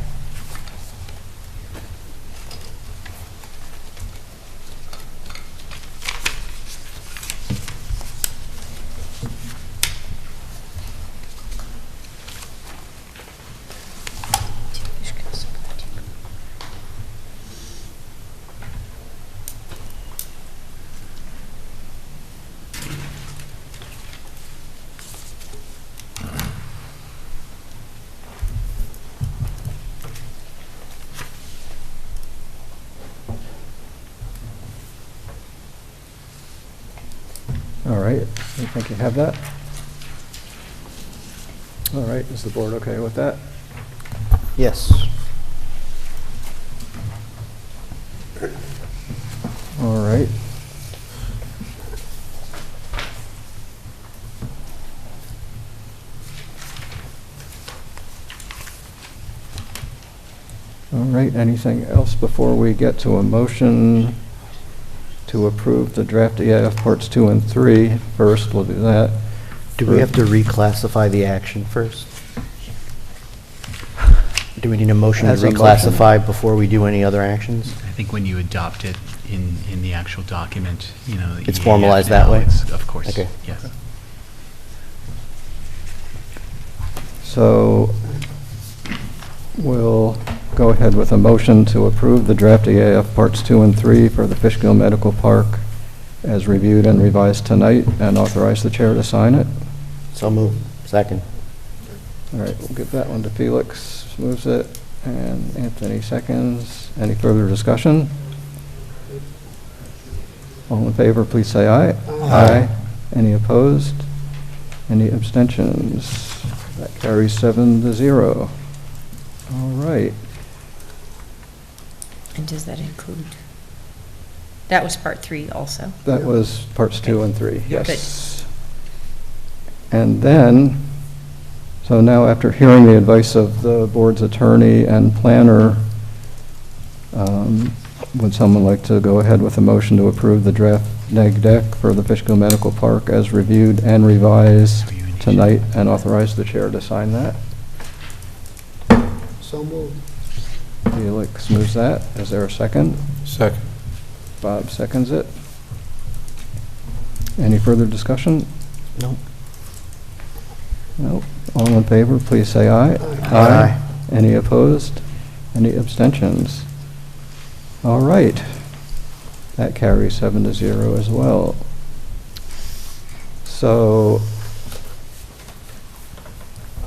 All right, I think you have that. All right, is the board okay with that? Yes. All right. All right, anything else before we get to a motion to approve the draft EAF parts 2 and 3? First, we'll do that. Do we have to reclassify the action first? Do we need a motion to As a motion. reclassify before we do any other actions? I think when you adopt it in the actual document, you know. the It's EAF formalized that now, way? Of course, Okay. yes. So we'll go ahead with a motion to approve the draft EAF parts 2 and 3 for the Fishkill Medical Park as reviewed and revised tonight, and authorize the chair to sign it. So moved. Second. All right, we'll give that one to Felix, moves it, and Anthony seconds. Any further discussion? All in favor, please say aye. Aye. Any opposed? Any abstentions? That carries 7-0. All right. And does that include? That was part 3 also. That was parts 2 and 3, Yep. yes. And then, so now after hearing the advice of the board's attorney and planner, would someone like to go ahead with a motion to approve the draft neg deck for the Fishkill Medical Park as reviewed and revised tonight, and authorize the chair to sign that? So moved. Felix moves that. Is there a second? Second. Bob seconds it. Any further discussion? No. No. All in favor, please say aye. Aye. Any opposed? Any abstentions? All right. That carries 7-0 as well. So,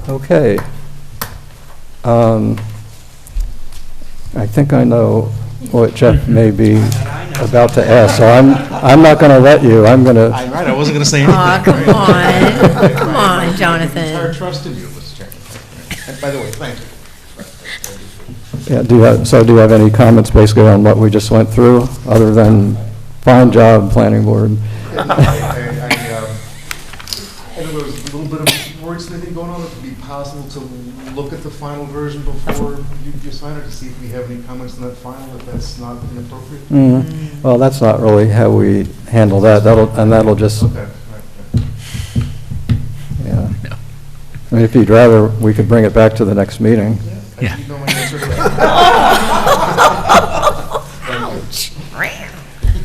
okay. I think I know what Jeff may be about to ask, so I'm not going to let you. I'm going to. I'm right, I wasn't going to say anything. Aw, come on. Come on, Jonathan. I trust in you, Mr. Chairman. And by the way, thank you. Yeah, do you have any comments basically on what we just went through, other than fine job, planning board? I know there was a little bit of wordsmithing going on. It would be possible to look at the final version before you sign it, to see if we have any comments on that final, if that's not inappropriate? Well, that's not really how we handle that. That'll just, Okay, right. yeah. I mean, if you'd rather, we could bring it back to the next meeting. Yeah. You know my answer to that. Ouch.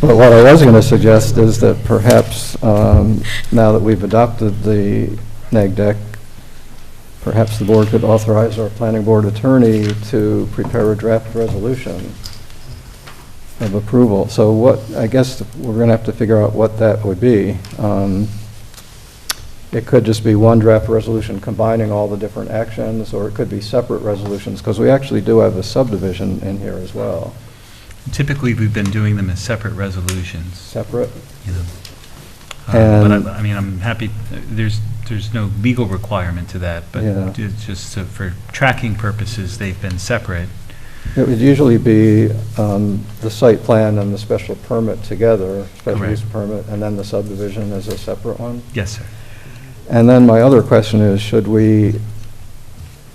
But what I was going to suggest is that perhaps, now that we've adopted the neg deck, perhaps the board could authorize our planning board attorney to prepare a draft resolution of approval. So what, I guess we're going to have to figure out what that would be. It could just be one draft resolution combining all the different actions, or it could be separate resolutions, because we actually do have a subdivision in here as well. Typically, we've been doing them as separate resolutions. Separate? You know. And- But I mean, I'm happy, there's no legal requirement to that, but Yeah. it's just for tracking purposes, they've been separate. It would usually be the site plan and the special permit together, special Correct. use permit, and then the subdivision is a separate one. Yes, sir. And then my other question is, should we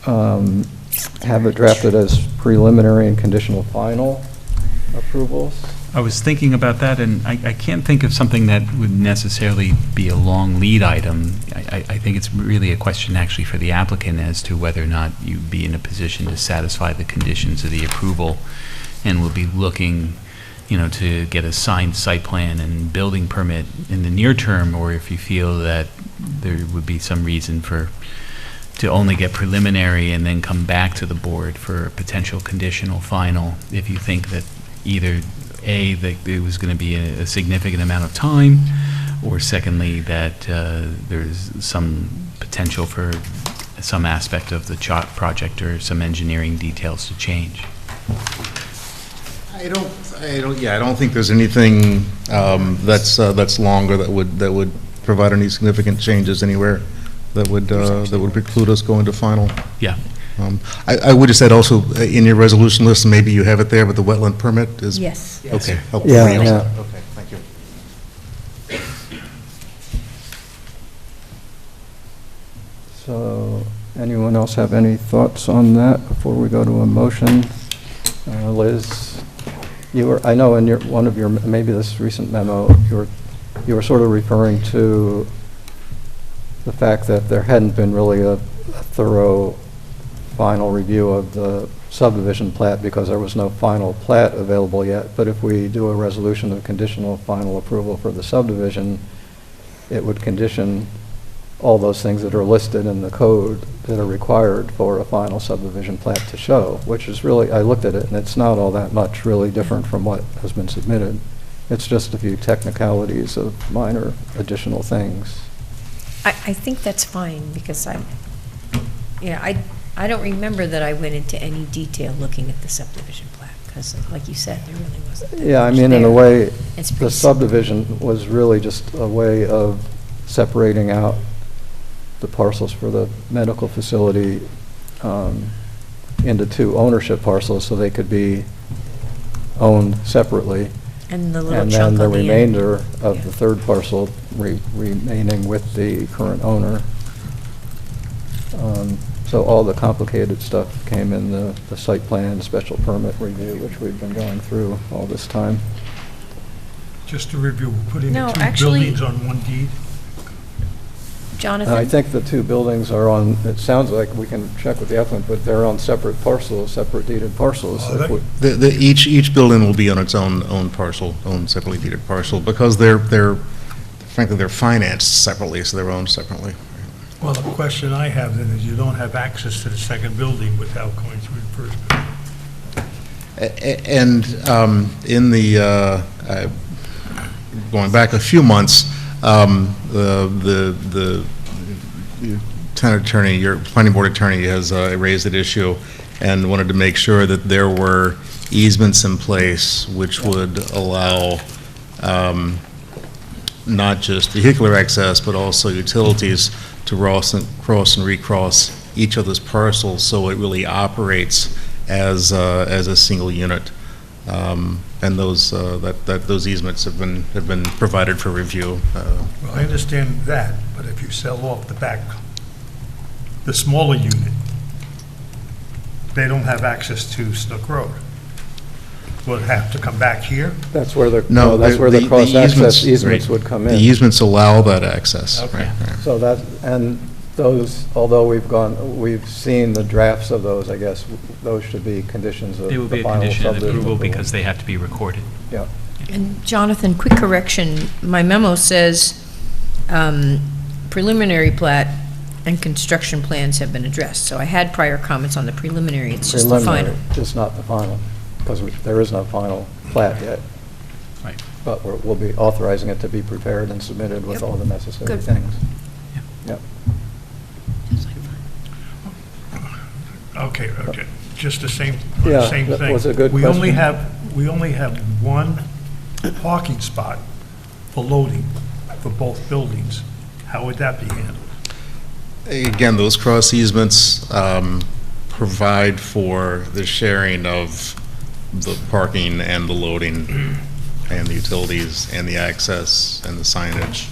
have it drafted as preliminary and conditional final approvals? I was thinking about that, and I can't think of something that would necessarily be a long lead item. I think it's really a question actually for the applicant as to whether or not you'd be in a position to satisfy the conditions of the approval, and we'll be looking, to get a signed site plan and building permit in the near term, or if you feel that there would be some reason to only get preliminary and then come back to the board for a potential conditional final, if you think that either A, that it was going to be a significant amount of time, or secondly, that there's some potential for some aspect of the project or some engineering details to change. I don't think there's anything that's longer that would provide any significant changes anywhere that would preclude us going to final. Yeah. I would just add also, in your resolution list, maybe you have it there, but the wetland permit is? Yes. Okay. Yeah. Okay, thank you. So, anyone else have any thoughts on that before we go to a motion? Liz, I know in one of your, maybe this recent memo, you were sort of referring to the fact that there hadn't been really a thorough final review of the subdivision plat because there was no final plat available yet. But if we do a resolution of conditional final approval for the subdivision, it would condition all those things that are listed in the code that are required for a final subdivision plat to show, which is really, I looked at it, and it's not all that much really different from what has been submitted. It's just a few technicalities of minor additional things. I think that's fine, because I don't remember that I went into any detail looking at the subdivision plat, because like you said, there really wasn't that Yeah, I much mean, in a there. way, It's the pretty subdivision was really just a way of separating out the parcels for the medical facility into two ownership parcels so they could be owned separately. And the little chunk then on the the end. remainder of the third parcel remaining with the current owner. So all the complicated stuff came in the site plan, special permit review, which we've been going through all this time. Just to review, we're putting No, the two actually- buildings on one deed? Jonathan? I think the two buildings are on, it sounds like, we can check with the applicant, but they're on separate parcels, separate deeded parcels. Are If they? we- Each building will be on its own parcel, own separately deeded parcel, because frankly, they're financed separately, so they're owned separately. Well, the question I have then is you don't have access to the second building without going through the first building. And in the, going back a few months, the town attorney, your planning board attorney has raised that issue and wanted to make sure that there were easements in place which would allow not just vehicular access, but also utilities to cross and recross each other's parcels, so it really operates as a single unit. And those easements have been provided for review. Well, I understand that, but if you sell off the back, the smaller unit, they don't have access to Snook Road. Will it have to come back here? That's where the, No, that's where the cross-access easements right. would come in. The easements allow that access. Okay. Right. So that, and those, although we've seen the drafts of those, I guess, those should be conditions of They will be the a final condition of subdivision approval approval. because they have to be recorded. Yeah. And Jonathan, quick correction, my memo says preliminary plat and construction plans have been addressed. So I had prior comments on the preliminary, it's just the final. Preliminary, just not the final, because there is no final plat yet. Right. But we'll be authorizing it to be prepared and submitted with Yep. all the necessary Good. things. Yep. Okay, just the same Yeah, thing. that was a good We only question. we only have one parking spot for loading for both buildings. How would that be handled? Again, those cross easements provide for the sharing of the parking and the loading and the utilities and the access and the signage.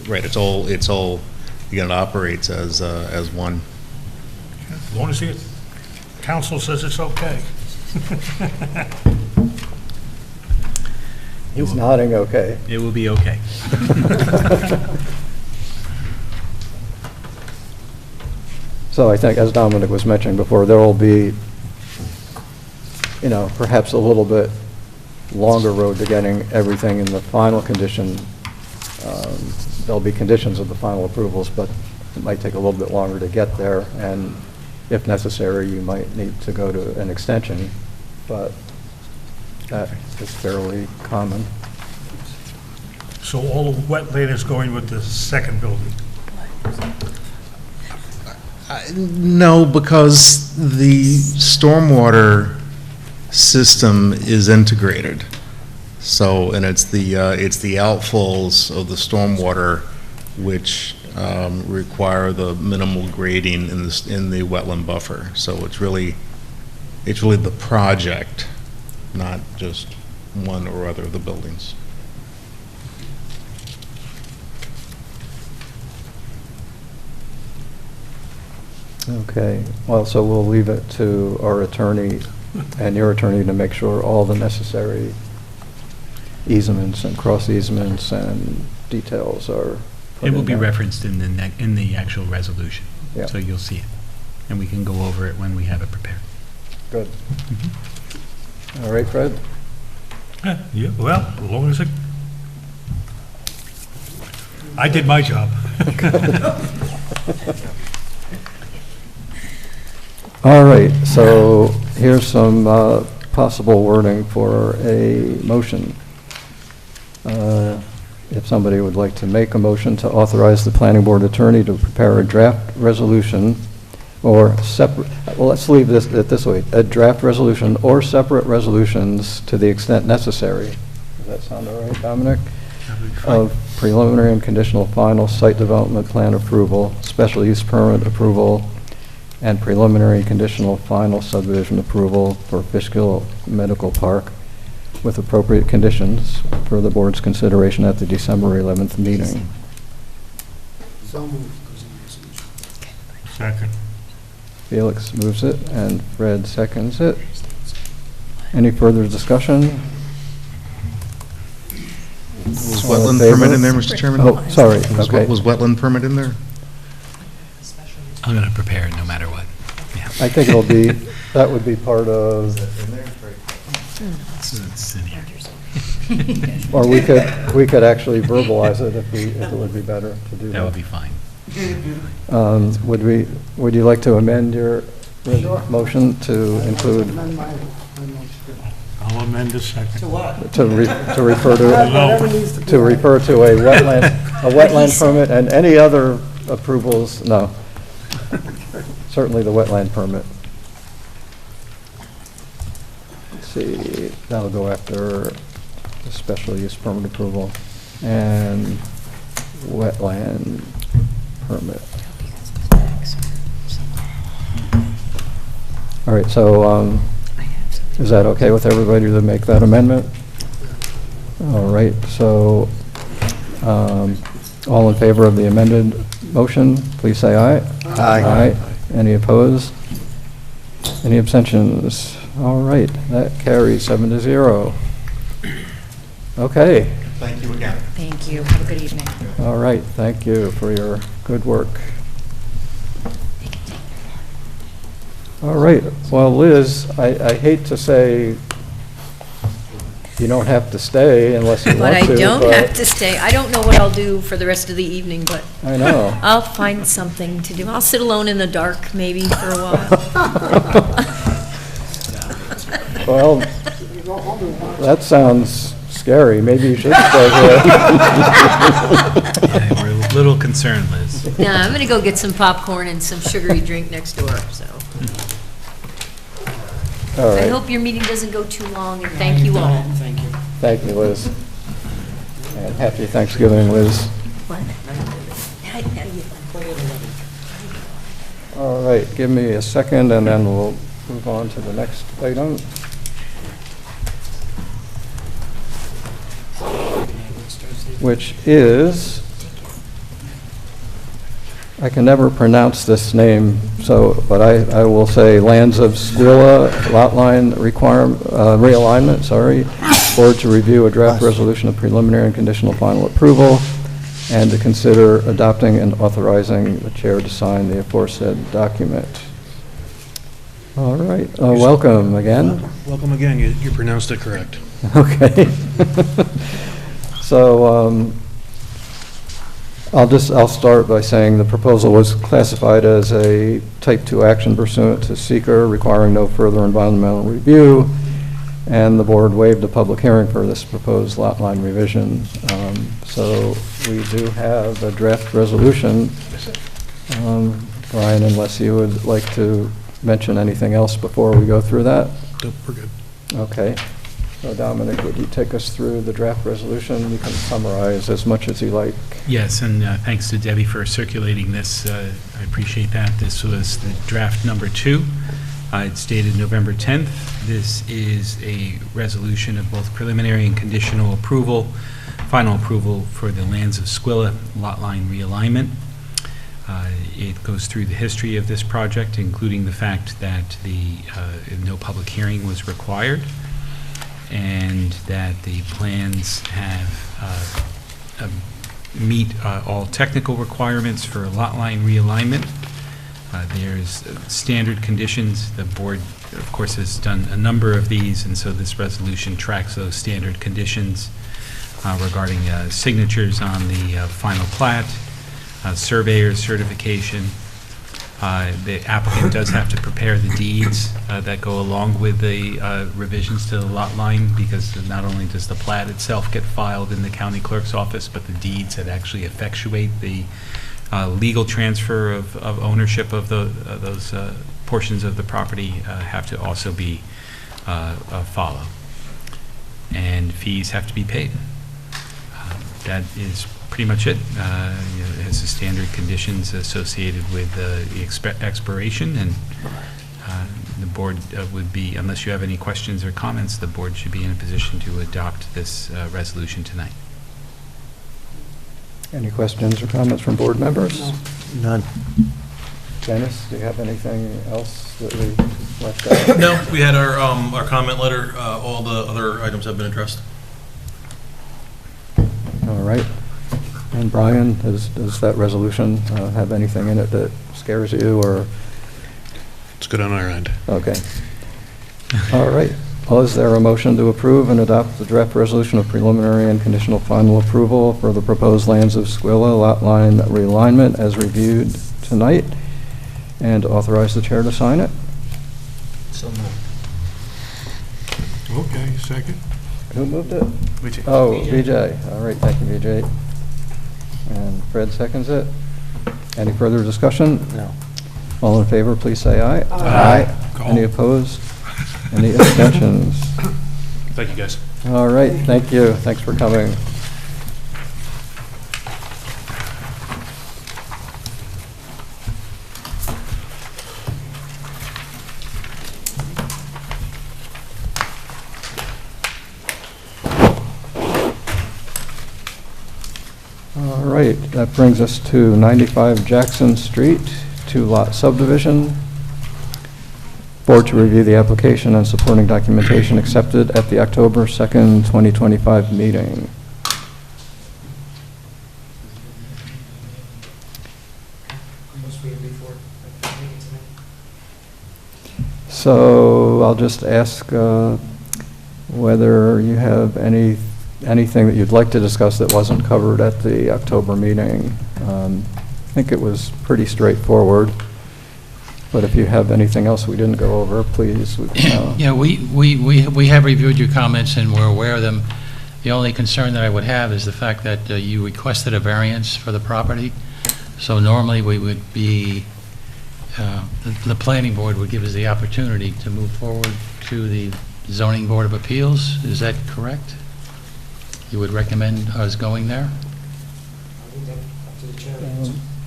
Right, it's all, again, it operates as one. As long as the council says it's okay. He's nodding okay. It will be okay. So I think, as Dominic was mentioning before, there will be, perhaps a little bit longer road to getting everything in the final condition. There'll be conditions of the final approvals, but it might take a little bit longer to get there, and if necessary, you might need to go to an extension, but that is fairly common. So all the wetland is going with the second building? No, because the stormwater system is integrated. So, and it's the outfalls of the stormwater which require the minimal grading in the wetland buffer. So it's really the project, not just one or other of the buildings. Okay, well, so we'll leave it to our attorney and your attorney to make sure all the necessary easements and cross easements and details are put It will in be there. referenced in the actual resolution. Yeah. So you'll see it. And we can go over it when we have it prepared. Good. All right, Fred? Yeah, well, as long as I did my job. All right, so here's some possible wording for a motion. If somebody would like to make a motion to authorize the planning board attorney to prepare a draft resolution or separate, well, let's leave it this way, a draft resolution or separate resolutions to the extent necessary. Does that sound all right, Dominic? Of preliminary and conditional final site development plan approval, special use permit approval, and preliminary and conditional final subdivision approval for Fishkill Medical Park with appropriate conditions for the board's consideration at the December 11th meeting. So moved. Second. Felix moves it and Fred seconds it. Any further discussion? Was All in wetland favor? permit in there, Mr. Chairman? Oh, sorry, okay. Was wetland permit in there? I'm going to prepare it no matter what. Yeah. I think it'll be, that would be part of, It's in here. or we could actually verbalize it if it would be better to do that. That would be fine. Would you like to amend your Sure. motion to include, Amend my motion. I'll amend the second. To what? to refer Whatever needs to be to refer to a wetland permit and any other approvals, no. Certainly the wetland permit. Let's see, that'll go after the special use permit approval and wetland permit. All right, so is that okay with everybody to make that amendment? All right, so all in favor of the amended motion, please say aye. Aye. Any opposed? Any abstentions? All right, that carries 7-0. Okay, Thank you again. Thank you. Have a good evening. all right, thank you for your good work. All right, well, Liz, I hate to say you don't have to stay unless you But want I to. don't have to stay. I don't know what I'll do for the rest of the evening, but I know. I'll find something to do. I'll sit alone in the dark maybe for a while. Well, that sounds scary. Maybe you should stay here. Yeah, we're a little concerned, Liz. Nah, I'm gonna go get some popcorn and some sugary drink next door, so. All I right. hope your meeting doesn't go too long, and thank you all. Thank you. Thank you, Liz. And happy Thanksgiving, Liz. What? All right, give me a second, and then we'll move on to the next item. Which is, I can never pronounce this name, but I will say Lands of Squilla Lot Line Realignment, sorry. Board to review a draft resolution of preliminary and conditional final approval, and to consider adopting and authorizing the chair to sign the aforesaid document. All right, welcome again. Welcome again, you pronounced it correct. Okay. So I'll start by saying the proposal was classified as a type 2 action pursuant to seeker, requiring no further environmental review, and the board waived a public hearing for this proposed lot line revision. So we do have a draft resolution. Brian, unless you would like to mention anything else before we go through that? Nope, we're good. Okay. So Dominic, would you take us through the draft resolution? You can summarize as much as you like. Yes, and thanks to Debbie for circulating this. I appreciate that. This was the draft number 2. It's dated November 10th. This is a resolution of both preliminary and conditional approval, final approval for the Lands of Squilla lot line realignment. It goes through the history of this project, including the fact that no public hearing was required, and that the plans meet all technical requirements for lot line realignment. There's standard conditions. The board, of course, has done a number of these, and so this resolution tracks those standard conditions regarding signatures on the final plat, surveyor's certification. The applicant does have to prepare the deeds that go along with the revisions to the lot line, because not only does the plat itself get filed in the county clerk's office, but the deeds that actually effectuate the legal transfer of ownership of those portions of the property have to also be followed. And fees have to be paid. That is pretty much it. It has the standard conditions associated with the expiration, and the board would be, unless you have any questions or comments, the board should be in a position to adopt this resolution tonight. Any questions or comments from board members? No. None. Dennis, do you have anything else that we left out? No, we had our comment letter. All the other items have been addressed. All right. And Brian, does that resolution have anything in it that scares you, or? It's good on our end. Okay. All right. Well, is there a motion to approve and adopt the draft resolution of preliminary and conditional final approval for the proposed Lands of Squilla lot line realignment as reviewed tonight, and authorize the chair to sign it? So moved. Okay, second. Who moved it? VJ. Oh, VJ. All right, thank you, VJ. And Fred seconds it. Any further discussion? No. All in favor, please say aye. Aye. Any opposed? Any abstentions? Thank you, guys. All right, thank you. Thanks for coming. All right, that brings us to 95 Jackson Street, 2-lot subdivision. Board to review the application and supporting documentation accepted at the October 2nd, 2025 meeting. So I'll just ask whether you have anything that you'd like to discuss that wasn't covered at the October meeting. I think it was pretty straightforward. But if you have anything else we didn't go over, please. Yeah, we have reviewed your comments and we're aware of them. The only concern that I would have is the fact that you requested a variance for the property. So normally we would be, the planning board would give us the opportunity to move forward to the zoning board of appeals. Is that correct? You would recommend us going there? I think that's up to the chair.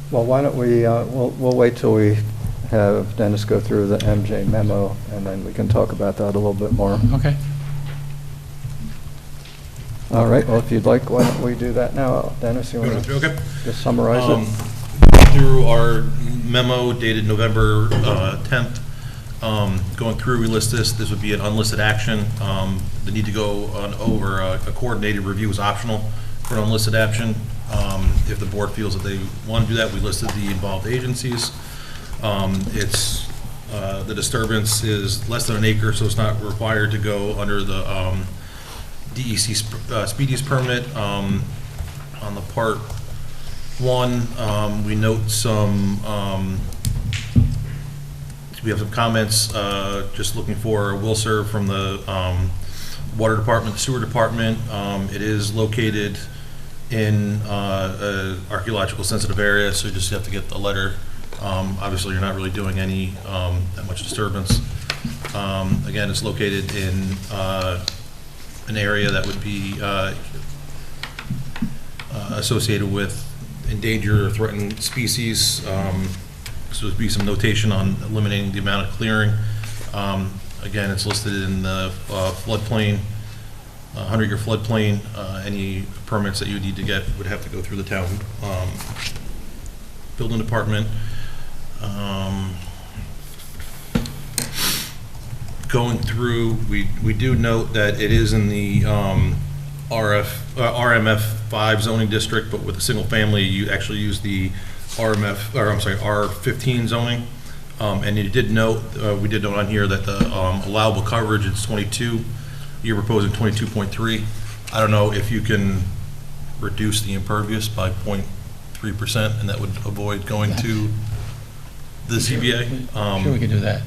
Well, why don't we, we'll wait till we have Dennis go through the MJ memo, and then we can talk about that a little bit more. Okay. All right, well, if you'd like, why don't we do that now? Dennis, you want to Okay. just summarize it? Through our memo dated November 10th, going through, we list this would be an unlisted action. The need to go on over a coordinated review is optional for an unlisted action. If the board feels that they want to do that, we listed the involved agencies. The disturbance is less than an acre, so it's not required to go under the DEC speed use permit. On the part one, we note we have some comments, just looking for a will serve from the water department, sewer department. It is located in an archaeological sensitive area, so you just have to get the letter. Obviously, you're not really doing any that much disturbance. Again, it's located in an area that would be associated with endangered or threatened species. So there'd be some notation on eliminating the amount of clearing. Again, it's listed in the floodplain, 100-year floodplain. Any permits that you would need to get would have to go through the town building department. Going through, we do note that it is in the RMF 5 zoning district, but with a single family, you actually use the R15 zoning. And you did note, we did note on here that the allowable coverage is 22. You're proposing 22.3. I don't know if you can reduce the impervious by 0.3%, and that would avoid going to the ZBA. Sure, we can do that.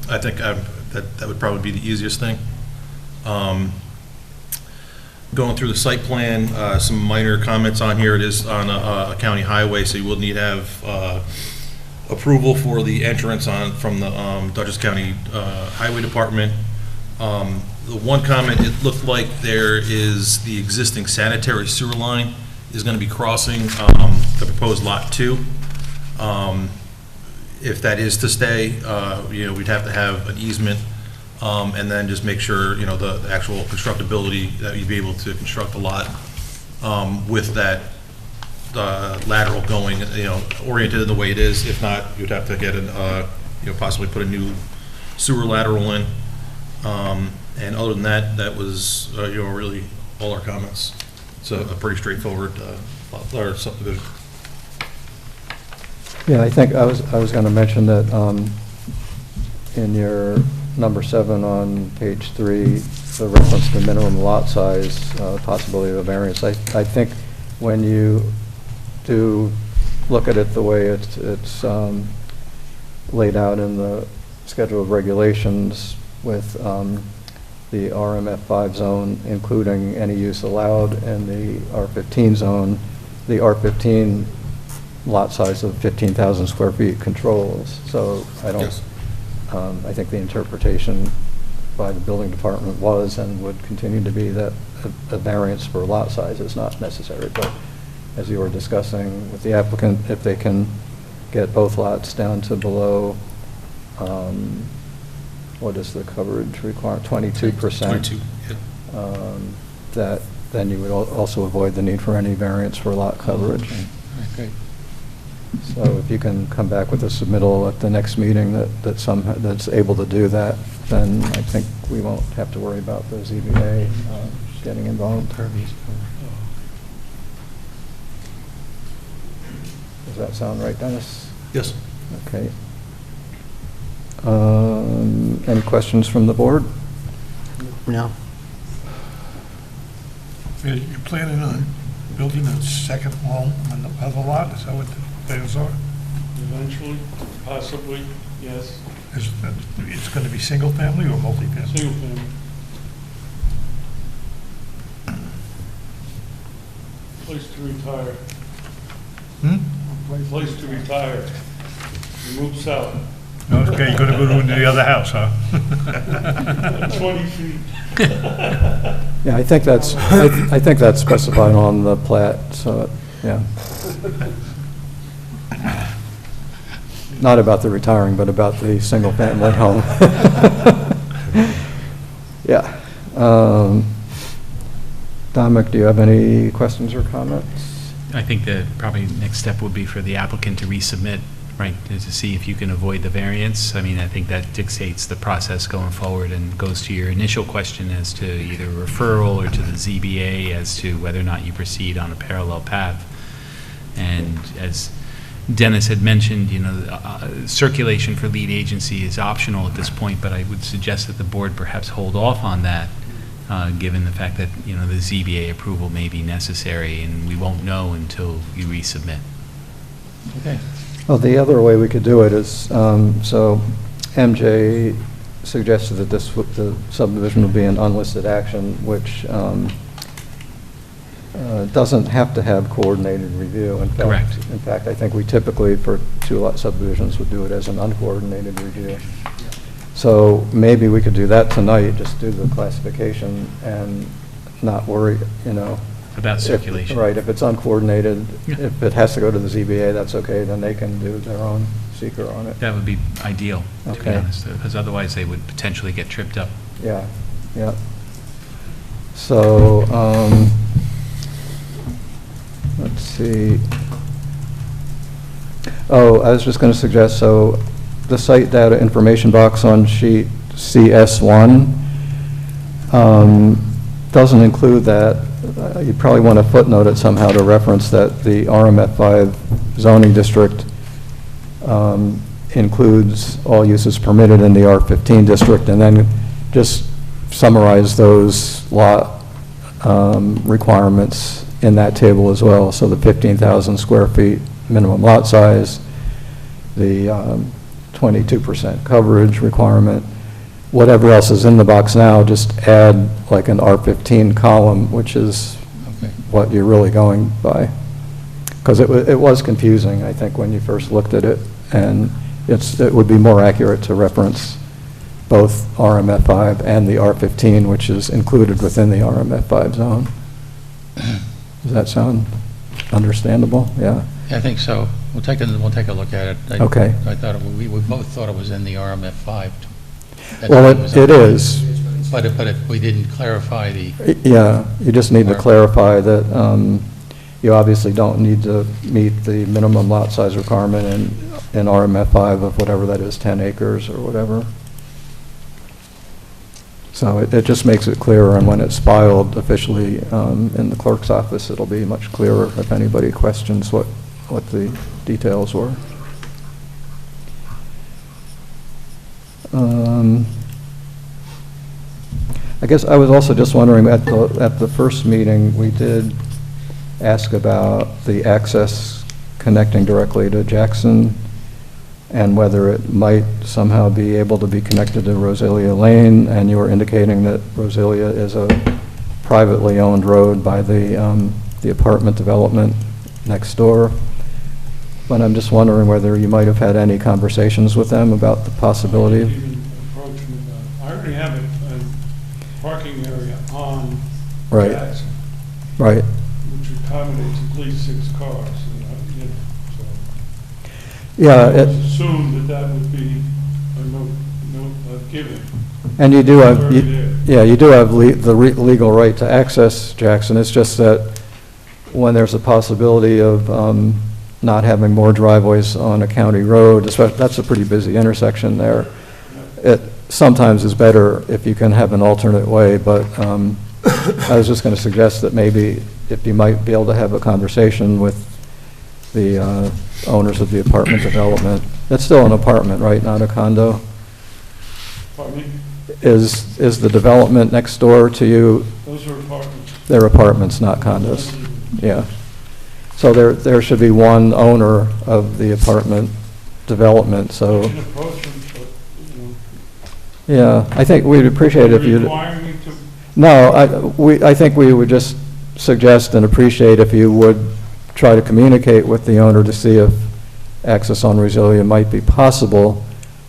I think that would probably be the easiest thing. Going through the site plan, some minor comments on here. It is on a county highway, so you will need to have approval for the entrance from the Dutchess County Highway Department. The one comment, it looked like there is the existing sanitary sewer line is going to be crossing the proposed Lot 2. If that is to stay, we'd have to have an easement, and then just make sure, the actual constructability, that you'd be able to construct a lot with that lateral going, oriented in the way it is. If not, you'd have to get possibly put a new sewer lateral in. And other than that, that was, really all our comments. It's a pretty straightforward subdivision. Yeah, I think I was going to mention that in your number 7 on page 3, the reference to minimum lot size, possibility of a variance. I think when you do look at it the way it's laid out in the schedule of regulations with the RMF 5 zone, including any use allowed, and the R15 zone, the R15 lot size of 15,000 square feet controls. So I don't, yes. I think the interpretation by the building department was and would continue to be that a variance for lot size is not necessary. But as you were discussing with the applicant, if they can get both lots down to below, what is the coverage requirement? 22%. 22, yeah. That then you would also avoid the need for any variance for lot coverage. Okay. So if you can come back with a submittal at the next meeting that's able to do that, then I think we won't have to worry about the ZBA getting involved. Does that sound right, Dennis? Yes. Okay. Any questions from the board? No. You're planning on building a second home on the other lot, is that what the plans are? Eventually, possibly, yes. It's going to be single family or multi-family? Single family. Place to retire. Place to retire. You move south. Okay, you're going to move into the other house, huh? 20 feet. Yeah, I think that's specified on the plat, so, yeah. not about the retiring, but about the single-family home. Yeah. Dominic, do you have any questions or comments? I think the probably next step would be for the applicant to resubmit, right, to see if you can avoid the variance. I mean, I think that dictates the process going forward and goes to your initial question as to either referral or to the ZBA as to whether or not you proceed on a parallel path. And as Dennis had mentioned, circulation for lead agency is optional at this point, but I would suggest that the board perhaps hold off on that, given the fact that, the ZBA approval may be necessary, and we won't know until you resubmit. Okay. Well, the other way we could do it is, so MJ suggested that the subdivision would be an unlisted action, which doesn't have to have coordinated review. Correct. In fact, I think we typically, for two-lot subdivisions, would do it as an uncoordinated review. So maybe we could do that tonight, just do the classification and not worry, About circulation. Right, if it's uncoordinated, Yeah. if it has to go to the ZBA, that's okay, then they can do their own seeker on it. That would be ideal, to be Okay. honest, because otherwise they would potentially get tripped up. Yeah, yeah. So, let's see. Oh, I was just going to suggest, so the site data information box on sheet CS1 doesn't include that. You'd probably want to footnote it somehow to reference that the RMF5 zoning district includes all uses permitted in the R15 district, and then just summarize those lot requirements in that table as well. So the 15,000 square feet minimum lot size, the 22% coverage requirement, whatever else is in the box now, just add like an R15 column, which is what you're really going by. Because it was confusing, I think, when you first looked at it, and it would be more accurate to reference both RMF5 and the R15, which is included within the RMF5 zone. Does that sound understandable? Yeah. Yeah, I think so. We'll take a look at it. Okay. I thought, we both thought it was in the RMF5. Well, it is. But we didn't clarify the... Yeah, you just need to clarify that you obviously don't need to meet the minimum lot size requirement in RMF5 of whatever that is, 10 acres or whatever. So it just makes it clearer, and when it's filed officially in the clerk's office, it'll be much clearer if anybody questions what the details were. I guess I was also just wondering, at the first meeting, we did ask about the access connecting directly to Jackson and whether it might somehow be able to be connected to Rosalia Lane, and you were indicating that Rosalia is a privately owned road by the apartment development next door. But I'm just wondering whether you might have had any conversations with them about the possibility of... I already have a parking area on Right. Jackson, Right. which accommodates at least 6 cars. So Yeah, I assumed that would be a given. and you do have, Already there. yeah, you do have the legal right to access Jackson. It's just that when there's a possibility of not having more driveways on a county road, especially, that's a pretty busy intersection there. It sometimes is better if you can have an alternate way, but I was just going to suggest that maybe if you might be able to have a conversation with the owners of the apartment development. It's still an apartment, right, not a condo? Pardon me? Is the development next door to you? Those are apartments. They're apartments, not condos. Yeah. So there should be one owner of the apartment development, so... I can approach them, but, Yeah, I think we'd appreciate it if you... requiring me to... No, I think we would just suggest and appreciate if you would try to communicate with the owner to see if access on Rosalia might be possible,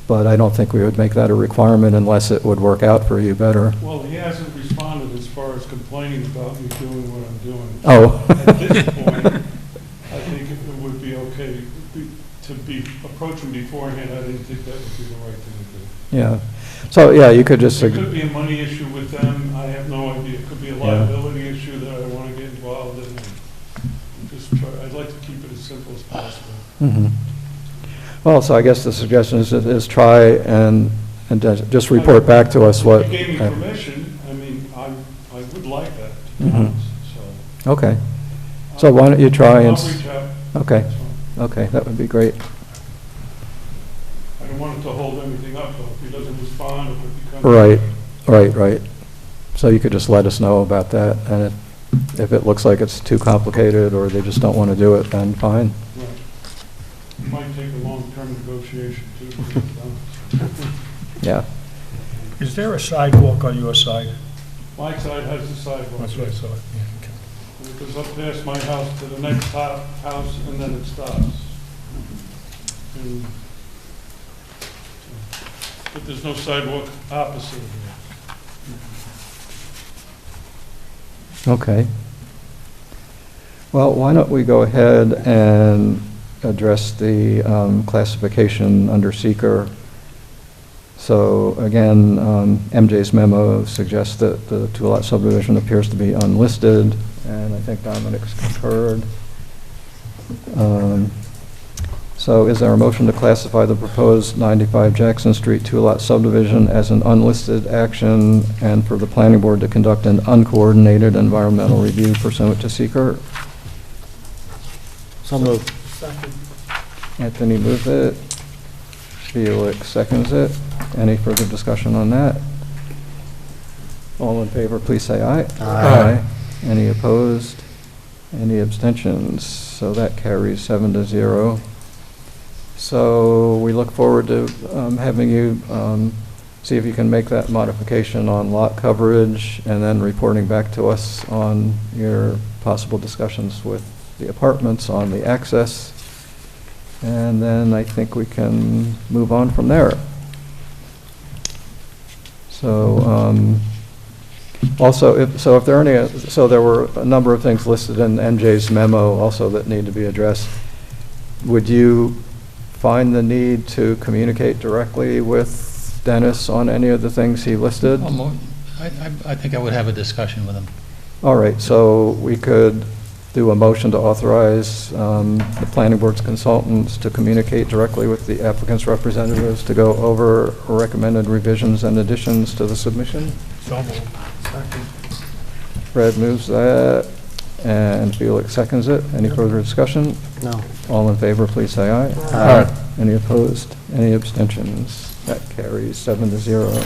but I don't think we would make that a requirement unless it would work out for you better. Well, he hasn't responded as far as complaining about me doing what I'm doing. Oh. At this point, I think it it would be okay to be approaching beforehand, I didn't think that would be the right thing to do. Yeah. So, yeah, you could just... It could be a money issue with them, I have no idea. It could be a liability issue that I want to get involved in. I'd like to keep it as simple as possible. Mm-hmm. Well, so I guess the suggestion is try and just report back to us what... If you gave me permission, I mean, I would like that, to be Mhm. honest, so. Okay. So why don't you try and... I'll reach out. Okay. Okay, that would be great. I don't want it to hold anything up, though, if he doesn't respond, if it becomes... Right. So you could just let us know about that, and if it looks like it's too complicated or they just don't want to do it, then fine. Right. It might take a long-term negotiation, too, to get it done. Yeah. Is there a sidewalk on your side? My side has the sidewalk. That's what I thought, yeah, okay. It goes up past my house to the next house, and then it stops. And, but there's no sidewalk opposite of it. Okay. Well, why don't we go ahead and address the classification under seeker. So again, MJ's memo suggests that the two-lot subdivision appears to be unlisted, and I think Dominic's concurred. So is there a motion to classify the proposed 95 Jackson Street two-lot subdivision as an unlisted action and for the planning board to conduct an uncoordinated environmental review pursuant to seeker? So moved. Second. Anthony moves it. Felix seconds it. Any further discussion on that? All in favor, please say aye. Aye. Any opposed? Any abstentions? So that carries 7-0. So we look forward to having you see if you can make that modification on lot coverage and then reporting back to us on your possible discussions with the apartments on the access. And then I think we can move on from there. So also, if there are any, so there were a number of things listed in NJ's memo also that need to be addressed. Would you find the need to communicate directly with Dennis on any of the things he listed? I think I would have a discussion with him. All right, so we could do a motion to authorize the planning board's consultants to communicate directly with the applicant's representatives to go over recommended revisions and additions to the submission. So moved. Second. Fred moves that, and Felix seconds it. Any further discussion? No. All in favor, please say aye. Aye. Any opposed? Any abstentions? That carries 7-0.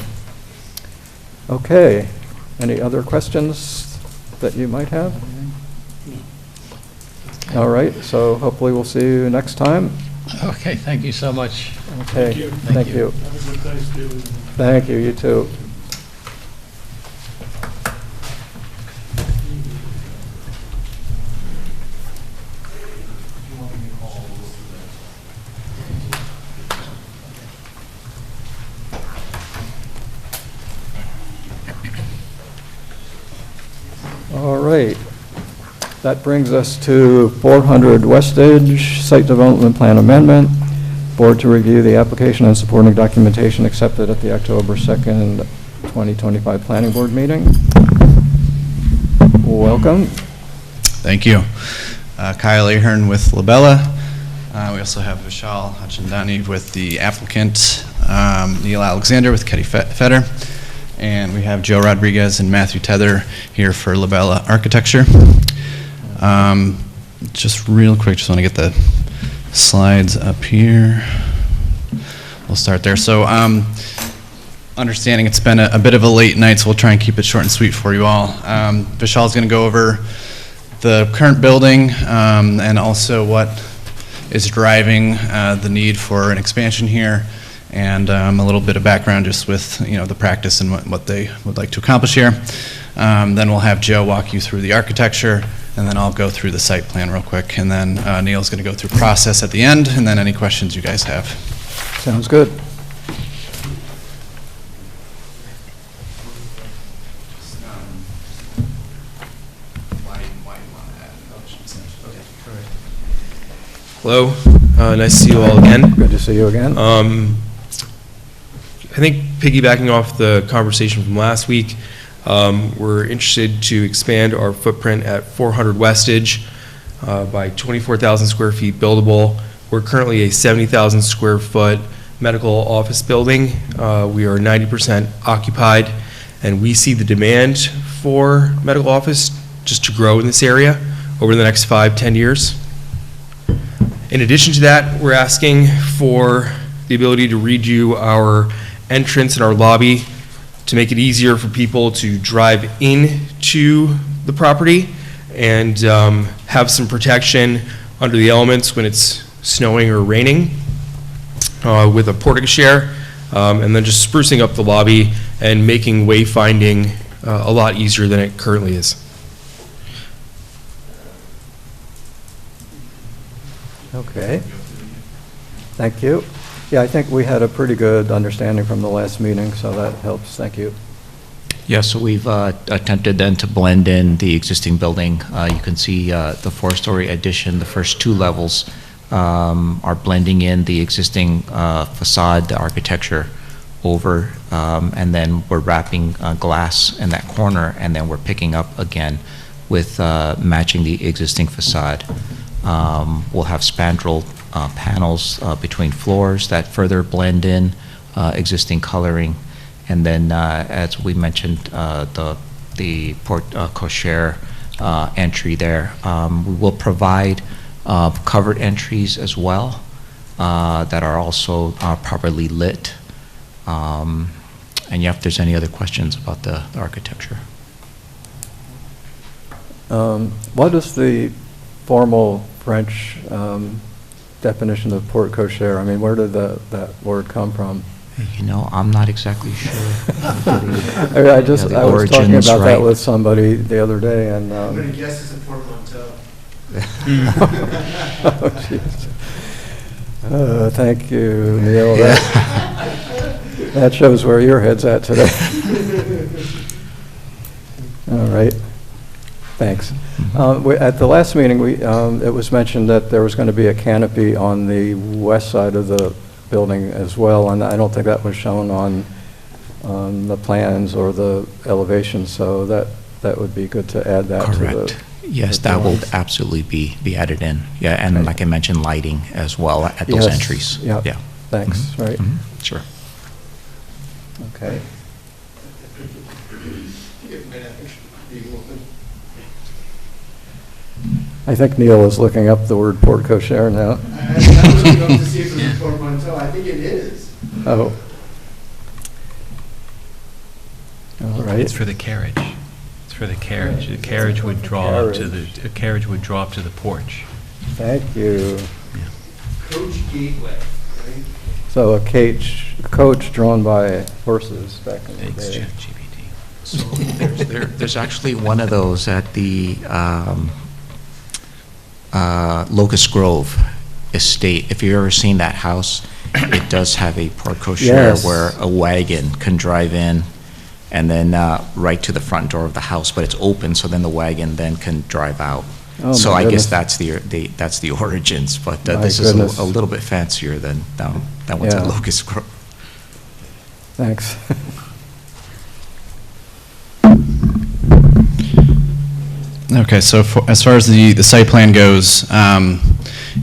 Okay. Any other questions that you might have? All right, so hopefully we'll see you next time. Okay, thank you so much. Okay, thank you. Have a good Thanksgiving. Thank you, you too. All right. That brings us to 400 West Edge Site Development Plan Amendment. Board to review the application and supporting documentation accepted at the October 2nd, 2025 Planning Board meeting. Welcome. Thank you. Kyle Ahern with Labella. We also have Vishal Hachandani with the applicant, Neil Alexander with Ketty Fetter, and we have Joe Rodriguez and Matthew Tether here for Labella Architecture. Just real quick, just want to get the slides up here. We'll start there. So, understanding it's been a bit of a late night, so we'll try and keep it short and sweet for you all. Vishal's going to go over the current building and also what is driving the need for an expansion here, and a little bit of background just with the practice and what they would like to accomplish here. Then we'll have Joe walk you through the architecture, and then I'll go through the site plan real quick, and then Neil's going to go through process at the end, and then any questions you guys have. Sounds good. Hello, nice to see you all again. Good to see you again. I think piggybacking off the conversation from last week, we're interested to expand our footprint at 400 Westage by 24,000 square feet buildable. We're currently a 70,000 square foot medical office building. We are 90% occupied, and we see the demand for medical office just to grow in this area over the next 5-10 years. In addition to that, we're asking for the ability to redo our entrance and our lobby to make it easier for people to drive into the property and have some protection under the elements when it's snowing or raining with a porte-cochere, and then just sprucing up the lobby and making wayfinding a lot easier than it currently is. Okay. Thank you. Yeah, I think we had a pretty good understanding from the last meeting, so that helps. Thank you. Yeah, so we've attempted then to blend in the existing building. You can see the four-story addition, the first two levels are blending in the existing facade, the architecture over, and then we're wrapping glass in that corner, and then we're picking up again with matching the existing facade. We'll have spandrel panels between floors that further blend in existing coloring. And then, as we mentioned, the porte-cochere entry there. We will provide covered entries as well that are also properly lit. And yeah, if there's any other questions about the architecture. What is the formal French definition of porte-cochere? I mean, where did that word come from? You know, I'm not exactly sure. I was talking about that with somebody the other day, and I'm going to guess it's a portmanteau. Oh, jeez. Thank you, Neil. That shows where your head's at today. All right. Thanks. At the last meeting, it was mentioned that there was going to be a canopy on the west side of the building as well, and I don't think that was shown on the plans or the elevation, so that would be good to add that. Correct. To the yes, that will absolutely be added in. Yeah, and like I mentioned, lighting as well at those entries. Yeah. Yeah. Thanks. Mm-hmm. Right. Mm-hmm. Sure. Okay. I think Neil is looking up the word porte-cochere now. I was looking up to see if it was a portmanteau. I think it is. Oh. All right. It's for the carriage. It's for the carriage. The carriage would draw up to the carriage would draw up to the porch. Thank you. Yeah. Coach Gateway, right? So a coach drawn by horses back in the day. So there's actually one of those at the Locust Grove estate. If you've ever seen that house, it does have a porte-cochere where a wagon can drive in and then right to the front door of the house, but it's open, so then the wagon then can drive out. Oh, so my I goodness. guess that's the origins, but My this goodness. is a little bit fancier than that one's at Locust Grove. Thanks. Okay, so as far as the site plan goes,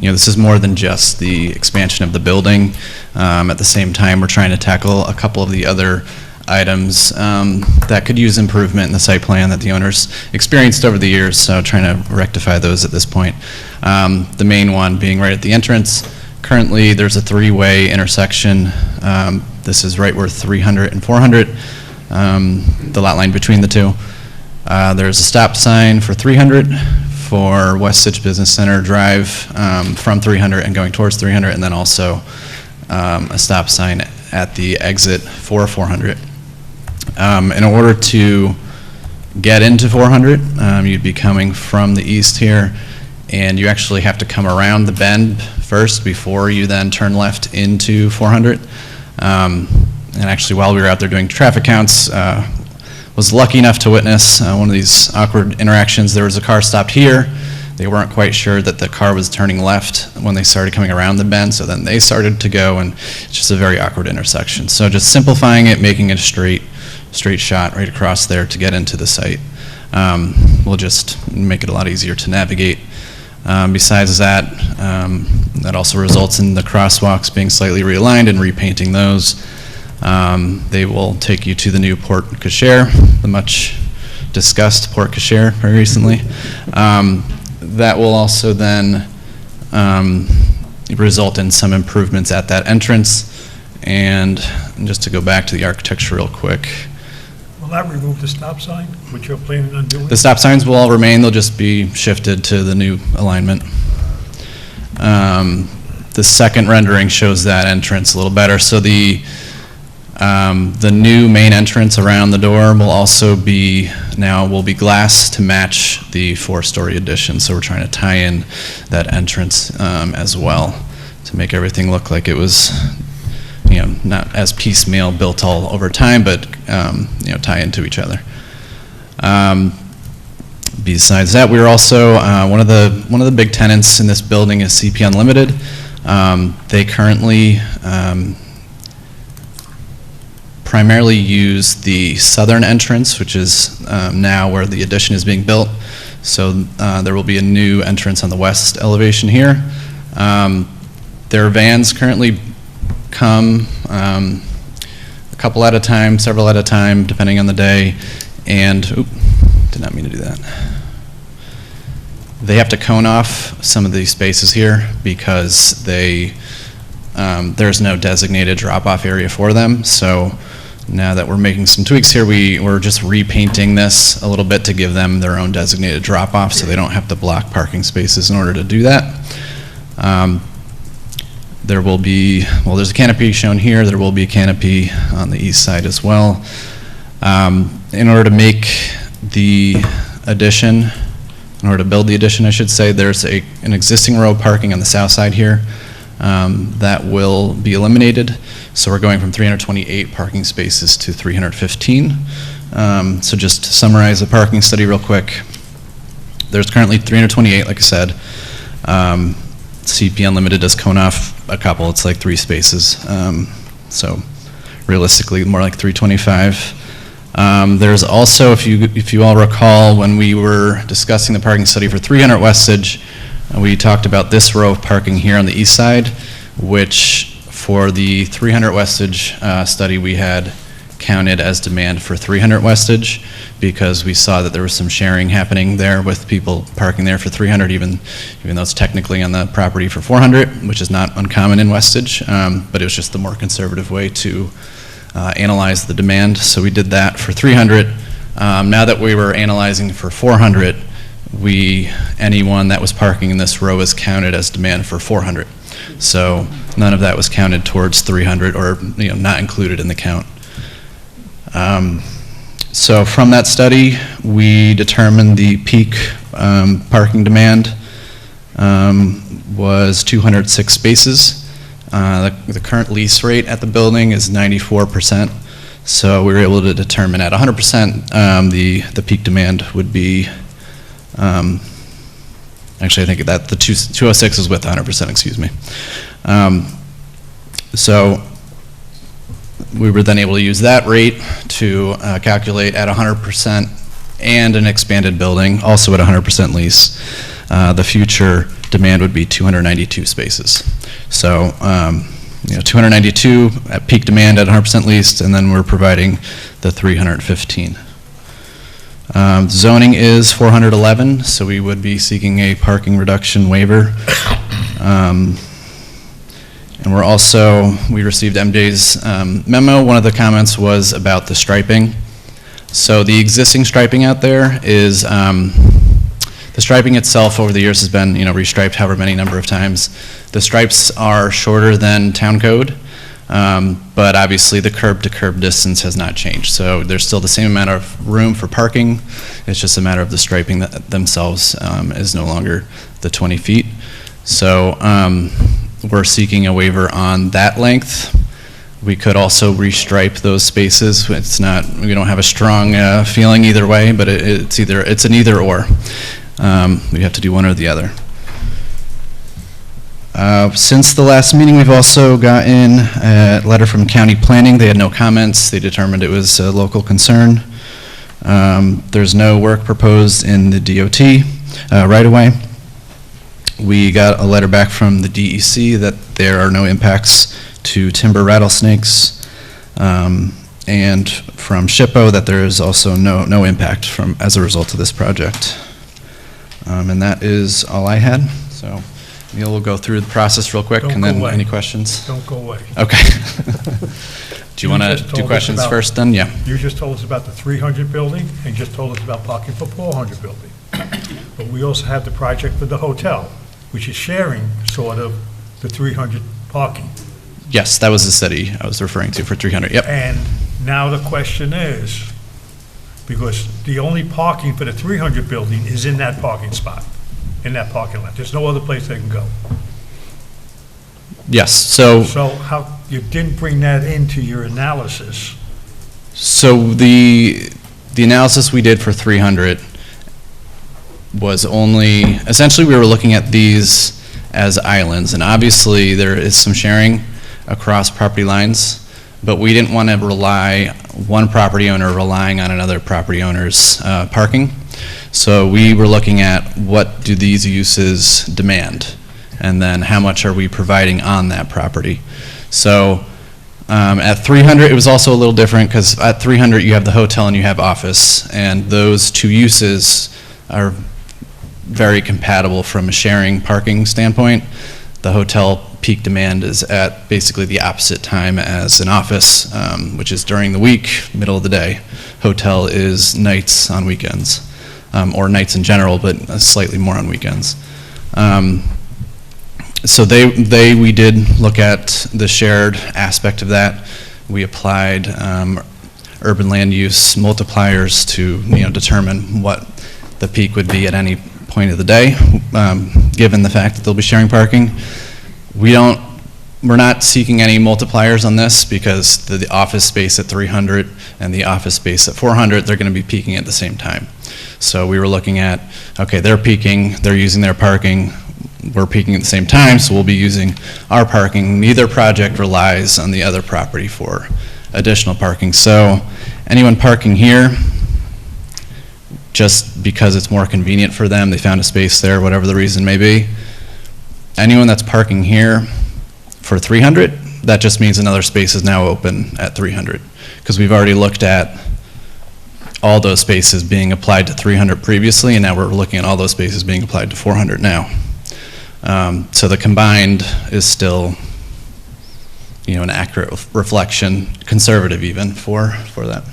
this is more than just the expansion of the building. At the same time, we're trying to tackle a couple of the other items that could use improvement in the site plan that the owners experienced over the years, so trying to rectify those at this point. The main one being right at the entrance. Currently, there's a three-way intersection. This is right where 300 and 400, the lot line between the two. There's a stop sign for 300 for Westage Business Center Drive from 300 and going towards 300, and then also a stop sign at the exit for 400. In order to get into 400, you'd be coming from the east here, and you actually have to come around the bend first before you then turn left into 400. And actually, while we were out there doing traffic counts, was lucky enough to witness one of these awkward interactions. There was a car stopped here. They weren't quite sure that the car was turning left when they started coming around the bend, so then they started to go, and it's just a very awkward intersection. So just simplifying it, making it a straight shot right across there to get into the site will just make it a lot easier to navigate. Besides that, that also results in the crosswalks being slightly realigned and repainting those. They will take you to the new Port Cochere, the much discussed Port Cochere very recently. That will also then result in some improvements at that entrance. And just to go back to the architecture real quick. Will that remove the stop sign, which you're planning on doing? The stop signs will all remain, they'll just be shifted to the new alignment. The second rendering shows that entrance a little better. So the new main entrance around the door will also be, now will be glass to match the 4-story addition. So we're trying to tie in that entrance as well to make everything look like it was, you know, not as piecemeal built all over time, but you know, tie into each other. Besides that, we're also one of the big tenants in this building is CP Unlimited. They currently primarily use the southern entrance, which is now where the addition is being built. So there will be a new entrance on the west elevation here. Their vans currently come a couple at a time, several at a time, depending on the day, and did not mean to do that. They have to cone off some of these spaces here because they there's no designated drop-off area for them. So now that we're making some tweaks here, we're just repainting this a little bit to give them their own designated drop-off so they don't have to block parking spaces in order to do that. There will be, well, there's a canopy shown here. There will be a canopy on the east side as well. In order to make the addition, in order to build the addition, I should say, there's an existing row of parking on the south side here that will be eliminated. So we're going from 328 parking spaces to 315. So just to summarize the parking study real quick, there's currently 328, like I said. CP Unlimited does cone off a couple, it's like 3 spaces. So realistically, more like 325. There's also, if you all recall, when we were discussing the parking study for 300 Westage, we talked about this row of parking here on the east side, which for the 300 Westage study we had counted as demand for 300 Westage because we saw that there was some sharing happening there with people parking there for 300, even though it's technically on the property for 400, which is not uncommon in Westage, but it was just the more conservative way to analyze the demand. So we did that for 300. Now that we were analyzing for 400, anyone that was parking in this row is counted as demand for 400. So none of that was counted towards 300 or not included in the count. So from that study, we determined the peak parking demand was 206 spaces. The current lease rate at the building is 94%. So we were able to determine at 100% the peak demand would be, actually I think that the 206 is with 100%, excuse me. So we were then able to use that rate to calculate at 100% and an expanded building, also at 100% lease. The future demand would be 292 spaces. So 292 at peak demand at 100% leased, and then we're providing the 315. Zoning is 411, so we would be seeking a parking reduction waiver. And we're also, we received MJ's memo. One of the comments was about the striping. So the existing striping out there is, the striping itself over the years has been, restriped however many number of times. The stripes are shorter than town code, but obviously the curb to curb distance has not changed. So there's still the same amount of room for parking. It's just a matter of the striping themselves is no longer the 20 feet. So we're seeking a waiver on that length. We could also restripe those spaces. It's not, we don't have a strong feeling either way, but it's an either or. We have to do one or the other. Since the last meeting, we've also gotten a letter from county planning. They had no comments. They determined it was a local concern. There's no work proposed in the DOT right away. We got a letter back from the DEC that there are no impacts to timber rattlesnakes, and from SHPO that there is also no impact as a result of this project. And that is all I had. So Neil will go through the process real quick, and then any questions? Don't go away. Okay. Do you want to do questions first then? Yeah. You just told us about the 300 building, and you just told us about parking for 400 building. But we also have the project for the hotel, which is sharing sort of the 300 parking. Yes, that was the study I was referring to for 300, yep. And now the question is, because the only parking for the 300 building is in that parking spot, in that parking lot. There's no other place they can go. Yes, so how, you didn't bring that into your analysis? So the analysis we did for 300 was only, essentially we were looking at these as islands, and obviously there is some sharing across property lines, but we didn't want to rely, one property owner relying on another property owner's parking. So we were looking at what do these uses demand, and then how much are we providing on that property. So at 300, it was also a little different because at 300 you have the hotel and you have office, and those two uses are very compatible from a sharing parking standpoint. The hotel peak demand is at basically the opposite time as an office, which is during the week, middle of the day. Hotel is nights on weekends, or nights in general, but slightly more on weekends. So we did look at the shared aspect of that. We applied urban land use multipliers to determine what the peak would be at any point of the day, given the fact that they'll be sharing parking. We're not seeking any multipliers on this because the office space at 300 and the office space at 400, they're going to be peaking at the same time. So we were looking at, okay, they're peaking, they're using their parking, we're peaking at the same time, so we'll be using our parking. Neither project relies on the other property for additional parking. So anyone parking here, just because it's more convenient for them, they found a space there, whatever the reason may be. Anyone that's parking here for 300, that just means another space is now open at 300, because we've already looked at all those spaces being applied to 300 previously, and now we're looking at all those spaces being applied to 400 now. So the combined is still, an accurate reflection, conservative even, for that.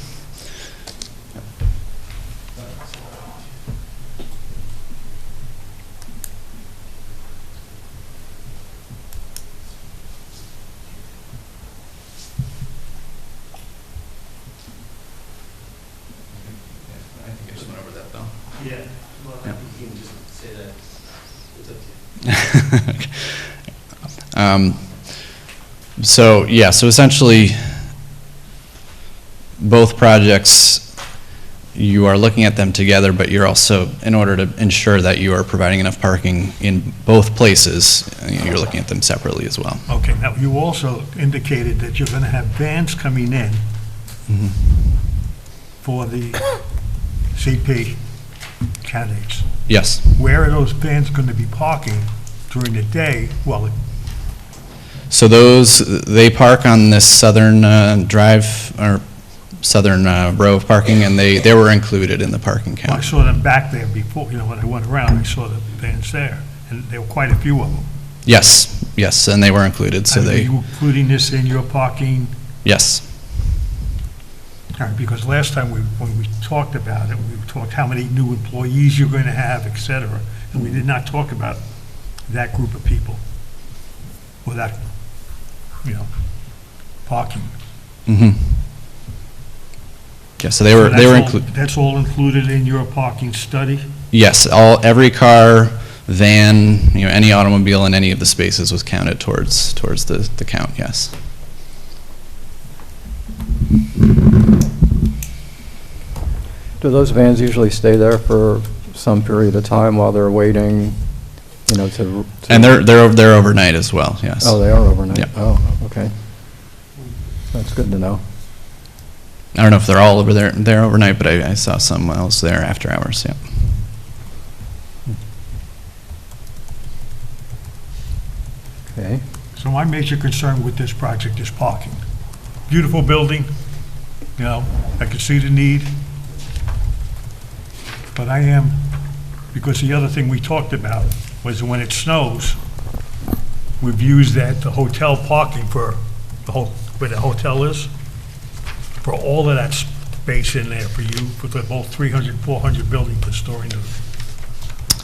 Yeah. Well, I think you can just say that. It's up to you. So essentially, both projects, you are looking at them together, but you're also, in order to ensure that you are providing enough parking in both places, you're looking at them separately as well. Okay, now you also indicated that you're going to have vans coming in for the CP candidates. Yes. Where are those vans going to be parking during the day? Well, So they park on this southern drive, or southern row of parking, and they were included in the parking I count. saw them back there before, when I went around, I saw the vans there, and there were quite a few of them. Yes, and they were included, so Are they, you including this in your parking? yes. All right, because last time when we talked about it, we talked how many new employees you're going to have, et cetera, and we did not talk about that group of people, or that, parking. Yeah, so they were included. That's all included in your parking study? Yes, every car, van, any automobile in any of the spaces was counted towards the count, yes. Do those vans usually stay there for some period of time while they're waiting, you know, to... And they're overnight as well, yes. Oh, they are overnight? Yeah. Oh, okay. That's good to know. I don't know if they're all over there overnight, but I saw some else there after hours, yeah. Okay. So my major concern with this project is parking. Beautiful building, you know, I can see the need. But I am, because the other thing we talked about was when it snows, we've used that, the hotel parking for the whole, where the hotel is, for all of that space in there for you, for the both 300, 400 building for storing the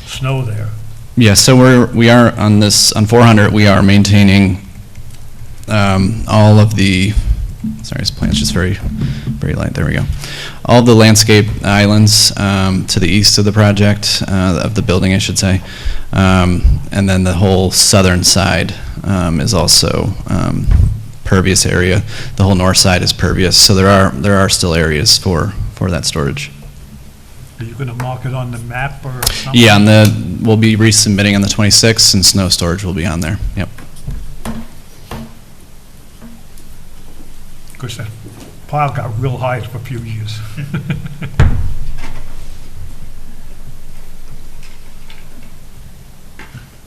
snow there. Yeah, so we are on this, on 400, we are maintaining all of the, sorry, this plan's just very light, there we go. All the landscape islands to the east of the project, of the building, I should say. And then the whole southern side is also pervious area. The whole north side is pervious, so there are still areas for that storage. Are you going to mark it on the map or something? Yeah, we'll be resubmitting on the 26th, and snow storage will be on there, yep. Because that pile got real high for a few years.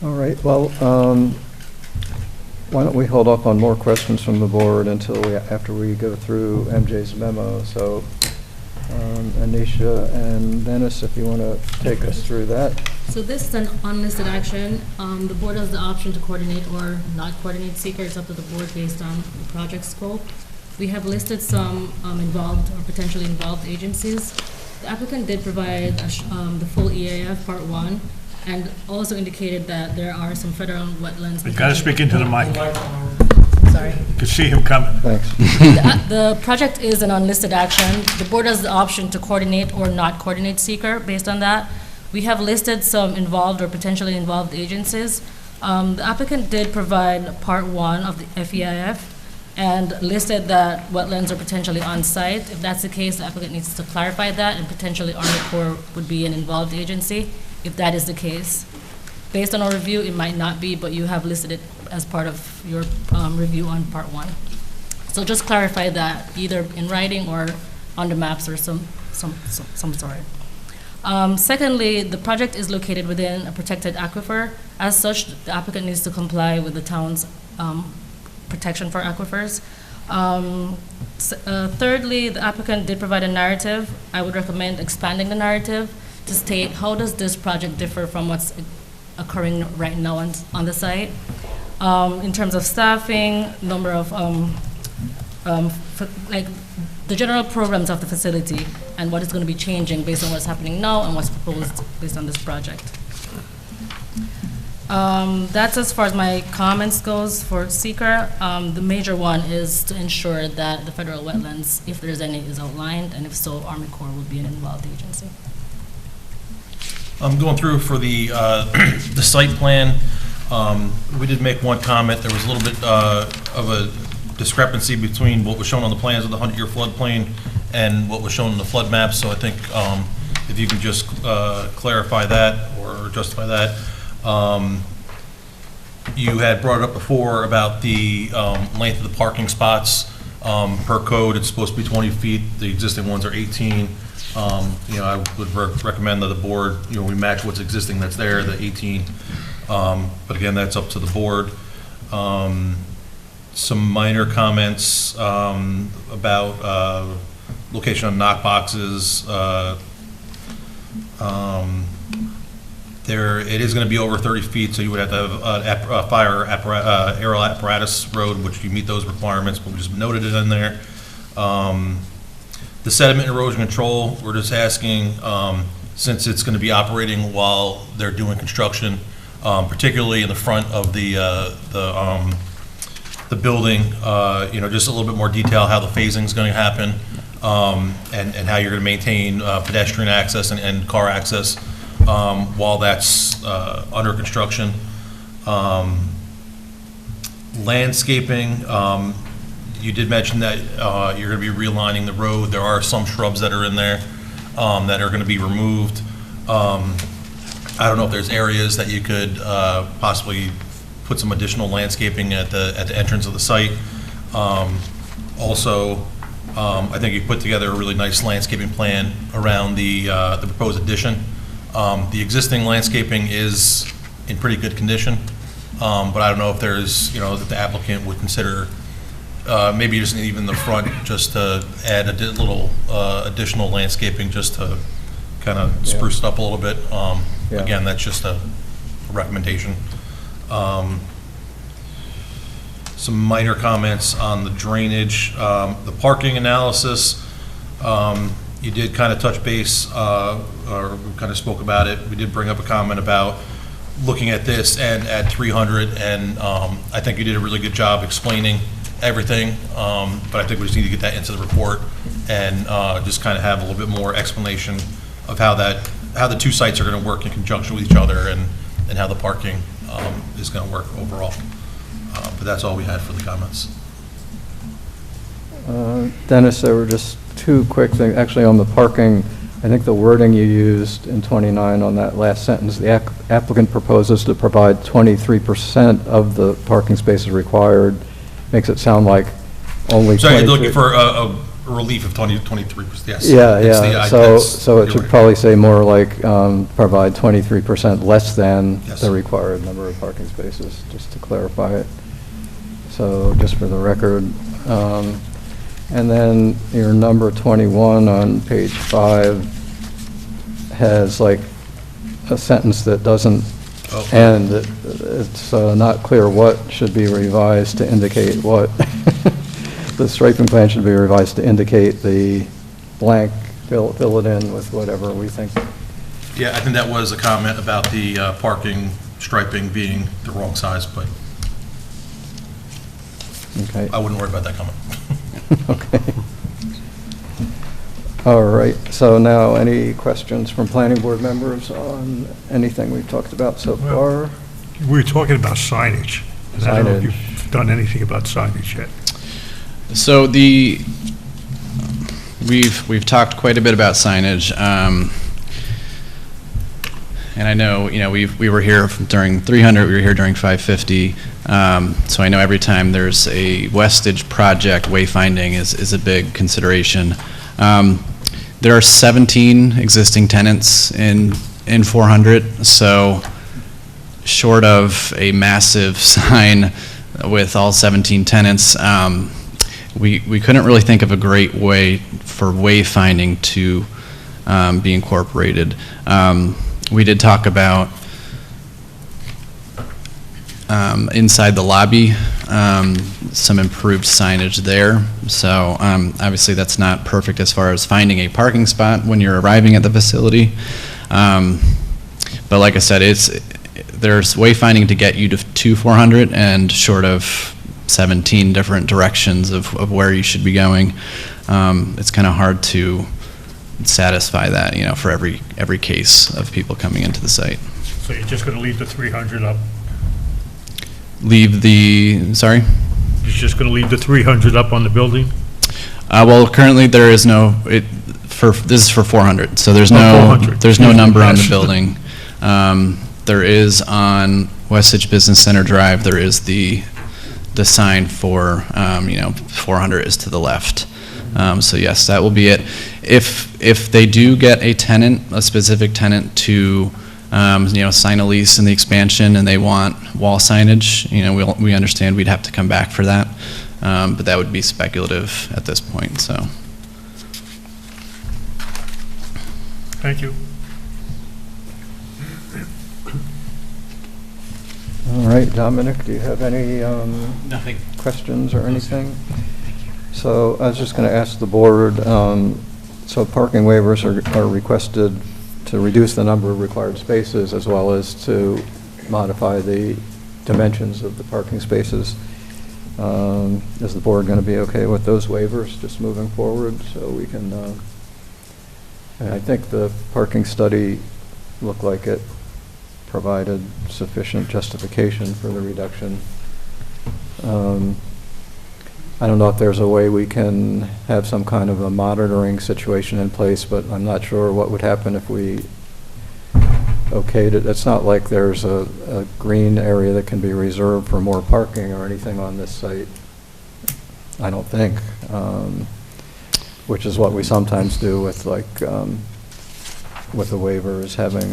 All right, well, why don't we hold off on more questions from the board until after we go through MJ's memo. So, Anisha and Dennis, if you want to take us through that. So this is an unlisted action. The board has the option to coordinate or not coordinate seeker. It's up to the board based on the project scope. We have listed some involved or potentially involved agencies. The applicant did provide the full EAF Part 1 and also indicated that there are some federal wetlands. You got to speak into the mic. Sorry. You can see him coming. Thanks. The project is an unlisted action. The board has the option to coordinate or not coordinate seeker based on that. We have listed some involved or potentially involved agencies. The applicant did provide Part 1 of the FEIF and listed that wetlands are potentially on site. If that's the case, the applicant needs to clarify that, and potentially Army Corps would be an involved agency if that is the case. Based on our review, it might not be, but you have listed it as part of your review on Part 1. So just clarify that either in writing or on the maps or some sort. Secondly, the project is located within a protected aquifer. As such, the applicant needs to comply with the town's protection for aquifers. Thirdly, the applicant did provide a narrative. I would recommend expanding the narrative to state how does this project differ from what's occurring right now on the site. In terms of staffing, number of, like the general programs of the facility and what is going to be changing based on what's happening now and what's proposed based on this project. That's as far as my comments goes for seeker. The major one is to ensure that the federal wetlands, if there's any, is outlined, and if so, Army Corps would be an involved agency. I'm going through for the the site plan. We did make one comment. There was a little bit of a discrepancy between what was shown on the plans of the 100-year floodplain and what was shown in the flood map. So I think if you could just clarify that or justify that. You had brought it up before about the length of the parking spots. Per code, it's supposed to be 20 feet. The existing ones are 18. I would recommend that the board, we match what's existing that's there, the 18. But again, that's up to the board. Some minor comments about location of knock boxes. It is going to be over 30 feet, so you would have to have a fire aerial apparatus road, which you meet those requirements, but we just noted it in there. The sediment erosion control, we're just asking, since it's going to be operating while they're doing construction, particularly in the front of the building, just a little bit more detail how the phasing is going to happen, and how you're going to maintain pedestrian access and car access while that's under construction. Landscaping, you did mention that you're going to be realigning the road. There are some shrubs that are in there that are going to be removed. I don't know if there's areas that you could possibly put some additional landscaping at the entrance of the site. Also, I think you put together a really nice landscaping plan around the proposed addition. The existing landscaping is in pretty good condition, but I don't know if there's, that the applicant would consider maybe just even the front, just to add a little additional landscaping just to kind of spruce it up a little bit. Again, that's just a recommendation. Some minor comments on the drainage, the parking analysis. You did kind of touch base, or we kind of spoke about it. We did bring up a comment about looking at this and at 300, and I think you did a really good job explaining everything, but I think we just need to get that into the report and just kind of have a little bit more explanation of how the two sites are going to work in conjunction with each other, and how the parking is going to work overall. But that's all we had for the comments. Dennis, there were just two quick things. Actually, on the parking, I think the wording you used in 29 on that last sentence, the applicant proposes to provide 23% of the parking spaces required, makes it sound like only 23%. So you're looking for a relief of 23%, yes. Yeah. So it should probably say more like provide 23% less than the required number of parking spaces, just to clarify it. So just for the record. And then your number 21 on page 5 has like a sentence that doesn't end. It's not clear what should be revised to indicate what. The striping plan should be revised to indicate the blank, fill it in with whatever we think. Yeah, I think that was a comment about the parking striping being the wrong size, but okay. I wouldn't worry about that comment. Okay. All right, so now any questions from planning board members on anything we've talked about so far? We were talking about signage. I don't know if you've done anything about signage yet. So we've talked quite a bit about signage, and I know we were here during 300, we were here during 550. So I know every time there's a Westage project, wayfinding is a big consideration. There are 17 existing tenants in 400, so short of a massive sign with all 17 tenants, we couldn't really think of a great way for wayfinding to be incorporated. We did talk about inside the lobby, some improved signage there. So obviously that's not perfect as far as finding a parking spot when you're arriving at the facility. But like I said, there's wayfinding to get you to 400, and short of 17 different directions of where you should be going, it's kind of hard to satisfy that, for every case of people coming into the site. So you're just going to leave the 300 up? Sorry? You're just going to leave the 300 up on the building? Well, currently there is this is for 400, so there's no number on the building. There is on Westage Business Center Drive, there is the sign for, 400 is to the left. So yes, that will be it. If they do get a specific tenant to sign a lease in the expansion and they want wall signage, we understand we'd have to come back for that. But that would be speculative at this point, so. Thank you. All right, Dominic, do you have any Nothing. questions or anything? So I was just going to ask the board, so parking waivers are requested to reduce the number of required spaces as well as to modify the dimensions of the parking spaces. Is the board going to be okay with those waivers just moving forward so we can, and I think the parking study looked like it provided sufficient justification for the reduction. I don't know if there's a way we can have some kind of a monitoring situation in place, but I'm not sure what would happen if we okayed it. It's not like there's a green area that can be reserved for more parking or anything on this site, I don't think, which is what we sometimes do with with the waivers, having,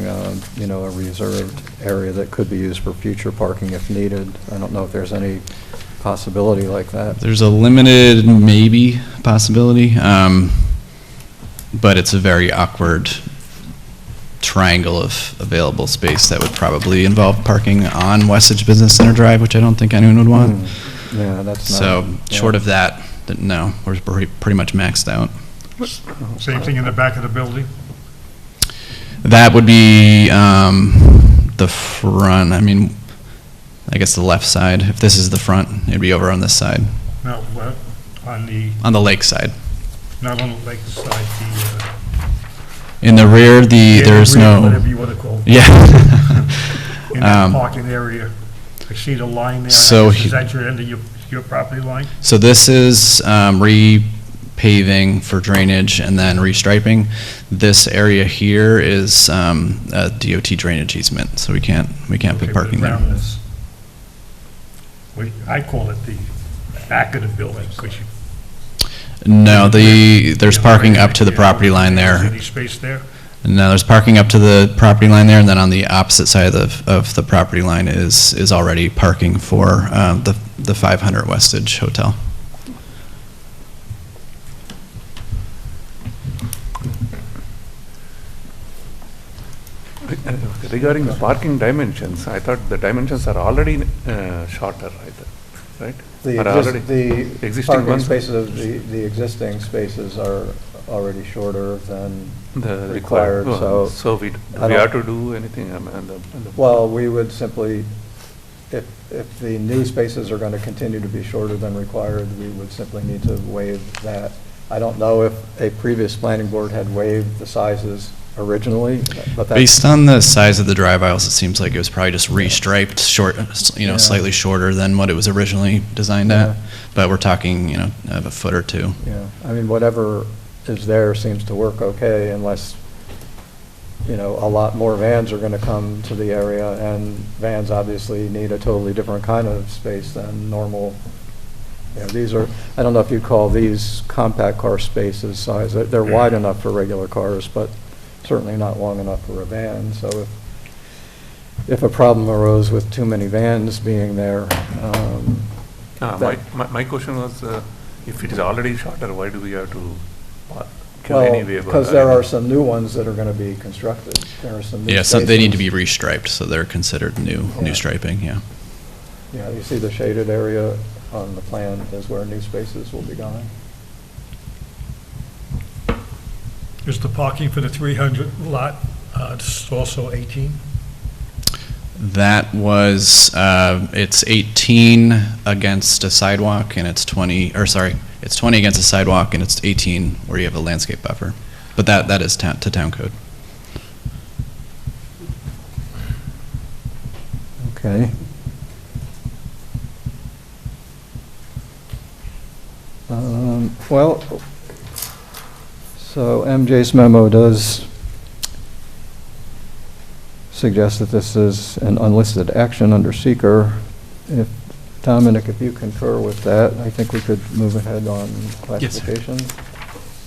you know, a reserved area that could be used for future parking if needed. I don't know if there's any possibility like that. There's a limited maybe possibility, but it's a very awkward triangle of available space that would probably involve parking on Westridge Business Center Drive, which I don't think anyone would want. Yeah, that's not. So short of that, no, we're pretty much maxed out. Same thing in the back of the building? That would be the front, I mean, I guess the left side. If this is the front, it'd be over on this side. No, what, on the lake side. Not on the lake side, In the rear, there's no. Whatever you want to call it. Yeah. In that parking area, I see the line there. So Is that your end of your property line? So this is repaving for drainage and then restriping. This area here is a DOT drainage easement, so we can't put parking there. I call it the back of the building, because you. No, there's parking up to the property line there. Any space there? No, there's parking up to the property line there, and then on the opposite side of the property line is already parking for the 500 Westage Hotel. Regarding the parking dimensions, I thought the dimensions are already shorter, right? The existing parking ones? spaces, the existing spaces are already shorter than The required, so. So we I have don't- to do anything on the. Well, we would simply, if the new spaces are going to continue to be shorter than required, we would simply need to waive that. I don't know if a previous planning board had waived the sizes originally, but that's. Based on the size of the drive aisles, it seems like it was probably just restriped, Yeah. slightly shorter than what it was originally designed Yeah. at. But we're talking, of a foot or two. Yeah, I mean, whatever is there seems to work okay unless, a lot more vans are going to come to the area, and vans obviously need a totally different kind of space than normal. These are, I don't know if you'd call these compact car spaces size. They're wide enough for regular cars, but certainly not long enough for a van. So if a problem arose with too many vans being there, My question was, if it is already shorter, why do we have to kill any well, waiver? because there are some new ones that are going to be constructed. There are some new Yeah, they need to spaces. be restriped, so they're considered new striping, yeah. Yeah, you see the shaded area on the plan is where new spaces will be going. Is the parking for the 300 lot also 18? That was, it's 18 against a sidewalk, and it's 20 against a sidewalk, and it's 18 where you have a landscape buffer. But that is to town code. Okay. Well, so MJ's memo does suggest that this is an unlisted action under seeker. If, Dominic, if you concur with that, I think we could move ahead on classification.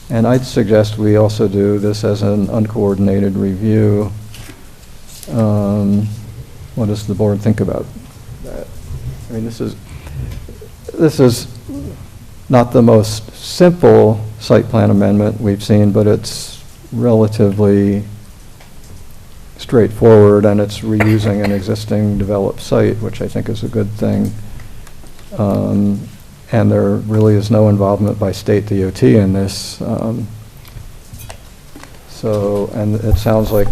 And I'd suggest we also do this as an uncoordinated review. What does the board think about that? I mean, this is not the most simple site plan amendment we've seen, but it's relatively straightforward, and it's reusing an existing developed site, which I think is a good thing. And there really is no involvement by state DOT in this. And it sounds like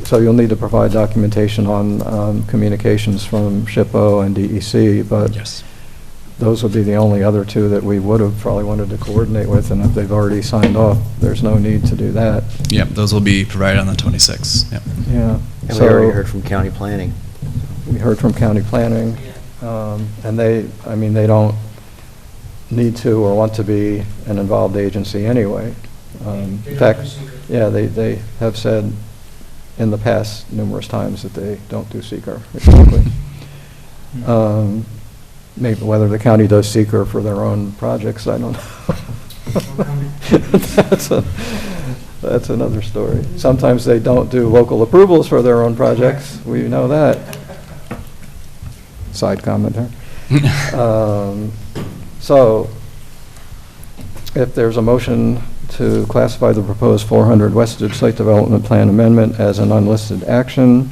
so you'll need to provide documentation on communications from SHPO and DEC, but Yes. those would be the only other two that we would have probably wanted to coordinate with, and if they've already signed off, there's no need to do that. Yep, those will be provided on the 26th, yep. Yeah. And we already heard from county planning. We heard from county planning, and they don't need to or want to be an involved agency anyway. In fact, yeah, they have said in the past numerous times that they don't do seeker, exactly. Maybe whether the county does seeker for their own projects, I don't know. That's another story. Sometimes they don't do local approvals for their own projects, we know that. Side comment there. So, if there's a motion to classify the proposed 400 Westage Site Development Plan Amendment as an unlisted action,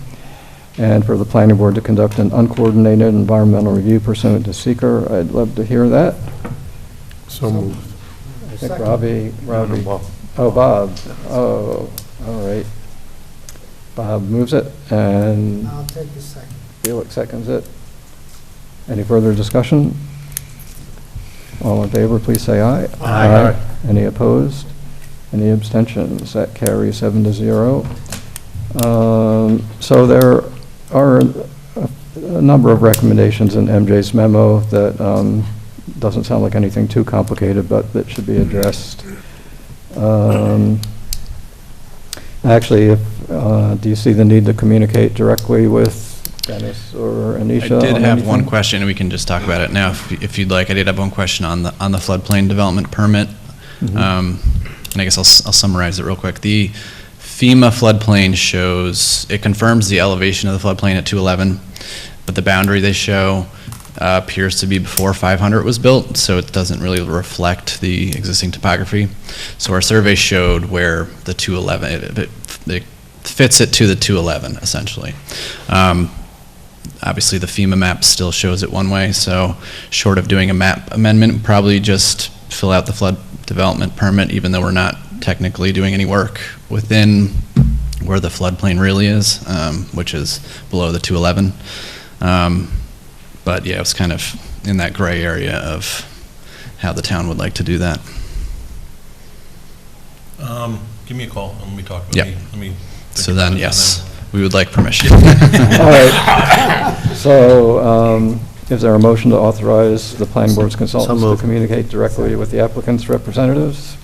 and for the planning board to conduct an uncoordinated environmental review pursuant to seeker, I'd love to hear that. So moved. I think Robbie, oh, Bob, oh, all right. Bob moves it, and I'll take a second. Felix seconds it. Any further discussion? All in favor, please say aye. Aye. Any opposed? Any abstentions? That carries 7-0. So there are a number of recommendations in MJ's memo that doesn't sound like anything too complicated, but that should be addressed. Actually, do you see the need to communicate directly with Dennis or Anisha? I did on have anything? one question, and we can just talk about it now if you'd like. I did have one question on the floodplain development permit. And I guess I'll summarize it real quick. The FEMA floodplain shows, it confirms the elevation of the floodplain at 211, but the boundary they show appears to be before 500 was built, so it doesn't really reflect the existing topography. So our survey showed where the 211, it fits it to the 211, essentially. Obviously, the FEMA map still shows it one way, so short of doing a map amendment, probably just fill out the flood development permit, even though we're not technically doing any work within where the floodplain really is, which is below the 211. But yeah, it's kind of in that gray area of how the town would like to do that. Give me a call and let me talk. Yep. Let me So then, yes, we would like permission. All right. So, is there a motion to authorize the planning board's consultants to communicate directly with the applicant's representatives?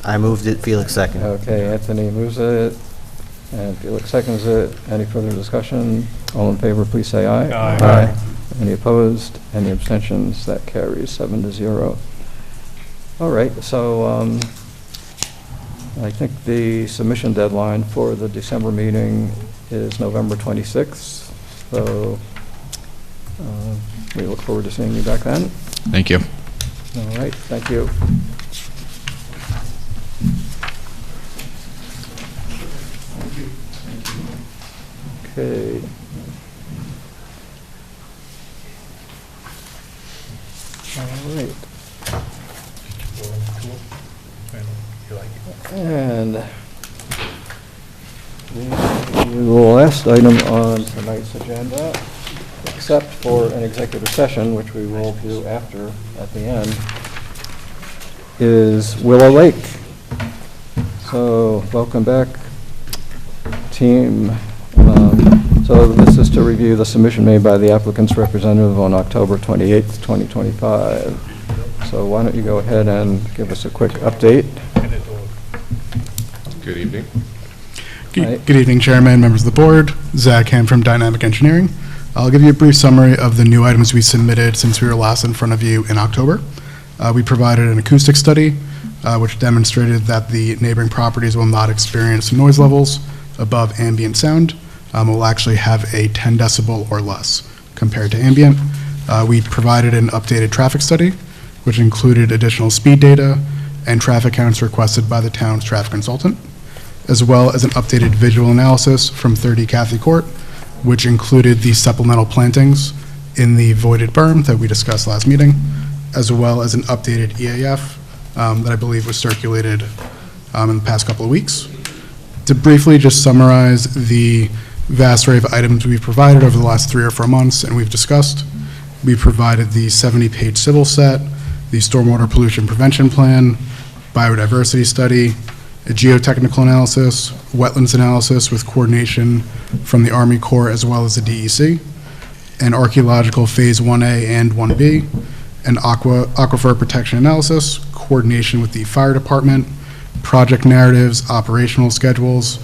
I moved it, Felix second. Okay, Anthony moves it, and Felix seconds it. Any further discussion? All in favor, please say aye. Aye. Any opposed? Any abstentions? That carries 7-0. All right, so I think the submission deadline for the December meeting is November 26th. So we look forward to seeing you back then. Thank you. All right, thank you. Okay. All right. And the last item on tonight's agenda, except for an executive session, which we will do after, at the end, is Willow Lake. So, welcome back, team. So this is to review the submission made by the applicant's representative on October 28th, 2025. So why don't you go ahead and give us a quick update? Good evening. Right. Good evening, Chairman, members of the board. Zach Ham from Dynamic Engineering. I'll give you a brief summary of the new items we submitted since we were last in front of you in October. We provided an acoustic study, which demonstrated that the neighboring properties will not experience noise levels above ambient sound. Will actually have a 10 decibel or less compared to ambient. We provided an updated traffic study, which included additional speed data and traffic counts requested by the town's traffic consultant, as well as an updated visual analysis from 30 Cathy Court, which included the supplemental plantings in the voided berm that we discussed last meeting, as well as an updated EAF that I believe was circulated in the past couple of weeks. To briefly just summarize the vast array of items we've provided over the last 3 or 4 months and we've discussed, we provided the 70-page civil set, the stormwater pollution prevention plan, biodiversity study, a geotechnical analysis, wetlands analysis with coordination from the Army Corps as well as the DEC, an archaeological phase 1A and 1B, an aquifer protection analysis, coordination with the fire department, project narratives, operational schedules,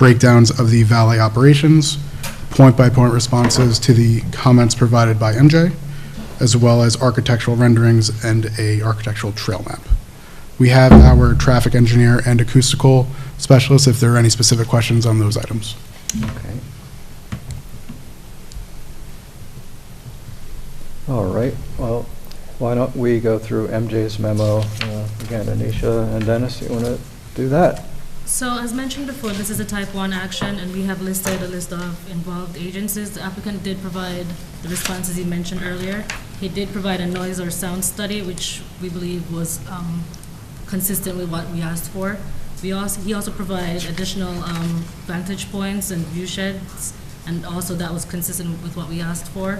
breakdowns of the valet operations, point-by-point responses to the comments provided by MJ, as well as architectural renderings and a architectural trail map. We have our traffic engineer and acoustical specialist if there are any specific questions on those items. Okay. All right, well, why don't we go through MJ's memo? Again, Anisha and Dennis, you want to do that? So as mentioned before, this is a type 1 action, and we have listed a list of involved agencies. The applicant did provide the responses he mentioned earlier. He did provide a noise or sound study, which we believe was consistent with what we asked for. He also provided additional vantage points and view sheds, and also that was consistent with what we asked for.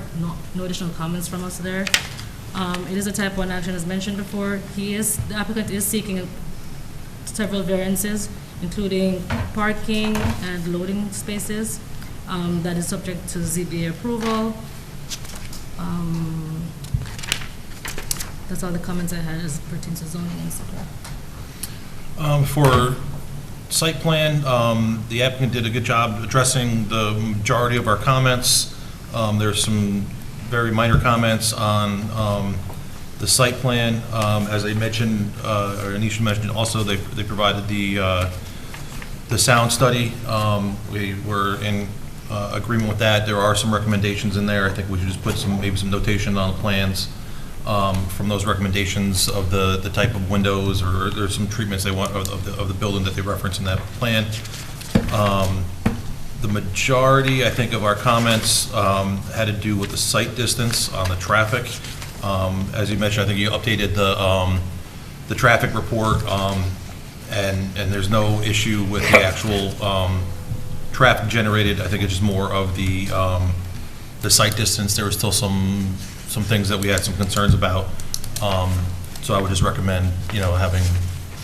No additional comments from us there. It is a type 1 action, as mentioned before. The applicant is seeking several variances, including parking and loading spaces, that is subject to ZBA approval. That's all the comments I had as pertains to zoning and stuff. For site plan, the applicant did a good job addressing the majority of our comments. There's some very minor comments on the site plan. As I mentioned, or Anisha mentioned also, they provided the sound study. We were in agreement with that. There are some recommendations in there. I think we should just put maybe some notation on the plans from those recommendations of the type of windows, or there's some treatments they want of the building that they reference in that plan. The majority, I think, of our comments had to do with the site distance on the traffic. As you mentioned, I think you updated the traffic report, and there's no issue with the actual traffic generated. I think it's just more of the site distance. There were still some things that we had some concerns about. So I would just recommend, having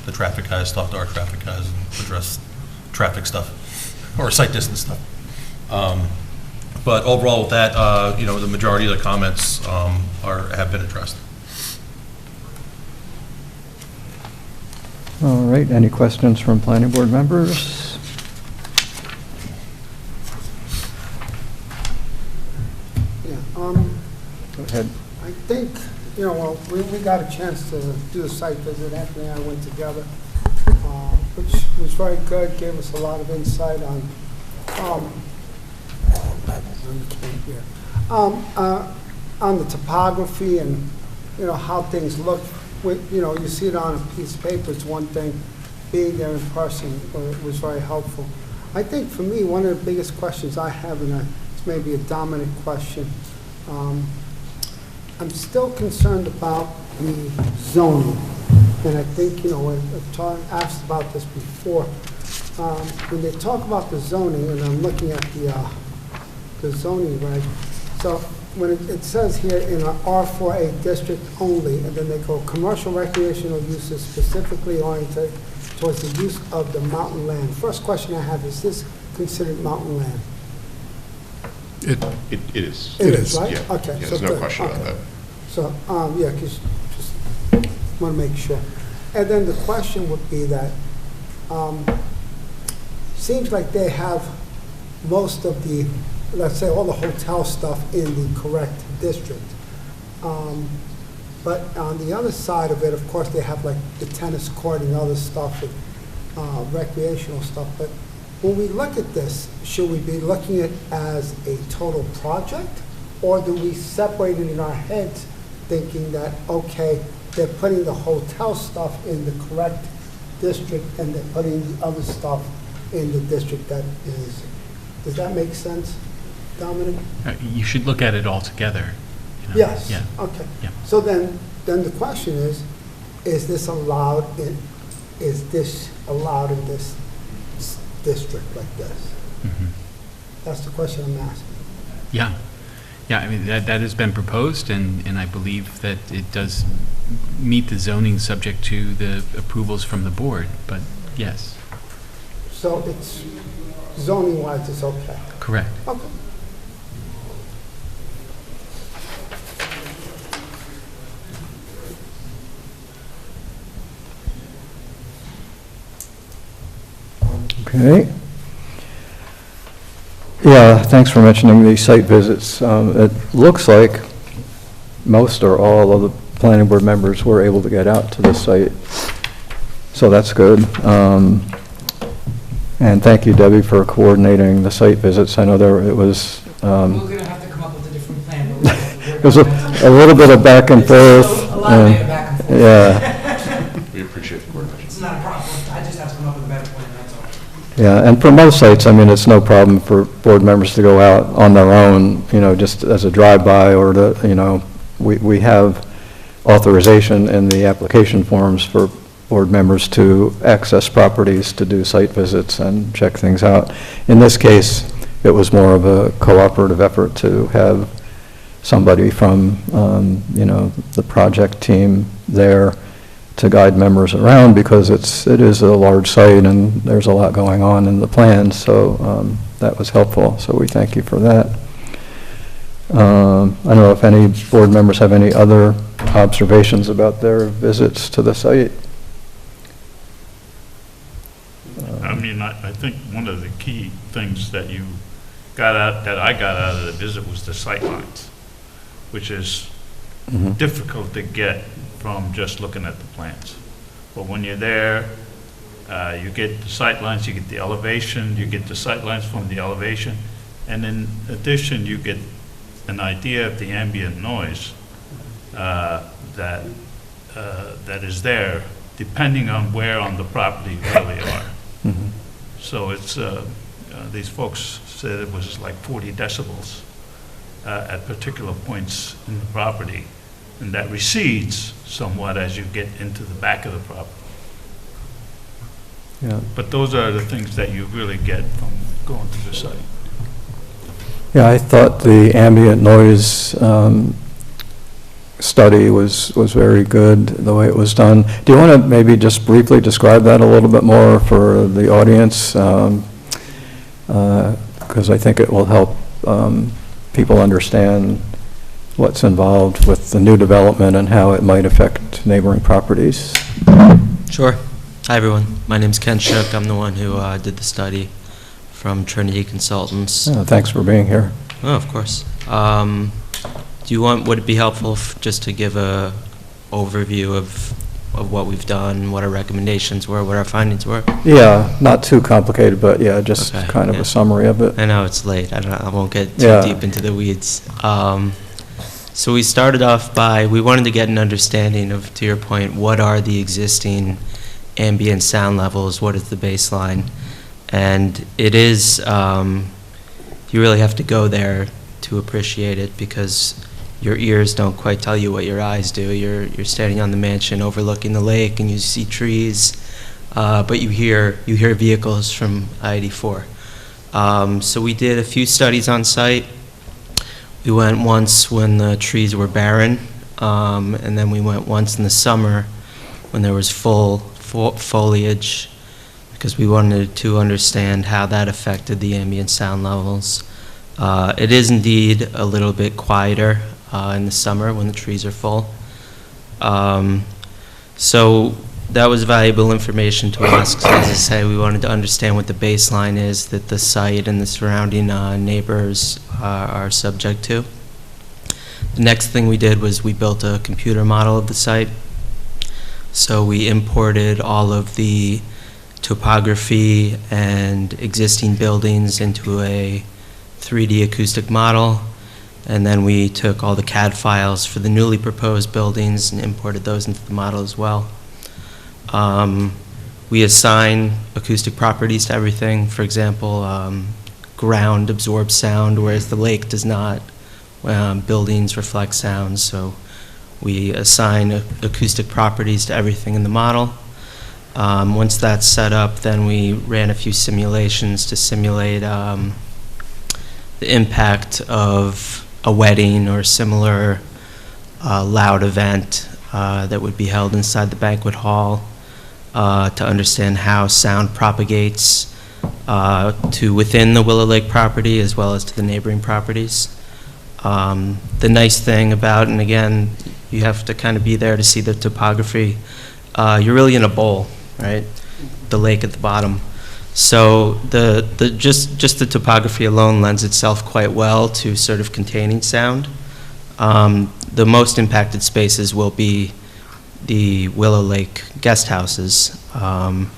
the traffic guys talk to our traffic guys and address traffic stuff or site distance stuff. But overall with that, the majority of the comments have been addressed. All right, any questions from planning board members? Yeah, Go ahead. I think, we got a chance to do a site visit. Anthony and I went together, which was very good, gave us a lot of insight on, on the topography and, how things look. You see it on a piece of paper, it's one thing. Being there in person was very helpful. I think for me, one of the biggest questions I have, and it's maybe a dominant question, I'm still concerned about the zoning. And I think, I've asked about this before. When they talk about the zoning, and I'm looking at the zoning reg, so when it says here in an R4A district only, and then they go, commercial recreational uses specifically oriented towards the use of the mountain land. First question I have, is this considered mountain land? It is. It is, right? Yeah. Okay. Yeah, So there's no good. question about Okay. that. So, because just want to make sure. And then the question would be that, seems like they have most of the, let's say, all the hotel stuff in the correct district. But on the other side of it, of course, they have like the tennis court and other stuff, and recreational stuff. But when we look at this, should we be looking at it as a total project? Or do we separate it in our heads thinking that, okay, they're putting the hotel stuff in the correct district and they're putting the other stuff in the district that is, does that make sense, Dominic? You should look at it all together. Yes. Yeah. Okay. Yeah. So then the question is this allowed in this district like this? Mm-hmm. That's the question I'm asking. Yeah. Yeah, I mean, that has been proposed, and I believe that it does meet the zoning subject to the approvals from the board, but yes. So it's zoning-wise, it's okay? Correct. Okay. Okay. Yeah, thanks for mentioning the site visits. It looks like most or all of the planning board members were able to get out to the site, so that's good. And thank you, Debbie, for coordinating the site visits. I know it was... We're going to have to come up with a different plan. But we're gonna have to work it was on a little bit of back and forth. A lot of back and forth. Yeah. We appreciate the coordination. It's not a problem. I just have to come up with a better plan, that's all. Yeah, and for most sites, I mean, it's no problem for board members to go out on their own, just as a drive-by or to, we have authorization in the application forms for board members to access properties to do site visits and check things out. In this case, it was more of a cooperative effort to have somebody from, the project team there to guide members around, because it is a large site and there's a lot going on in the plans, so that was helpful, so we thank you for that. I don't know if any board members have any other observations about their visits to the site. I mean, I think one of the key things that I got out of the visit was the sight lines, which is difficult to get from just looking at the plans. But when you're there, you get the sight lines, you get the elevation, you get the sight lines from the elevation, and in addition, you get an idea of the ambient noise that is there, depending on where on the property you really are. So it's, these folks said it was like 40 decibels at particular points in the property, and that recedes somewhat as you get into the back of the property. Yeah. But those are the things that you really get from going to the site. Yeah, I thought the ambient noise study was very good, the way it was done. Do you want to maybe just briefly describe that a little bit more for the audience? Because I think it will help people understand what's involved with the new development and how it might affect neighboring properties. Sure. Hi, everyone. My name's Ken Shook. I'm the one who did the study from Trinity Consultants. Oh, thanks for being here. Oh, of course. Would it be helpful just to give a overview of what we've done, what our recommendations were, what our findings were? Yeah, not too complicated, but yeah, just kind of a summary of it. I know it's late. I won't get too deep into the weeds. So we started off we wanted to get an understanding of, to your point, what are the existing ambient sound levels, what is the baseline? And it is, you really have to go there to appreciate it, because your ears don't quite tell you what your eyes do. You're standing on the mansion overlooking the lake and you see trees, but you hear vehicles from I-84. So we did a few studies on site. We went once when the trees were barren, and then we went once in the summer when there was full foliage, because we wanted to understand how that affected the ambient sound levels. It is indeed a little bit quieter in the summer when the trees are full. So that was valuable information to us, because as I say, we wanted to understand what the baseline is that the site and the surrounding neighbors are subject to. The next thing we did was we built a computer model of the site. So we imported all of the topography and existing buildings into a 3D acoustic model, and then we took all the CAD files for the newly proposed buildings and imported those into the model as well. We assign acoustic properties to everything. For example, ground absorbs sound, whereas the lake does not. Buildings reflect sound, so we assign acoustic properties to everything in the model. Once that's set up, then we ran a few simulations to simulate the impact of a wedding or similar loud event that would be held inside the banquet hall, to understand how sound propagates to within the Willow Lake property as well as to the neighboring properties. The nice thing about, and again, you have to kind of be there to see the topography, you're really in a bowl, right? The lake at the bottom. So just the topography alone lends itself quite well to sort of containing sound. The most impacted spaces will be the Willow Lake guest houses. And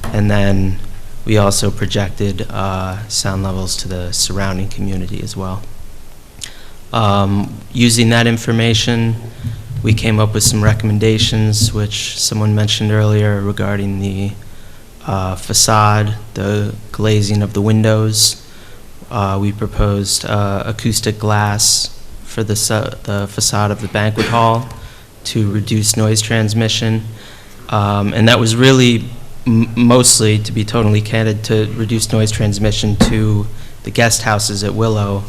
then we also projected sound levels to the surrounding community as well. Using that information, we came up with some recommendations, which someone mentioned earlier regarding the facade, the glazing of the windows. We proposed acoustic glass for the facade of the banquet hall to reduce noise transmission. And that was really mostly, to be totally candid, to reduce noise transmission to the guest houses at Willow,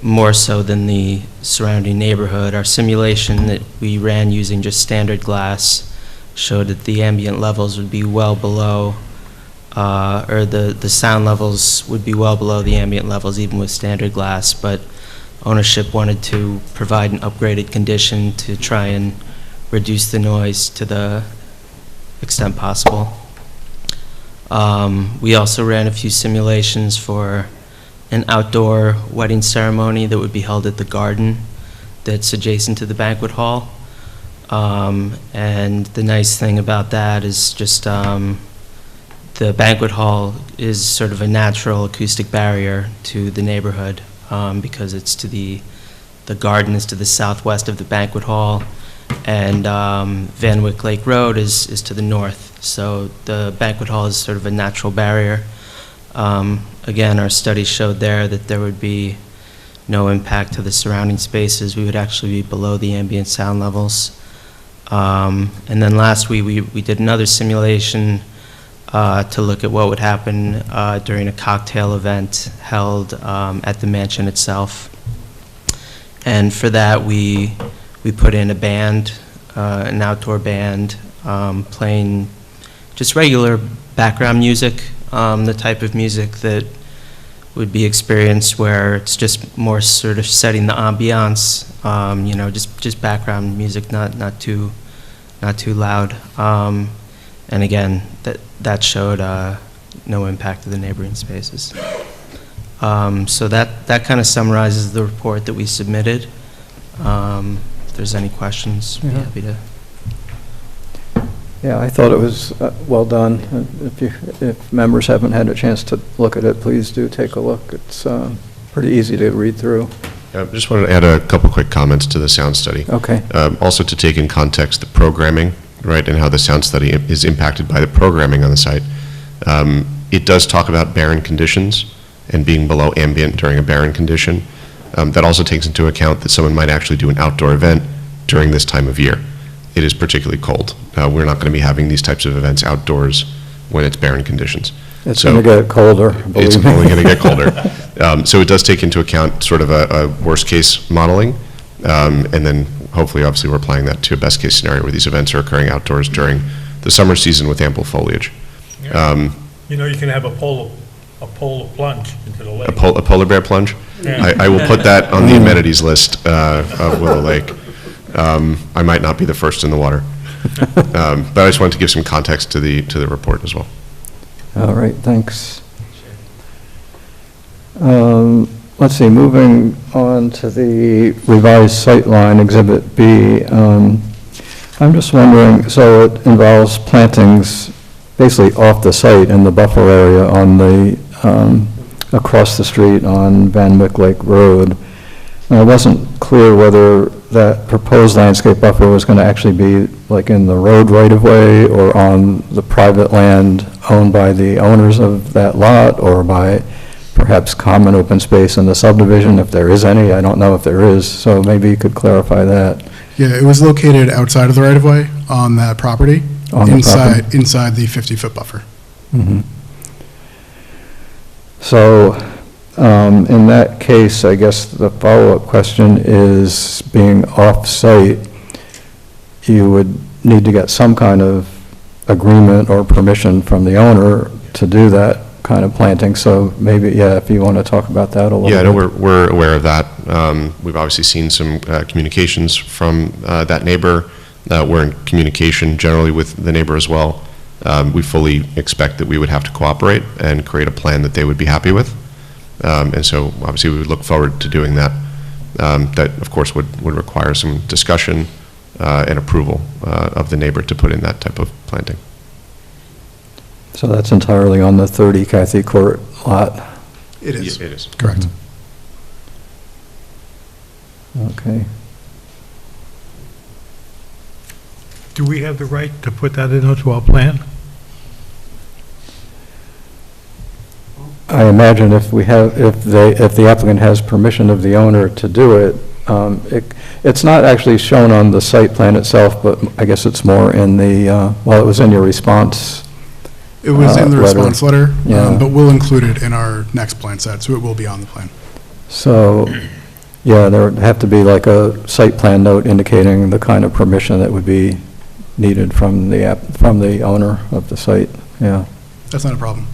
more so than the surrounding neighborhood. Our simulation that we ran using just standard glass showed that the ambient levels would be well below, or the sound levels would be well below the ambient levels even with standard glass, but ownership wanted to provide an upgraded condition to try and reduce the noise to the extent possible. We also ran a few simulations for an outdoor wedding ceremony that would be held at the garden that's adjacent to the banquet hall. And the nice thing about that is just the banquet hall is sort of a natural acoustic barrier to the neighborhood because it's to the garden is to the southwest of the banquet hall, and Van Wyck Lake Road is to the north. So the banquet hall is sort of a natural barrier. Again, our study showed there that there would be no impact to the surrounding spaces. We would actually be below the ambient sound levels. And then last week, we did another simulation to look at what would happen during a cocktail event held at the mansion itself. And for that, we put in a band, an outdoor band, playing just regular background music, the type of music that would be experienced where it's just more sort of setting the ambiance, you know, just background music, not too loud. And again, that showed no impact to the neighboring spaces. So that kind of summarizes the report that we submitted. If there's any questions, I'd be happy to. Yeah, I thought it was well done. If members haven't had a chance to look at it, please do take a look. It's pretty easy to read through. Just wanted to add a couple quick comments to the sound study. Okay. Also to take in context the programming, right, and how the sound study is impacted by the programming on the site. It does talk about barren conditions and being below ambient during a barren condition. That also takes into account that someone might actually do an outdoor event during this time of year. It is particularly cold. We're not going to be having these types of events outdoors when it's barren conditions. It's going to get colder, believe me. It's only going to get colder. So it does take into account sort of a worst-case modeling, and then hopefully, obviously, we're applying that to a best-case scenario where these events are occurring outdoors during the summer season with ample foliage. You know, you can have a polar plunge into the lake. A polar bear plunge? Yeah. I will put that on the amenities list of Willow Lake. I might not be the first in the water. But I just wanted to give some context to the report as well. All right, thanks. Let's see, moving on to the revised sightline, Exhibit B. I'm just wondering, so it involves plantings basically off the site in the buffer area on the, across the street on Van Wyck Lake Road. And I wasn't clear whether that proposed landscape buffer was going to actually be like in the road right-of-way or on the private land owned by the owners of that lot, or by perhaps common open space in the subdivision, if there is any. I don't know if there is, so maybe you could clarify that. Yeah, it was located outside of the right-of-way on that property, inside the 50-foot buffer. Mm-hmm. So, in that case, I guess the follow-up question is, being off-site, you would need to get some kind of agreement or permission from the owner to do that kind of planting. So maybe, yeah, if you want to talk about that a little bit. Yeah, no, we're aware of that. We've obviously seen some communications from that neighbor. We're in communication generally with the neighbor as well. we fully expect that we would have to cooperate and create a plan that they would be happy with. And so obviously we would look forward to doing that. That of course would require some discussion and approval of the neighbor to put in that type of planting. So that's entirely on the 30 Kathy Court lot? It is. Yeah, it is. Correct. Okay. Do we have the right to put that into our plan? I imagine if the applicant has permission of the owner to do it, it's not actually shown on the site plan itself, but I guess it's more in the, well, it was in your response. It was in the letter. response letter, Yeah. but we'll include it in our next plan set, so it will be on the plan. So, yeah, there would have to be like a site plan note indicating the kind of permission that would be needed from the owner of the site, yeah. That's not a problem.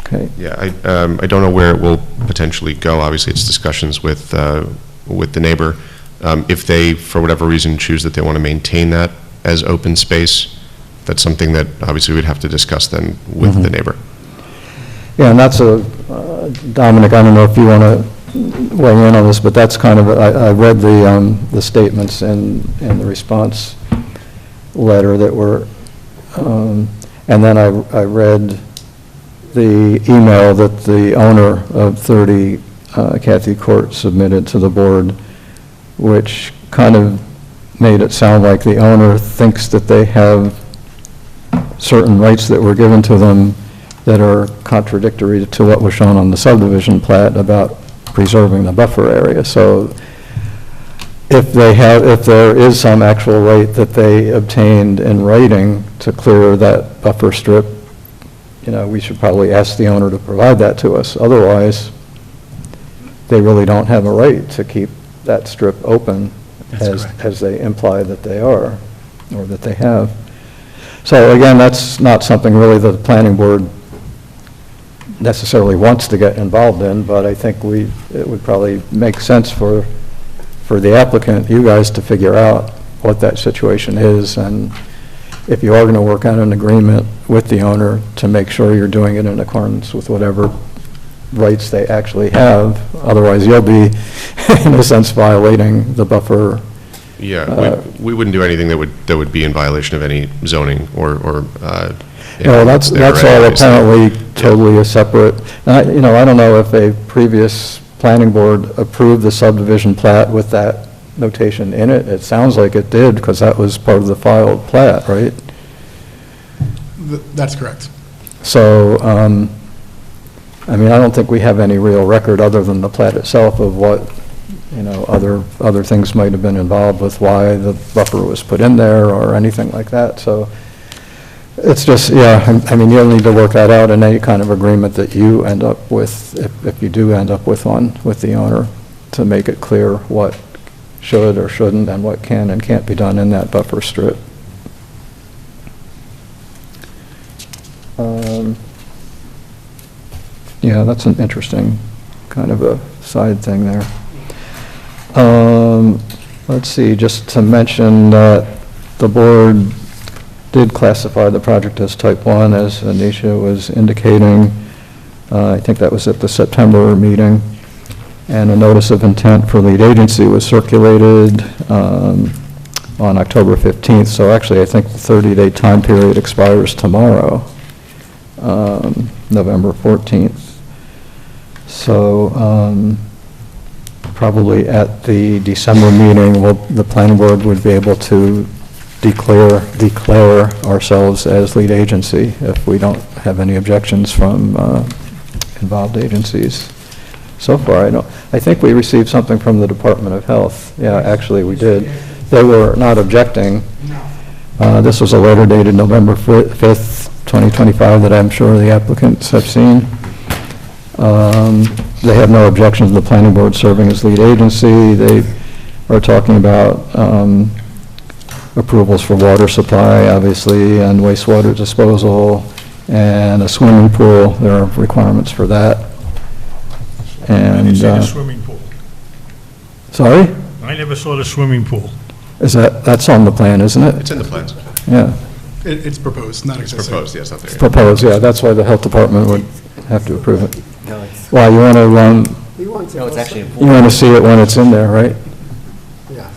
Okay. Yeah, I don't know where it will potentially go. Obviously, it's discussions with the neighbor. If they, for whatever reason, choose that they want to maintain that as open space, that's something that obviously we'd have to discuss then with the neighbor. Yeah, and that's Dominic, I don't know if you want to weigh in on this, but that's kind of, I read the statements in the response letter that were, and then I read the email that the owner of 30 Kathy Court submitted to the board, which kind of made it sound like the owner thinks that they have certain rights that were given to them that are contradictory to what was shown on the subdivision plat about preserving the buffer area. So if there is some actual right that they obtained in writing to clear that buffer strip, we should probably ask the owner to provide that to us. Otherwise, they really don't have a right to keep that strip open as they imply that they are, or that they have. So again, that's not something really that the planning board necessarily wants to get involved in, but I think it would probably make sense for the applicant, you guys, to figure out what that situation is, and if you are going to work on an agreement with the owner to make sure you're doing it in accordance with whatever rights they actually have. Otherwise, you'll be, in a sense, violating the buffer. Yeah, we wouldn't do anything that would be in violation of any zoning or. That's all apparently totally a separate. I don't know if a previous planning board approved the subdivision plat with that notation in it. It sounds like it did, because that was part of the filed plat, right? That's correct. So, I don't think we have any real record other than the plat itself of what, other things might have been involved with why the buffer was put in there or anything like that. So it's just, you'll need to work that out in any kind of agreement that you end up with, if you do end up with one with the owner, to make it clear what should or shouldn't and what can and can't be done in that buffer strip. Yeah, that's an interesting kind of a side thing there. Let's see, just to mention that the board did classify the project as type 1, as Anisha was indicating. I think that was at the September meeting. And a notice of intent for lead agency was circulated on October 15th. So actually, I think the 30-day time period expires tomorrow, November 14th. So probably at the December meeting, the planning board would be able to declare ourselves as lead agency if we don't have any objections from involved agencies. So far, I think we received something from the Department of Health. Yeah, actually we did. They were not objecting. This was a letter dated November 5th, 2025 that I'm sure the applicants have seen. They have no objection to the planning board serving as lead agency. They are talking about approvals for water supply, obviously, and wastewater disposal, and a swimming pool. There are requirements for that. And I didn't see the swimming pool. Sorry? I never saw the swimming pool. That's on the plan, isn't it? It's in the plans. Yeah. It's proposed, not existing. Proposed, yes, not there. It's proposed, yeah, that's why the health department would have to approve it. No, it's, Well, you want to, He wants it no, it's also- actually. you want to see it when it's in there, right? Yeah.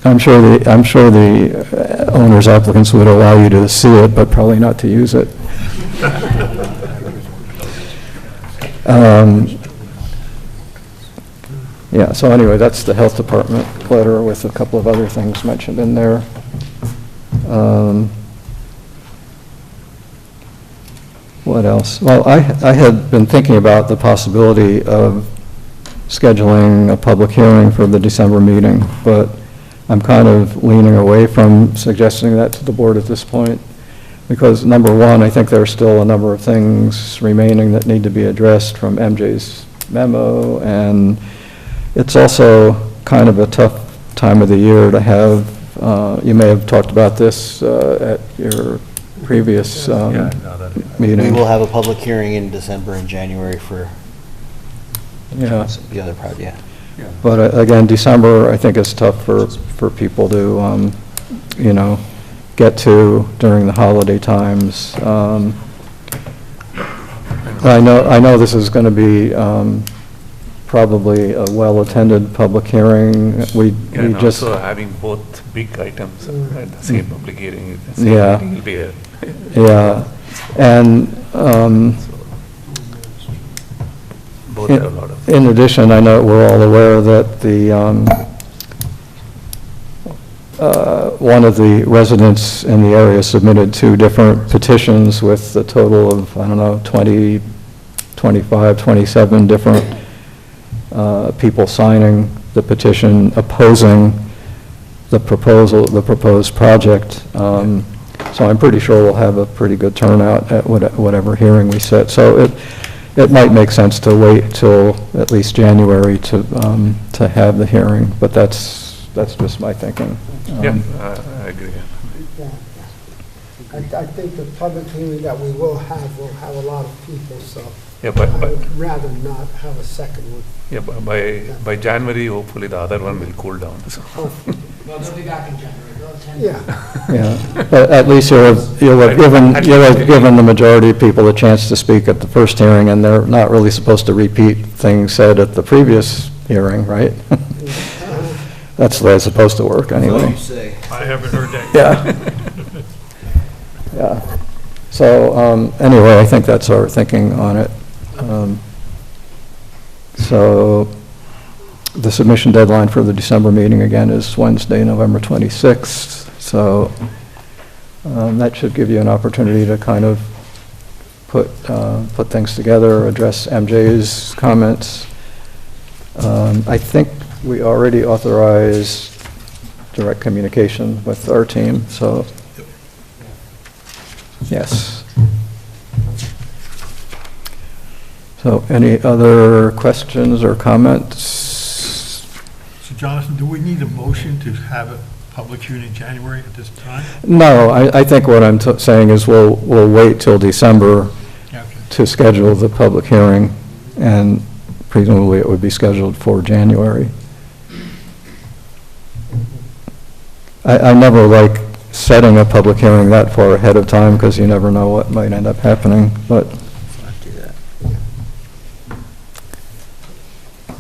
I'm sure the owners applicants would allow you to see it, but probably not to use it. Yeah, so anyway, that's the health department letter with a couple of other things mentioned in there. What else? Well, I had been thinking about the possibility of scheduling a public hearing for the December meeting, but I'm kind of leaning away from suggesting that to the board at this point, because number one, I think there are still a number of things remaining that need to be addressed from MJ's memo, and it's also kind of a tough time of the year to have, you may have talked about this at your previous meeting. We will have a public hearing in December and January for Yeah. the other project, yeah. But again, December, I think is tough for people to, you know, get to during the holiday times. I know this is going to be probably a well-attended public hearing. We And just, also having both big items at the same public hearing. Yeah. Will be a yeah, and both have a lot of. in addition, I know we're all aware that the, one of the residents in the area submitted 2 different petitions with a total of, I don't know, 20, 25, 27 different people signing the petition opposing the proposed project. So I'm pretty sure we'll have a pretty good turnout at whatever hearing we set. So it might make sense to wait till at least January to have the hearing, but that's just my thinking. Yeah, I agree. Yeah. I think the public hearing that we will have a lot of people, so Yeah, but I would rather not have a second one. yeah, by January, hopefully the other one will cool down. So. Well, they'll be back in January, they'll attend. Yeah. Yeah, but at least you'll have given the majority of people a chance to speak at the first hearing, and they're not really supposed to repeat things said at the previous hearing, right? That's the way it's supposed to work, anyway. I haven't heard that. Yeah. Yeah. So, anyway, I think that's our thinking on it. So, the submission deadline for the December meeting, again, is Wednesday, November 26th. So, that should give you an opportunity to kind of put things together, address MJ's comments. I think we already authorized direct communication with our team, so, yes. So, any other questions or comments? So Jonathan, do we need a motion to have a public hearing in January at this time? No, I think what I'm saying is we'll wait till December Okay. to schedule the public hearing, and presumably it would be scheduled for January. I never like setting a public hearing that far ahead of time, because you never know what might end up happening, but.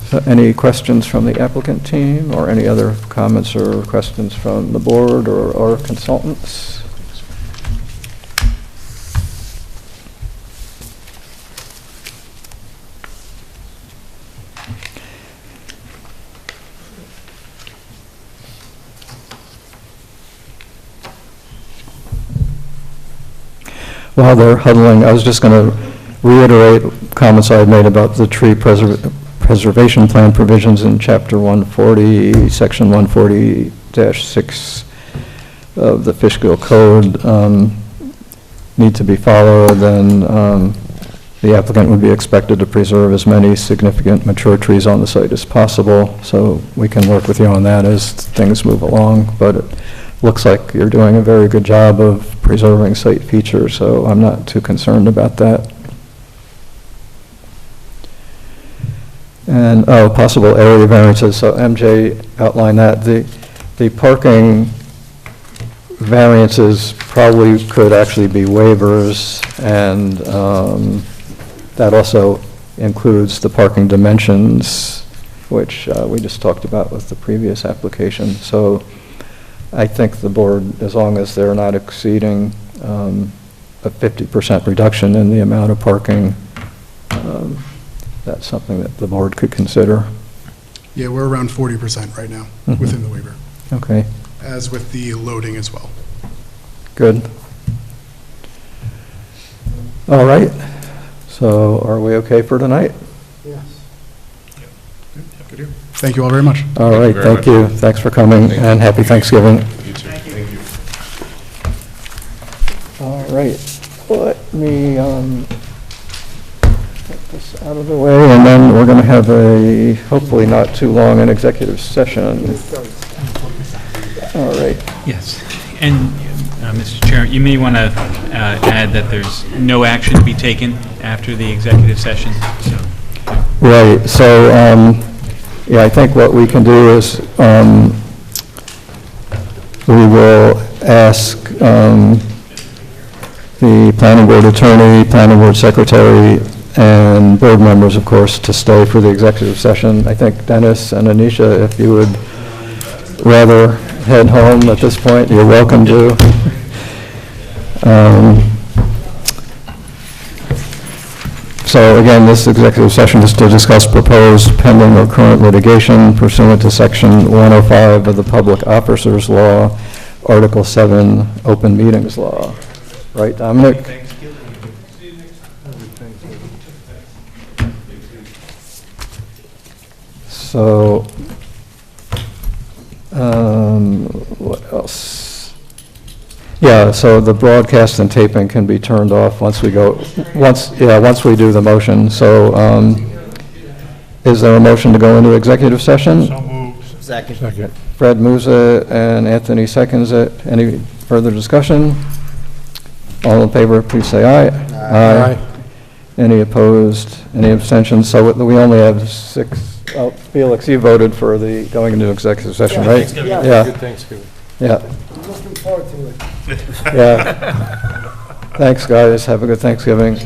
So any questions from the applicant team, or any other comments or questions from the board or our consultants? While they're huddling, I was just going to reiterate comments I had made about the tree preservation plan provisions in Chapter 140, Section 140-6 of the Fishkill Code need to be followed, and the applicant would be expected to preserve as many significant mature trees on the site as possible, so we can work with you on that as things move along, but it looks like you're doing a very good job of preserving site features, so I'm not too concerned about that. And, possible area variances, so MJ outlined that. The parking variances probably could actually be waivers, and that also includes the parking dimensions, which we just talked about with the previous application. So I think the board, as long as they're not exceeding a 50% reduction in the amount of parking, that's something that the board could consider. Yeah, we're around 40% right now within the waiver, Okay, as with the loading as well. good. All right, so are we okay for tonight? Yes. Thank you all very much. All right, thank you. Thanks for coming, and happy Thanksgiving. You too. Thank you. All right, let me get this out of the way, and then we're going to have a, hopefully not too long, an executive session. All right. Yes, and Mr. Chair, you may want to add that there's no action to be taken after the executive session, so. Right, so, yeah, I think what we can do is, we will ask the planning board attorney, planning board secretary, and board members, of course, to stay for the executive session. I think Dennis and Anisha, if you would rather head home at this point, you're welcome to. So again, this executive session is to discuss proposed pending or current litigation pursuant to Section 105 of the Public Officers Law, Article 7, Open Meetings Law. Right, Dominic? So, what else? Yeah, so the broadcast and taping can be turned off once we go, once we do the motion. So, is there a motion to go into executive session? So moved. Second. Fred moves it and Anthony seconds it. Any further discussion? All in favor, please say aye. Aye. Any opposed? Any abstentions? So we only have 6. Oh, Felix, you voted for the going into executive session, right? Yeah. Good Thanksgiving. Yeah. I'm looking forward to it. Yeah. Thanks, guys. Have a good Thanksgiving.